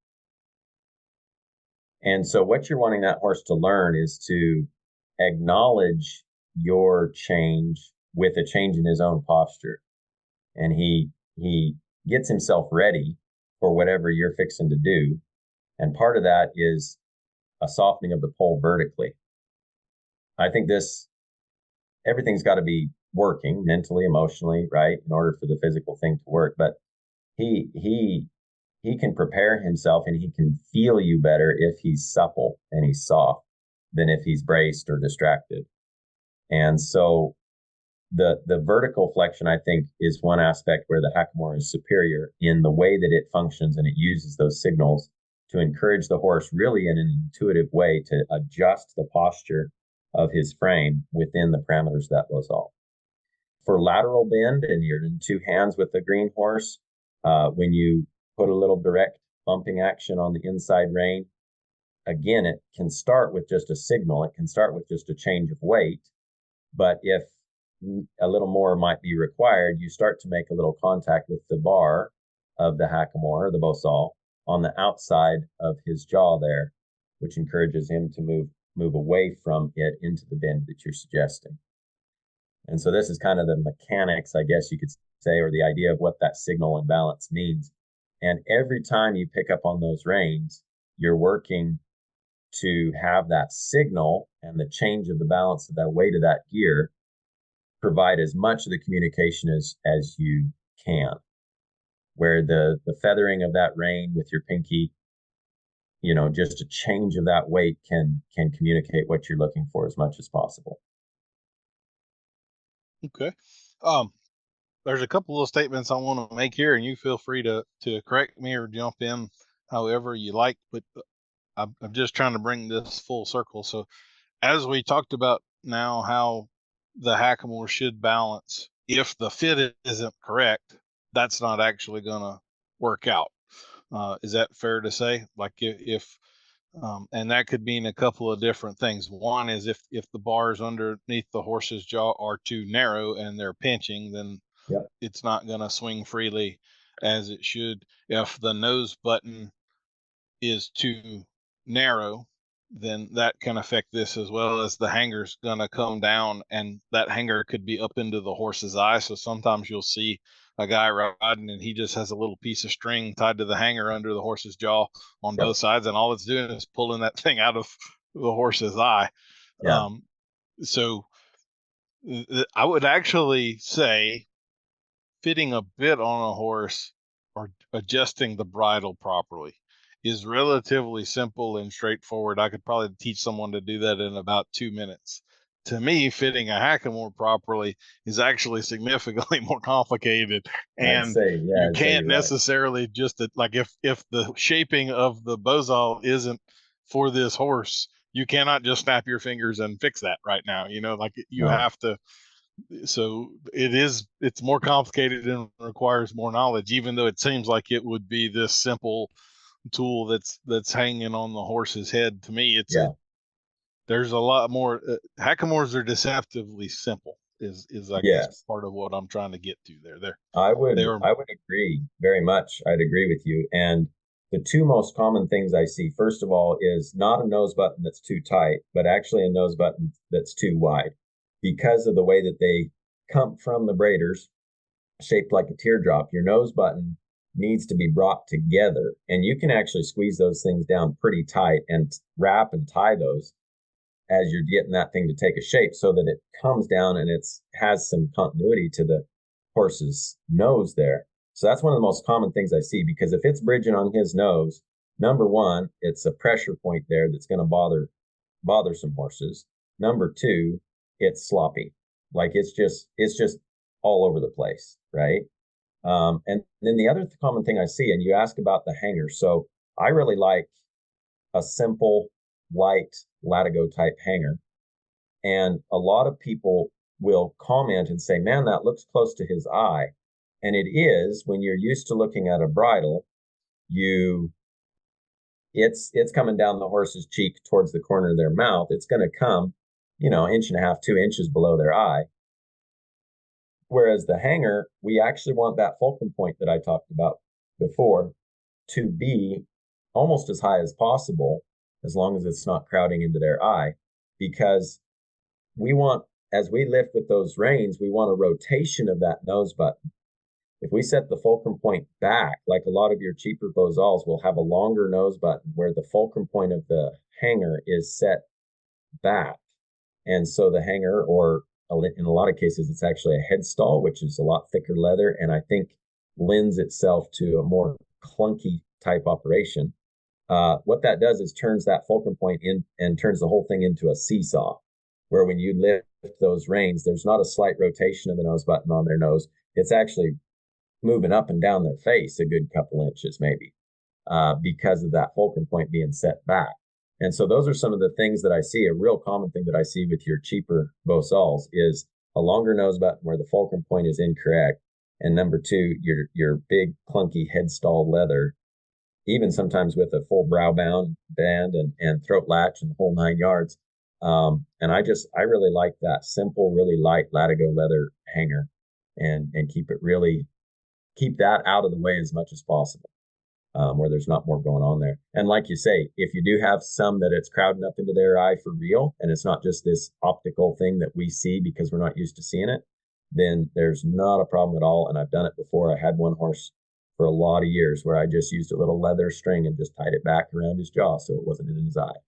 And so what you're wanting that horse to learn is to acknowledge your change with a change in his own posture. And he gets himself ready for whatever you're fixing to do. And part of that is a softening of the pole vertically. I think everything's got to be working mentally, emotionally, right, in order for the physical thing to work. But he can prepare himself and he can feel you better if he's supple and he's soft than if he's braced or distracted. And so the vertical flexion, I think, is one aspect where the hackamore is superior in the way that it functions, and it uses those signals to encourage the horse really in an intuitive way to adjust the posture of his frame within the parameters of that bosal. For lateral bend, and you're in 2 hands with the green horse, when you put a little direct bumping action on the inside rein, again, it can start with just a signal. It can start with just a change of weight. But if a little more might be required, you start to make a little contact with the bar of the hackamore, the bosal, on the outside of his jaw there, which encourages him to move away from it into the bend that you're suggesting. And so this is kind of the mechanics, I guess you could say, or the idea of what that signal and balance means. And every time you pick up on those reins, you're working to have that signal and the change of the balance of that weight of that gear provide as much of the communication as you can, where the feathering of that rein with your pinky, just a change of that weight can communicate what you're looking for as much as possible. Okay. There's a couple of statements I want to make here, and you feel free to correct me or jump in however you like, but I'm just trying to bring this full circle. So as we talked about now, how the hackamore should balance, if the fit isn't correct, that's not actually going to work out. Is that fair to say? Like if and that could mean a couple of different things. One is if the bars underneath the horse's jaw are too narrow and they're pinching, then Yep. it's not going to swing freely as it should. If the nose button is too narrow, then that can affect this, as well as the hanger's going to come down, and that hanger could be up into the horse's eye. So sometimes you'll see a guy riding and he just has a little piece of string tied to the hanger under the horse's jaw on both sides, and all it's doing is pulling that thing out of the horse's eye. Yeah. So I would actually say fitting a bit on a horse or adjusting the bridle properly is relatively simple and straightforward. I could probably teach someone to do that in about 2 minutes. To me, fitting a hackamore properly is actually significantly more complicated, and you can't necessarily just like if the shaping of the bozal isn't for this horse, you cannot just snap your fingers and fix that right now. You have to. So it's more complicated and requires more knowledge, even though it seems like it would be this simple tool that's hanging on the horse's head. To me, there's a lot more. Hackamores are deceptively simple is I guess part of what I'm trying to get to there. I would agree very much. I'd agree with you. And the two most common things I see, first of all, is not a nose button that's too tight, but actually a nose button that's too wide, because of the way that they come from the braiders, shaped like a teardrop. Your nose button needs to be brought together, and you can actually squeeze those things down pretty tight and wrap and tie those as you're getting that thing to take a shape, so that it comes down and has some continuity to the horse's nose there. So that's one of the most common things I see, because if it's bridging on his nose, number one, it's a pressure point there that's going to bother some horses. Number two, it's sloppy. Like it's just all over the place, right? And then the other common thing I see, and you ask about the hanger. So I really like a simple, light latigo type hanger. And a lot of people will comment and say, man, that looks close to his eye. And it is. When you're used to looking at a bridle, it's coming down the horse's cheek towards the corner of their mouth. It's going to come, 1.5 inches, 2 inches below their eye. Whereas the hanger, we actually want that fulcrum point that I talked about before to be almost as high as possible, as long as it's not crowding into their eye, because we want, as we lift with those reins, we want a rotation of that nose button. If we set the fulcrum point back, like a lot of your cheaper bozals will have a longer nose button where the fulcrum point of the hanger is set back. And so the hanger, or in a lot of cases, it's actually a headstall, which is a lot thicker leather, and I think lends itself to a more clunky type operation. What that does is turns that fulcrum point in and turns the whole thing into a seesaw, where when you lift those reins, there's not a slight rotation of the nose button on their nose. It's actually moving up and down their face a good couple inches, maybe, because of that fulcrum point being set back. And so those are some of the things that I see. A real common thing that I see with your cheaper bozals is a longer nose button where the fulcrum point is incorrect. And number two, your big clunky headstall leather, even sometimes with a full brow band and throat latch and the whole 9 yards. And I really like that simple, really light latigo leather hanger, and keep that out of the way as much as possible. Where there's not more going on there. And like you say, if you do have some that it's crowding up into their eye for real, and it's not just this optical thing that we see because we're not used to seeing it, then there's not a problem at all. And I've done it before. I had one horse for a lot of years where I just used a little leather string and just tied it back around his jaw so it wasn't in his eye.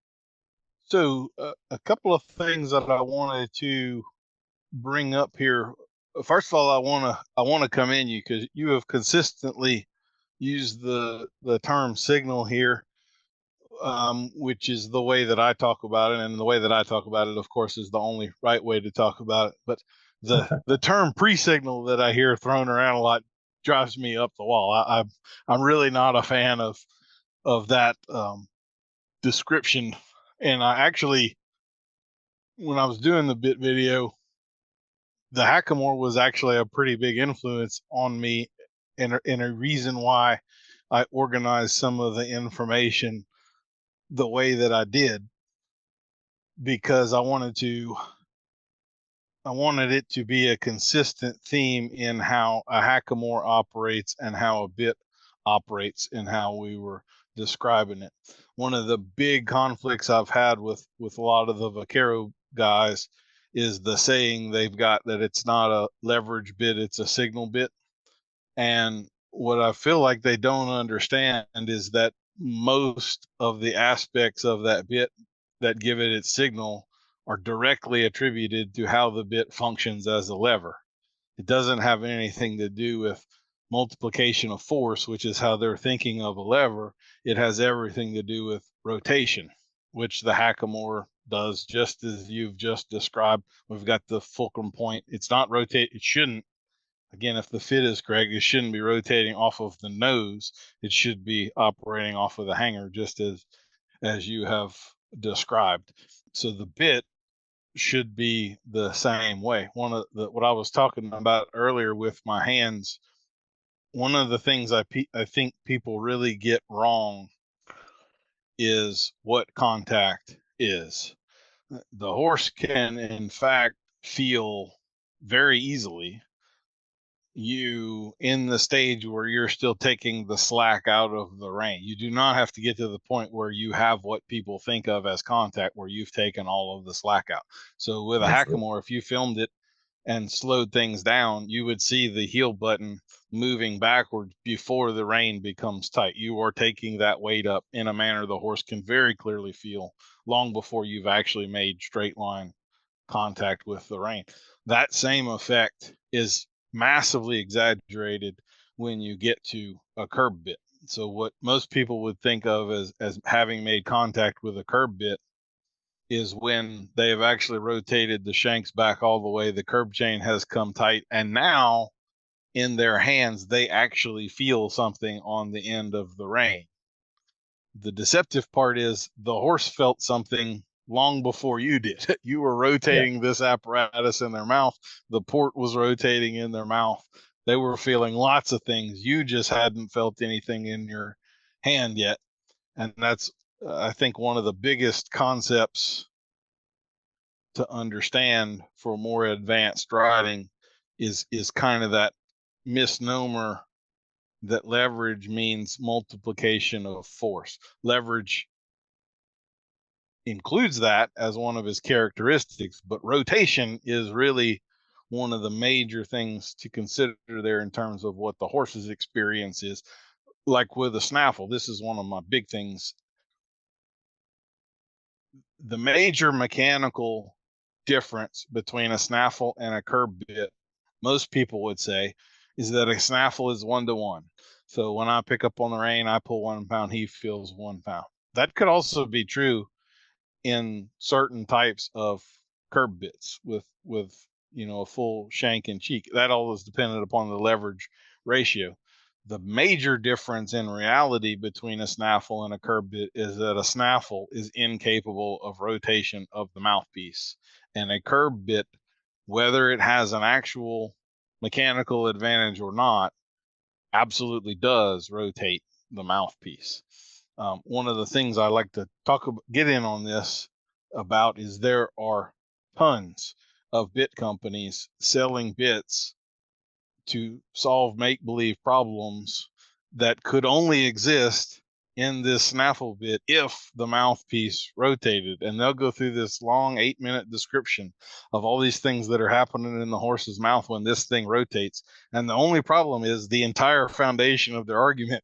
So a couple of things that I wanted to bring up here. First of all, I want to commend you because you have consistently used the term signal here, which is the way that I talk about it, and the way that I talk about it, of course, is the only right way to talk about it. But the term pre-signal that I hear thrown around a lot drives me up the wall. I'm really not a fan of that description, and I actually, when I was doing the bit video, the hackamore was actually a pretty big influence on me, and a reason why I organized some of the information the way that I did, because I wanted it to be a consistent theme in how a hackamore operates and how a bit operates and how we were describing it. One of the big conflicts I've had with a lot of the vaquero guys is the saying they've got that it's not a leverage bit, it's a signal bit. And what I feel like they don't understand is that most of the aspects of that bit that give it its signal are directly attributed to how the bit functions as a lever. It doesn't have anything to do with multiplication of force, which is how they're thinking of a lever. It has everything to do with rotation, which the hackamore does, just as you've just described. We've got the fulcrum point. It's not rotate. It shouldn't. Again, if the fit is correct, it shouldn't be rotating off of the nose. It should be operating off of the hanger, just as you have described. So the bit should be the same way. One of the, what I was talking about earlier with my hands, one of the things I think people really get wrong is what contact is. The horse can, in fact, feel very easily you in the stage where you're still taking the slack out of the rein. You do not have to get to the point where you have what people think of as contact, where you've taken all of the slack out. So with a hackamore, if you filmed it and slowed things down, you would see the heel button moving backwards before the rein becomes tight. You are taking that weight up in a manner the horse can very clearly feel long before you've actually made straight line contact with the rein. That same effect is massively exaggerated when you get to a curb bit. So what most people would think of as having made contact with a curb bit is when they have actually rotated the shanks back all the way, the curb chain has come tight, and now in their hands they actually feel something on the end of the rein. The deceptive part is the horse felt something long before you did. You were rotating this apparatus in their mouth. The port was rotating in their mouth. They were feeling lots of things. You just hadn't felt anything in your hand yet. And that's, I think, one of the biggest concepts to understand for more advanced riding is kind of that misnomer that leverage means multiplication of force. Leverage includes that as one of his characteristics, but rotation is really one of the major things to consider there in terms of what the horse's experience is. Like with a snaffle, this is one of my big things. The major mechanical difference between a snaffle and a curb bit, most people would say, is that a snaffle is 1-to-1. So when I pick up on the rein, I pull 1 pound, he feels 1 pound. That could also be true in certain types of curb bits with a full shank and cheek. That all is dependent upon the leverage ratio. The major difference in reality between a snaffle and a curb bit is that a snaffle is incapable of rotation of the mouthpiece, and a curb bit, whether it has an actual mechanical advantage or not, absolutely does rotate the mouthpiece. One of the things I like to get in on this about is there are tons of bit companies selling bits to solve make-believe problems that could only exist in this snaffle bit if the mouthpiece rotated. And they'll go through this long 8-minute description of all these things that are happening in the horse's mouth when this thing rotates. And the only problem is the entire foundation of their argument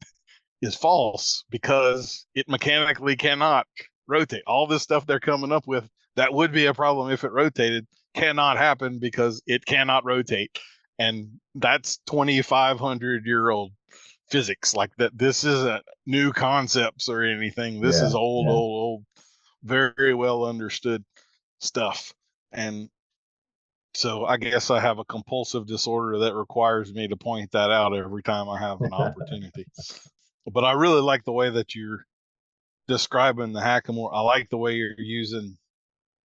is false because it mechanically cannot rotate. All this stuff they're coming up with that would be a problem if it rotated cannot happen because it cannot rotate. And that's 2,500-year-old physics. Like that, this isn't new concepts or anything. This is old, very well understood stuff. And so I guess I have a compulsive disorder that requires me to point that out every time I have an opportunity. But I really like the way that you're describing the hackamore. I like the way you're using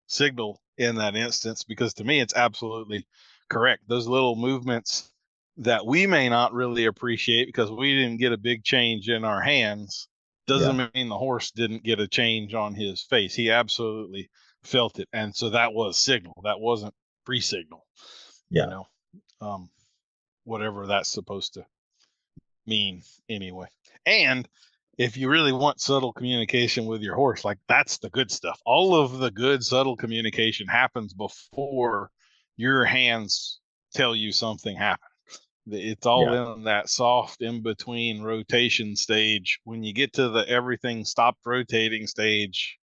signal in that instance, because to me it's absolutely correct. Those little movements that we may not really appreciate because we didn't get a big change in our hands doesn't mean the horse didn't get a change on his face. He absolutely felt it. And so that was signal. That wasn't pre-signal. You know, whatever that's supposed to mean anyway. And if you really want subtle communication with your horse, like that's the good stuff. All of the good subtle communication happens before your hands tell you something happened. It's all in that soft in between rotation stage. When you get to the everything stopped rotating stage,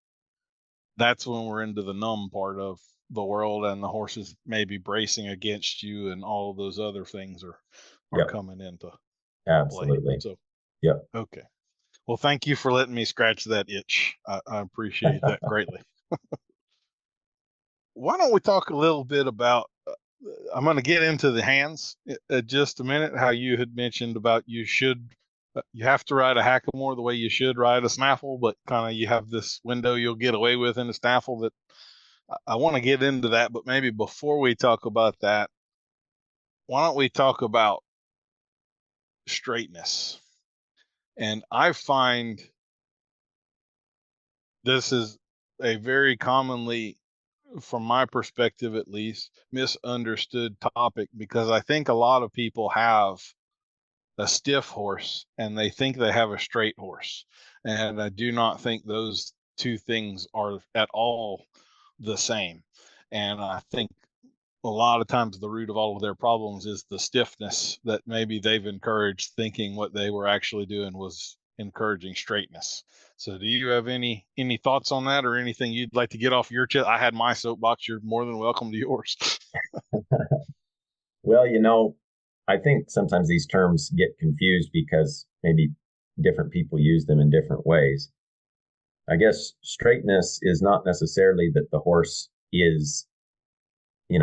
that's when we're into the numb part of the world, and the horses maybe bracing against you, and all of those other things are coming into absolutely play. So okay. Well, thank you for letting me scratch that itch. I appreciate that greatly. Why don't we talk a little bit about, I'm going to get into the hands in just a minute, how you had mentioned about you have to ride a hackamore the way you should ride a snaffle, but kind of you have this window you'll get away with in a snaffle. That I want to get into that, but maybe before we talk about that, why don't we talk about straightness? And I find this is a very commonly, from my perspective at least, misunderstood topic, because I think a lot of people have a stiff horse and they think they have a straight horse. And I do not think those two things are at all the same. And I think a lot of times the root of all of their problems is the stiffness that maybe they've encouraged, thinking what they were actually doing was encouraging straightness. So do you have any thoughts on that, or anything you'd like to get off your chest? I had my soapbox. You're more than welcome to yours. Well, I think sometimes these terms get confused because maybe different people use them in different ways. I guess straightness is not necessarily that the horse is,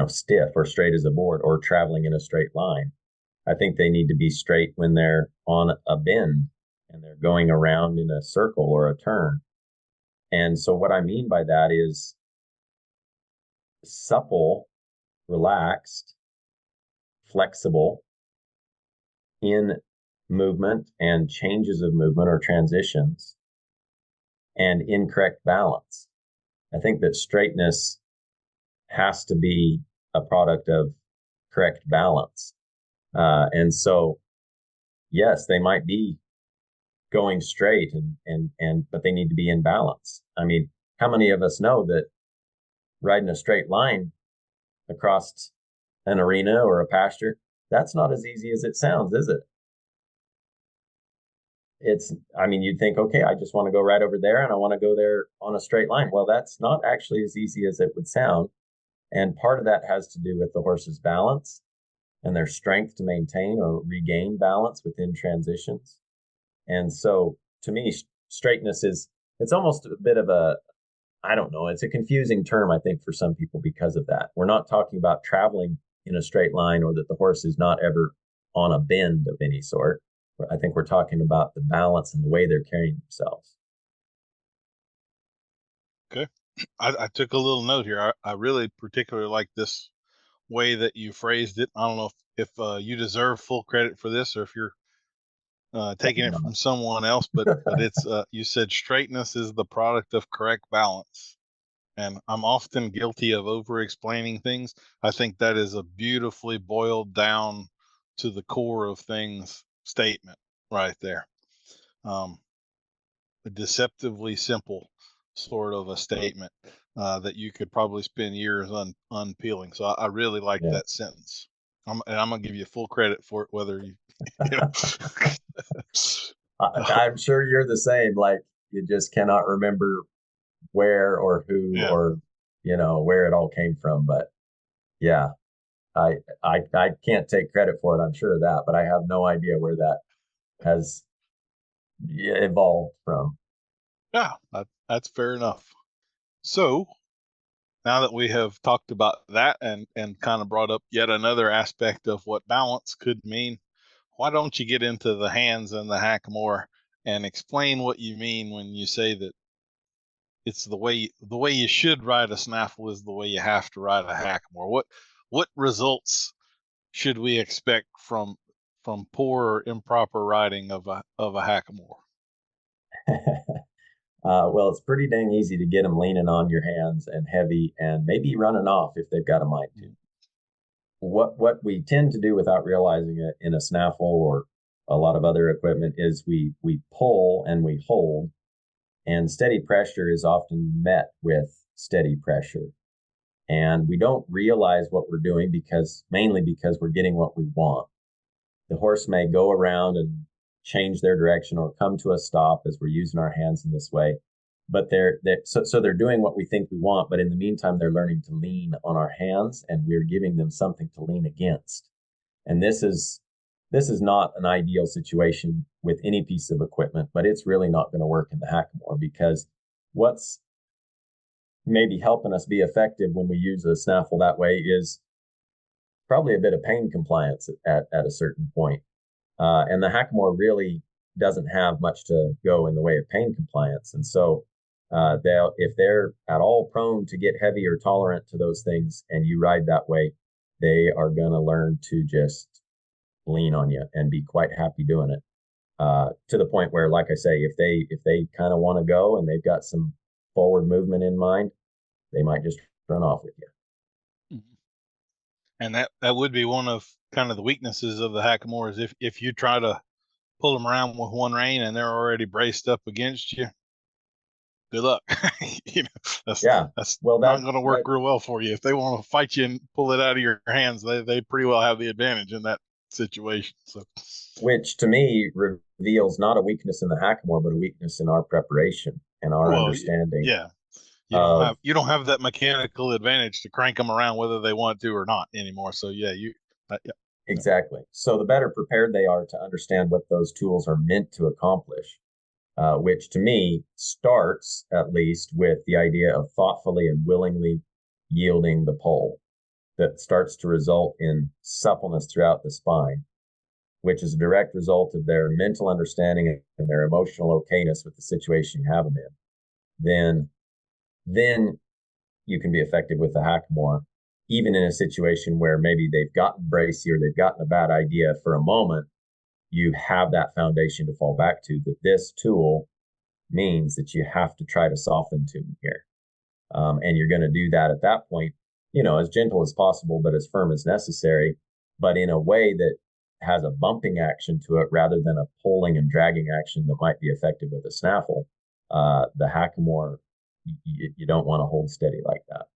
stiff or straight as a board or traveling in a straight line. I think they need to be straight when they're on a bend and they're going around in a circle or a turn. And so what I mean by that is supple, relaxed, flexible in movement and changes of movement or transitions, and incorrect balance. I think that straightness has to be a product of correct balance. And so, yes, they might be going straight but they need to be in balance. I mean, how many of us know that riding a straight line across an arena or a pasture, that's not as easy as it sounds, is it? You'd think, okay, I just want to go right over there and I want to go there on a straight line. Well, that's not actually as easy as it would sound. And part of that has to do with the horse's balance and their strength to maintain or regain balance within transitions. And so to me, straightness it's almost a bit of it's a confusing term, I think, for some people because of that. We're not talking about traveling in a straight line or that the horse is not ever on a bend of any sort. I think we're talking about the balance and the way they're carrying themselves. Okay. I took a little note here. I really particularly like this way that you phrased it. I don't know if you deserve full credit for this, or if you're taking it from someone else, but it's you said straightness is the product of correct balance. And I'm often guilty of over-explaining things. I think that is a beautifully boiled down to the core of things statement right there. A deceptively simple sort of a statement that you could probably spend years unpeeling. So I really like that sentence. I'm going to give you full credit for it, whether you know. I'm sure you're the same. Like, you just cannot remember where or who or, where it all came from. But yeah, I can't take credit for it. I'm sure of that, but I have no idea where that has evolved from. Yeah, that's fair enough. So now that we have talked about that and kind of brought up yet another aspect of what balance could mean, why don't you get into the hands and the hackamore and explain what you mean when you say that it's the way you should ride a snaffle is the way you have to ride a hackamore? What results should we expect from poor or improper riding of a hackamore? Well, it's pretty dang easy to get them leaning on your hands and heavy and maybe running off if they've got a mind to. What we tend to do without realizing it in a snaffle or a lot of other equipment is we pull and we hold, and steady pressure is often met with steady pressure. And we don't realize what we're doing mainly because we're getting what we want. The horse may go around and change their direction or come to a stop as we're using our hands in this way. But they're doing what we think we want, but in the meantime, they're learning to lean on our hands, and we're giving them something to lean against. And this is not an ideal situation with any piece of equipment, but it's really not going to work in the hackamore, because what's maybe helping us be effective when we use a snaffle that way is probably a bit of pain compliance at a certain point. And the hackamore really doesn't have much to go in the way of pain compliance. And so if they're at all prone to get heavy or tolerant to those things and you ride that way, they are going to learn to just lean on you and be quite happy doing it. To the point where, like I say, if they kind of want to go and they've got some forward movement in mind, they might just run off with you. And that would be one of kind of the weaknesses of the hackamore, is if you try to pull them around with one rein and they're already braced up against you, good luck. That's not going to work real well for you. If they want to fight you and pull it out of your hands, they pretty well have the advantage in that situation. So, which to me reveals not a weakness in the hackamore, but a weakness in our preparation and our understanding. Yeah. You don't have that mechanical advantage to crank them around whether they want to or not anymore. So yeah. Exactly. So the better prepared they are to understand what those tools are meant to accomplish, which to me starts at least with the idea of thoughtfully and willingly yielding the pull that starts to result in suppleness throughout the spine, which is a direct result of their mental understanding and their emotional okayness with the situation you have them in. Then you can be effective with the hackamore, even in a situation where maybe they've gotten bracy or they've gotten a bad idea for a moment. You have that foundation to fall back to, that this tool means that you have to try to soften to me here. And you're going to do that at that point, as gentle as possible, but as firm as necessary, but in a way that has a bumping action to it rather than a pulling and dragging action that might be effective with a snaffle. The hackamore, you don't want to hold steady like that.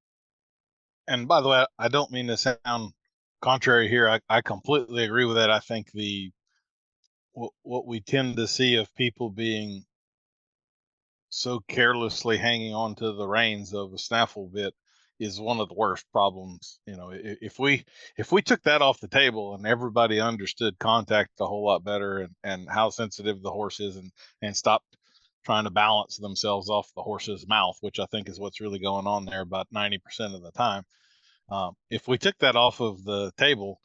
And by the way, I don't mean to sound contrary here. I completely agree with that. I think what we tend to see of people being so carelessly hanging on to the reins of a snaffle bit is one of the worst problems. If we took that off the table and everybody understood contact a whole lot better and how sensitive the horse is and stopped trying to balance themselves off the horse's mouth, which I think is what's really going on there about 90% of the time. If we took that off of the table,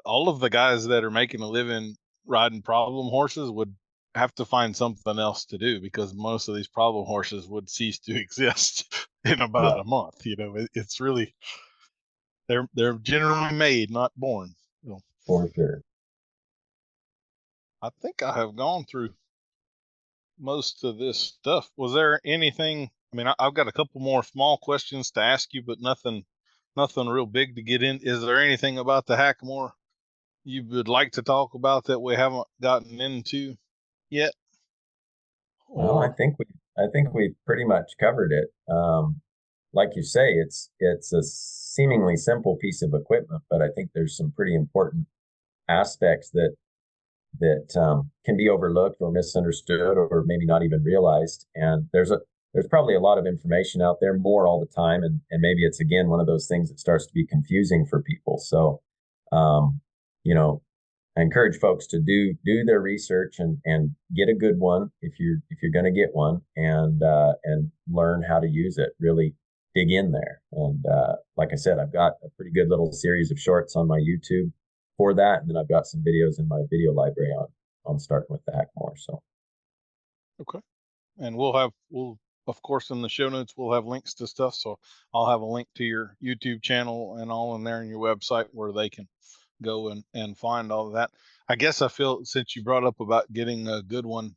all of the guys that are making a living riding problem horses would have to find something else to do, because most of these problem horses would cease to exist in about a month. It's really, they're generally made, not born. For sure. I think I have gone through most of this stuff. Was there anything? I mean, I've got a couple more small questions to ask you, but nothing real big to get in. Is there anything about the hackamore you would like to talk about that we haven't gotten into yet? Well, I think we pretty much covered it. Like you say, it's a seemingly simple piece of equipment, but I think there's some pretty important aspects that can be overlooked or misunderstood or maybe not even realized. And there's there's probably a lot of information out there, more all the time, and maybe it's again one of those things that starts to be confusing for people. So, you know, I encourage folks to do their research and get a good one if you're going to get one, and learn how to use it. Really dig in there. And like I said, I've got a pretty good little series of shorts on my YouTube for that, and then I've got some videos in my video library on starting with the hackamore. So Okay. And we'll of course in the show notes we'll have links to stuff. So I'll have a link to your YouTube channel and all in there, in your website, where they can go and find all of that. I guess I feel, since you brought up about getting a good one,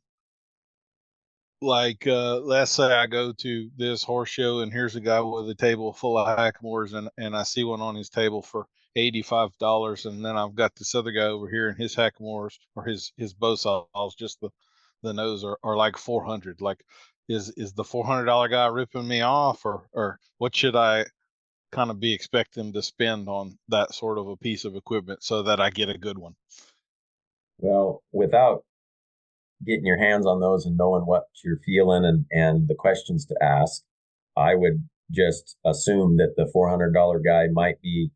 like let's say I go to this horse show and here's a guy with a table full of hackamores, and I see one on his table for $85, and then I've got this other guy over here and his hackamores, or his bow saws, just the nose are like 400. Like, is the $400 guy ripping me off, or what should I kind of be expecting to spend on that sort of a piece of equipment so that I get a good one? well, without getting your hands on those and knowing what you're feeling and the questions to ask, I would just assume that the $400 guy might be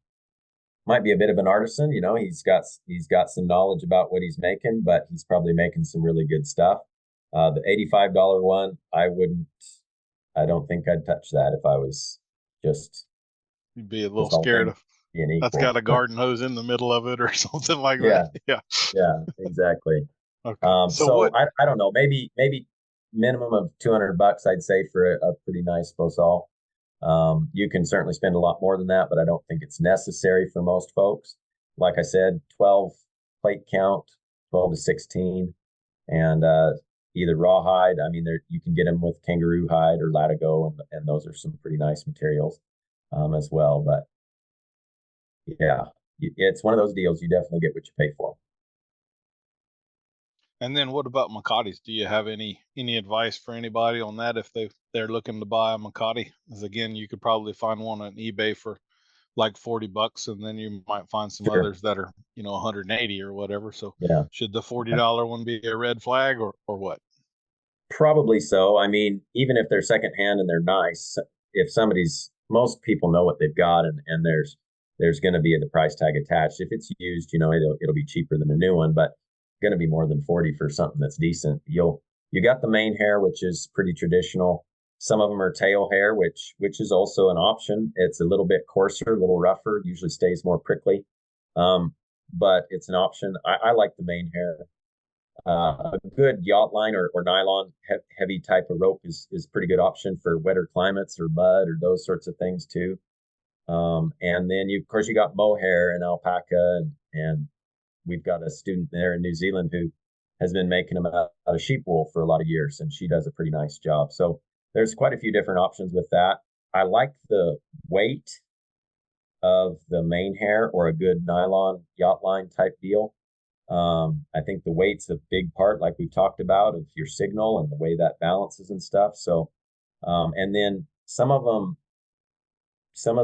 a bit of an artisan. He's got some knowledge about what he's making, but he's probably making some really good stuff. The $85 one, I don't think I'd touch that if I was just You'd be a little scared of being equal. that's got a garden hose in the middle of it or something like Yeah. that. Yeah, exactly. Okay. So I don't know, maybe minimum of $200, I'd say, for a pretty nice bow saw. You can certainly spend a lot more than that, but I don't think it's necessary for most folks. Like I said, 12 plate count, 12 to 16, and either rawhide. I mean, you can get them with kangaroo hide or latigo, and those are some pretty nice materials as well. But yeah, it's one of those deals. You definitely get what you pay for. And then what about Macatis? Do you have any advice for anybody on that if they're looking to buy a Macati? Because again, you could probably find one on eBay for like $40, and then you might find some Sure. others that are 180 or whatever. So Yeah, should the $40 one be a red flag, or what? probably so. I mean, even if they're secondhand and they're nice, if most people know what they've got, and there's going to be the price tag attached. If it's used, it'll be cheaper than a new one, but going to be more than 40 for something that's decent. You got the mane hair, which is pretty traditional. Some of them are tail hair, which is also an option. It's a little bit coarser, a little rougher, usually stays more prickly. But it's an option. I like the mane hair. A good yacht line or nylon heavy type of rope is a pretty good option for wetter climates or mud or those sorts of things too. And then of course you got mohair and alpaca, and we've got a student there in New Zealand who has been making them out of sheep wool for a lot of years, and she does a pretty nice job. So there's quite a few different options with that. I like the weight of the mane hair or a good nylon yacht line type deal. I think the weight's a big part, like we talked about, of your signal and the way that balances and stuff. So, and then some of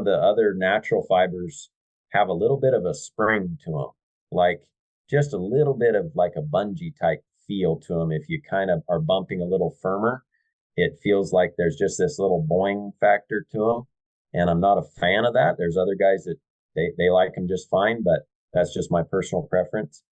the other natural fibers have a little bit of a spring to them, like just a little bit of like a bungee type feel to them. If you kind of are bumping a little firmer, it feels like there's just this little boing factor to them. And I'm not a fan of that. There's other guys that they like them just fine, but that's just my personal preference.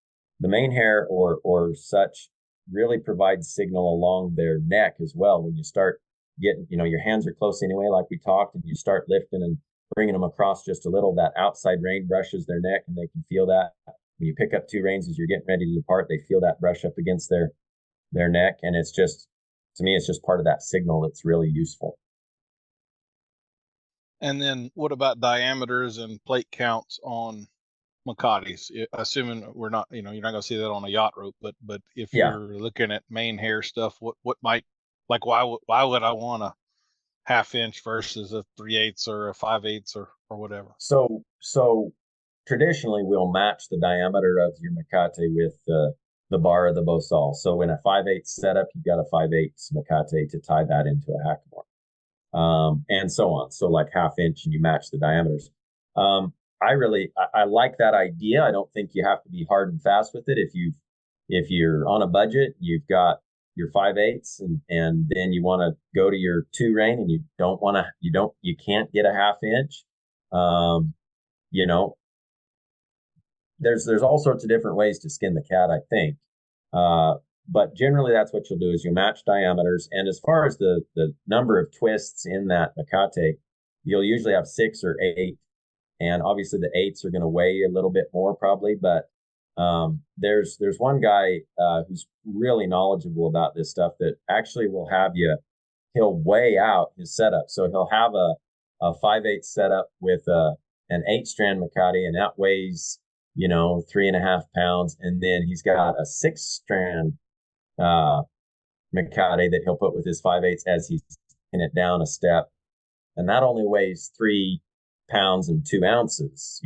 The mane hair or such really provides signal along their neck as well. When you start getting, your hands are close anyway, like we talked, and you start lifting and bringing them across just a little, that outside rein brushes their neck, and they can feel that. When you pick up two reins as you're getting ready to depart, they feel that brush up against their neck, and it's just, to me, it's just part of that signal that's really useful. And then what about diameters and plate counts on Macatis? Assuming we're not, you're not going to see that on a yacht rope, but if you're looking at mane hair stuff, what might, like, why would I want a 1/2 inch versus a 3/8 or a 5/8 or whatever? So traditionally we'll match the diameter of your Macate with the bar of the bow saw. So in a 5/8 setup, you've got a 5/8 Macate to tie that into a hackamore, and so on. So like 1/2 inch, and you match the diameters. I like that idea. I don't think you have to be hard and fast with it. If you're on a budget, you've got your 5/8, and then you want to go to your 2 rein, and you can't get a 1/2 inch. You know, there's all sorts of different ways to skin the cat, I think. But generally that's what you'll do is you'll match diameters. And as far as the number of twists in that macate, you'll usually have 6 or 8. And obviously the 8s are going to weigh a little bit more probably, but there's one guy who's really knowledgeable about this stuff that actually he'll weigh out his setup. So he'll have a 5/8 setup with an 8-strand macate, and that weighs 3.5 pounds. And then he's got a 6-strand macate that he'll put with his 5/8 as he's taking it down a step, and that only weighs 3 pounds and 2 ounces.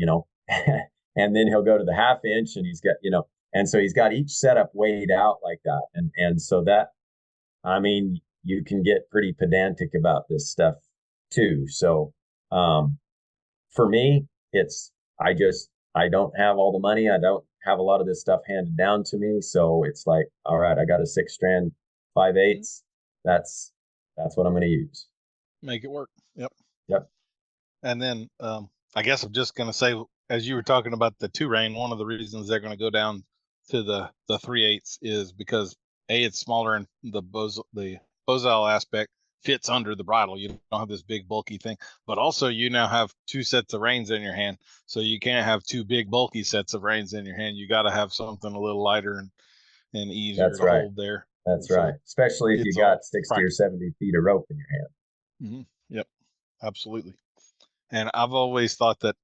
And then he'll go to the 1/2 inch, and he's got and so he's got each setup weighed out like that, and so that, I mean, you can get pretty pedantic about this stuff too. So for me, I don't have all the money. I don't have a lot of this stuff handed down to me. So it's like, all right, I got a 6-strand 5/8. That's what I'm going to use. Make it work. Yep. Yep. And then I guess I'm just going to say, as you were talking about the 2 rein, one of the reasons they're going to go down to the 3/8 is because it's smaller, and the bozal aspect fits under the bridle. You don't have this big bulky thing, but also you now have 2 sets of reins in your hand, so you can't have 2 big bulky sets of reins in your hand. You got to have something a little lighter and easier to hold there. That's right, especially if you got 60 or 70 feet of rope in your hand. Mm-hmm. Yep, absolutely. And I've always thought that,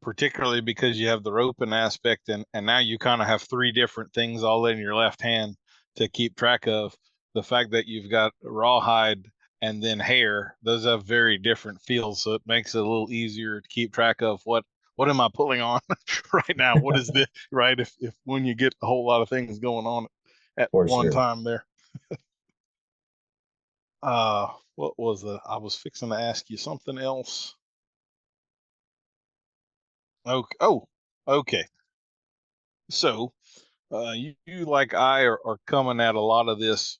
particularly because you have the roping aspect, and now you kind of have 3 different things all in your left hand to keep track of. The fact that you've got rawhide and then hair, those have very different feels, so it makes it a little easier to keep track of what am I pulling on right now? What is this, right? If when you get a whole lot of things going on at one time there. What was I was fixing to ask you something else. Okay. Oh, okay. So you like I are coming at a lot of this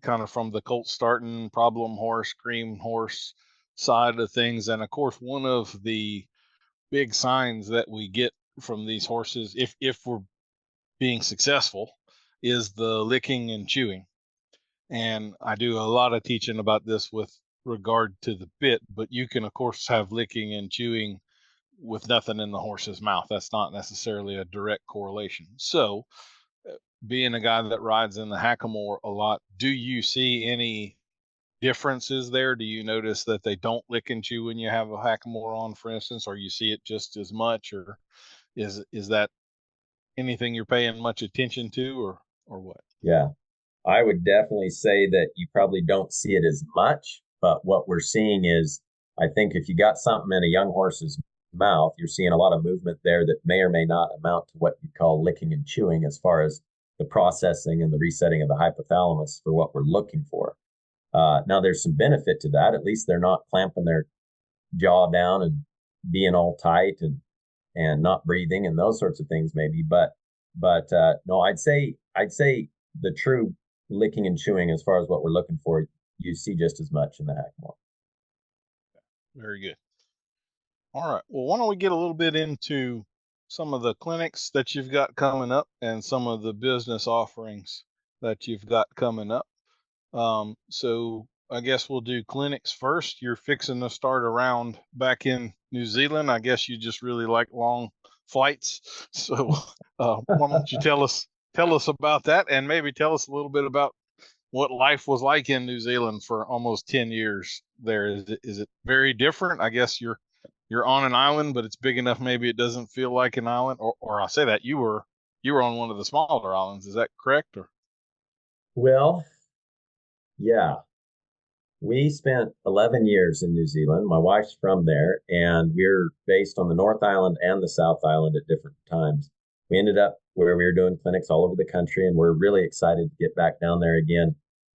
kind of from the colt starting, problem horse, cream horse side of things. And of course, one of the big signs that we get from these horses, if we're being successful, is the licking and chewing. And I do a lot of teaching about this with regard to the bit, but you can of course have licking and chewing with nothing in the horse's mouth. That's not necessarily a direct correlation. So being a guy that rides in the hackamore a lot, do you see any differences there? Do you notice that they don't lick and chew when you have a hackamore on, for instance, or you see it just as much, or is that anything you're paying much attention to, or what? Yeah, I would definitely say that you probably don't see it as much, but what we're seeing is, I think if you got something in a young horse's mouth, you're seeing a lot of movement there that may or may not amount to what you call licking and chewing, as far as the processing and the resetting of the hypothalamus for what we're looking for. Now, there's some benefit to that. At least they're not clamping their jaw down and being all tight and not breathing and those sorts of things, maybe. But no, I'd say the true licking and chewing, as far as what we're looking for, you see just as much in the hackamore. Very good. All right. Well, why don't we get a little bit into some of the clinics that you've got coming up and some of the business offerings that you've got coming up. So I guess we'll do clinics first. You're fixing to start around back in New Zealand. I guess you just really like long flights. So why don't you tell us about that, and maybe tell us a little bit about what life was like in New Zealand for almost 10 years there. Is it very different? I guess you're on an island, but it's big enough maybe it doesn't feel like an island. Or I say that you were on one of the smaller islands. Is that correct? Or well, yeah. We spent 11 years in New Zealand. My wife's from there, and we're based on the North Island and the South Island at different times. We ended up where we were doing clinics all over the country, and we're really excited to get back down there again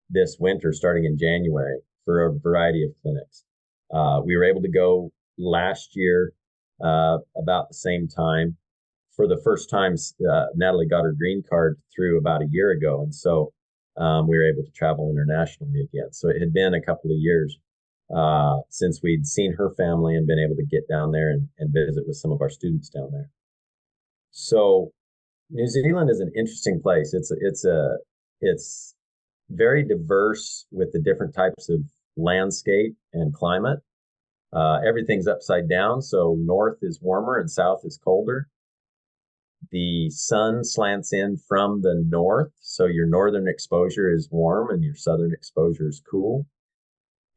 this winter, starting in January, for a variety of clinics. We were able to go last year about the same time. For the first time, Natalie got her green card through about a year ago, and so we were able to travel internationally again. So it had been a couple of years since we'd seen her family and been able to get down there and visit with some of our students down there. So New Zealand is an interesting place. It's very diverse with the different types of landscape and climate. Everything's upside down, so north is warmer and south is colder. The sun slants in from the north, so your northern exposure is warm and your southern exposure is cool.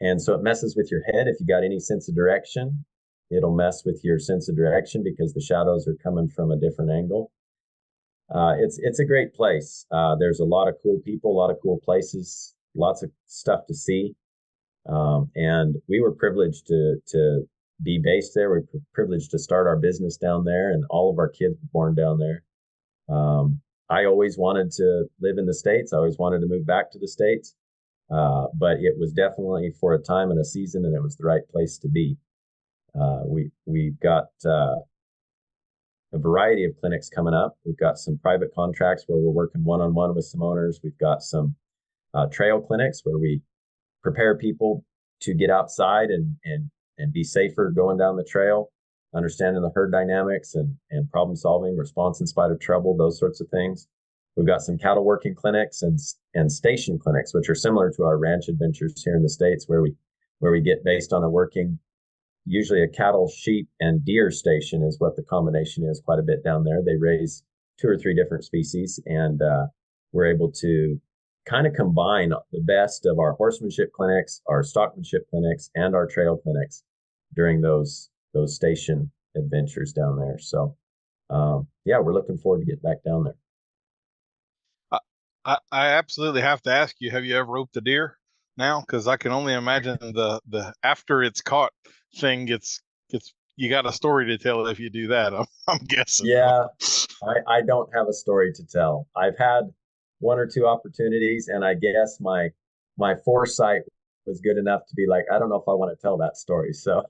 And so it messes with your head. If you got any sense of direction, it'll mess with your sense of direction because the shadows are coming from a different angle. It's a great place. There's a lot of cool people, a lot of cool places, lots of stuff to see. And we were privileged to be based there. We were privileged to start our business down there, and all of our kids were born down there. I always wanted to live in the States. I always wanted to move back to the States. But it was definitely for a time and a season, and it was the right place to be. We've got a variety of clinics coming up. We've got some private contracts where we're working one-on-one with some owners. We've got some trail clinics where we prepare people to get outside and be safer going down the trail, understanding the herd dynamics and problem solving, response in spite of trouble, those sorts of things. We've got some cattle working clinics and station clinics, which are similar to our ranch adventures here in the States, where we get based on a working, usually a cattle, sheep, and deer station is what the combination is quite a bit down there. They raise 2 or 3 different species, and we're able to kind of combine the best of our horsemanship clinics, our stockmanship clinics, and our trail clinics during those station adventures down there. So, yeah, we're looking forward to getting back down there. I absolutely have to ask you, have you ever roped a deer now? Because I can only imagine the after it's caught thing gets you got a story to tell if you do that. I'm guessing. Yeah, I don't have a story to tell. I've had 1 or 2 opportunities, and I guess my foresight was good enough to be like, I don't know if I want to tell that story. So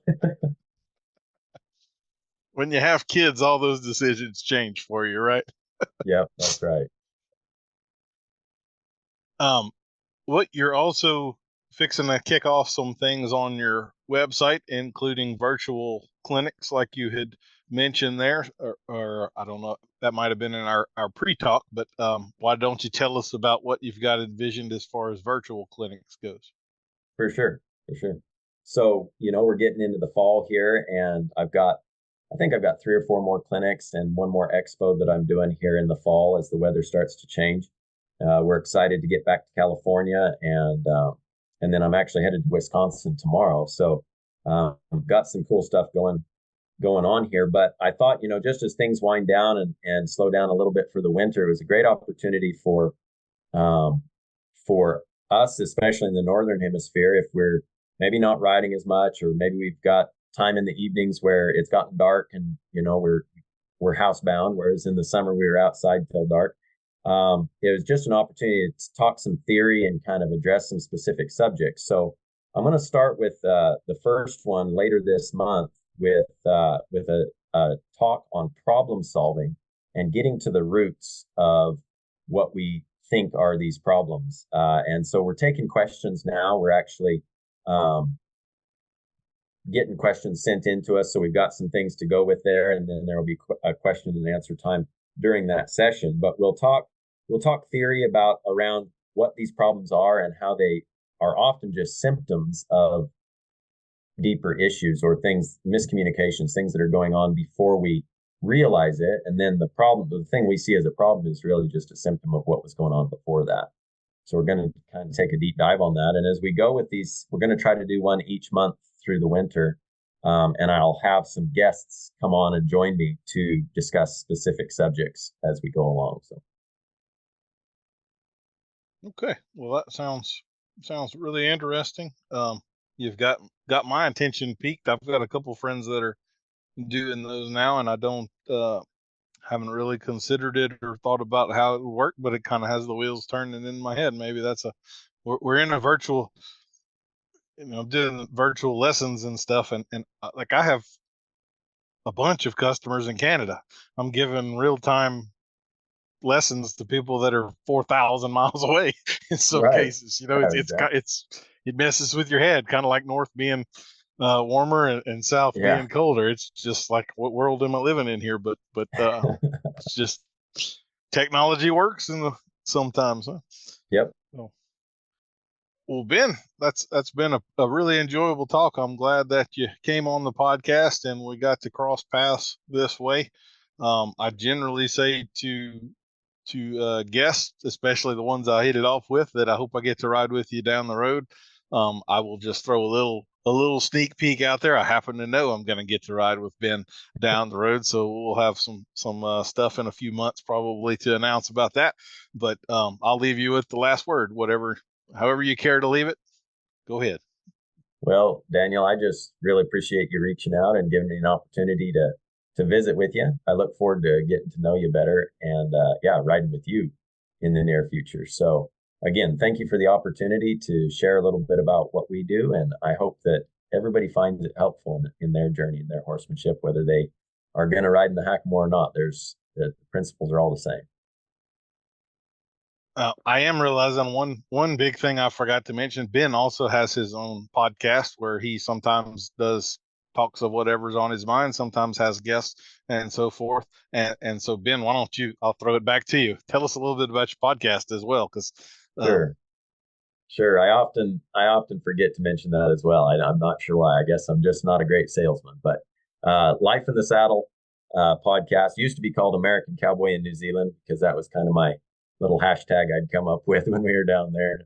when you have kids, all those decisions change for you, right? Yeah, that's right. What you're also fixing to kick off some things on your website, including virtual clinics, like you had mentioned there, or I don't know, that might have been in our pre-talk, but why don't you tell us about what you've got envisioned as far as virtual clinics goes? For sure. So, we're getting into the fall here, and I think I've got 3 or 4 more clinics and 1 more expo that I'm doing here in the fall as the weather starts to change. We're excited to get back to California, and then I'm actually headed to Wisconsin tomorrow. So I've got some cool stuff going on here. But I thought, just as things wind down and slow down a little bit for the winter, it was a great opportunity for us, especially in the Northern Hemisphere, if we're maybe not riding as much, or maybe we've got time in the evenings where it's gotten dark and, we're housebound, whereas in the summer we were outside till dark. It was just an opportunity to talk some theory and kind of address some specific subjects. So I'm going to start with the first one later this month with a talk on problem solving and getting to the roots of what we think are these problems. And so we're taking questions now. We're actually getting questions sent in to us. So we've got some things to go with there, and then there will be a question and answer time during that session. But we'll talk theory around what these problems are and how they are often just symptoms of deeper issues or miscommunications, things that are going on before we realize it. And then the thing we see as a problem is really just a symptom of what was going on before that. So we're going to kind of take a deep dive on that. And as we go with these, we're going to try to do one each month through the winter. And I'll have some guests come on and join me to discuss specific subjects as we go along. So. Okay. Well, that sounds really interesting. You've got my attention peaked. I've got a couple friends that are doing those now, and I don't haven't really considered it or thought about how it would work, but it kind of has the wheels turning in my head. Maybe we're in a virtual, doing virtual lessons and stuff, and like I have a bunch of customers in Canada. I'm giving real time lessons to people that are 4,000 miles away in some cases. You know, it messes with your head, kind of like north being warmer and south being colder. It's just like, what world am I living in here? But it's just technology works sometimes, huh? Yep. So, well, Ben, that's been a really enjoyable talk. I'm glad that you came on the podcast and we got to cross paths this way. I generally say to guests, especially the ones I hit it off with, that I hope I get to ride with you down the road. I will just throw a little sneak peek out there. I happen to know I'm going to get to ride with Ben down the road, so we'll have some stuff in a few months probably to announce about that. But I'll leave you with the last word. However you care to leave it, go ahead. Well, Daniel, I just really appreciate you reaching out and giving me an opportunity to visit with you. I look forward to getting to know you better and riding with you in the near future. So again, thank you for the opportunity to share a little bit about what we do. And I hope that everybody finds it helpful in their journey, in their horsemanship, whether they are going to ride in the hackamore or not. The principles are all the same. I am realizing one big thing I forgot to mention. Ben also has his own podcast where he sometimes talks of whatever's on his mind, sometimes has guests and so forth. And so, Ben, why don't I'll throw it back to you. Tell us a little bit about your podcast as well, because Sure. I often forget to mention that as well. I'm not sure why. I guess I'm just not a great salesman. But Life in the Saddle podcast used to be called American Cowboy in New Zealand, because that was kind of my little hashtag I'd come up with when we were down there.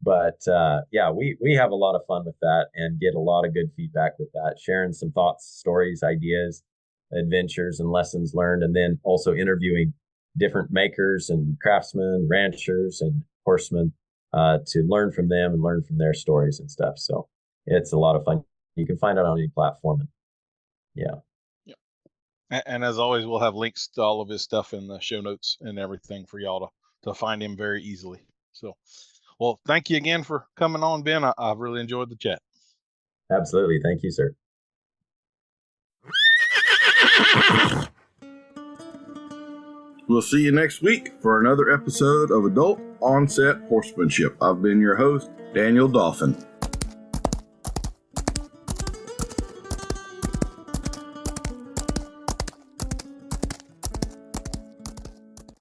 We have a lot of fun with that and get a lot of good feedback with that, sharing some thoughts, stories, ideas, adventures, and lessons learned, and then also interviewing different makers and craftsmen, ranchers, and horsemen to learn from them and learn from their stories and stuff. So it's a lot of fun. You can find it on any platform. And as always, we'll have links to all of his stuff in the show notes and everything for y'all to find him very easily. So, well, thank you again for coming on, Ben. I've really enjoyed the chat. Absolutely. Thank you, sir. We'll see you next week for another episode of Adult Onset Horsemanship. I've been your host, Daniel Dolphin.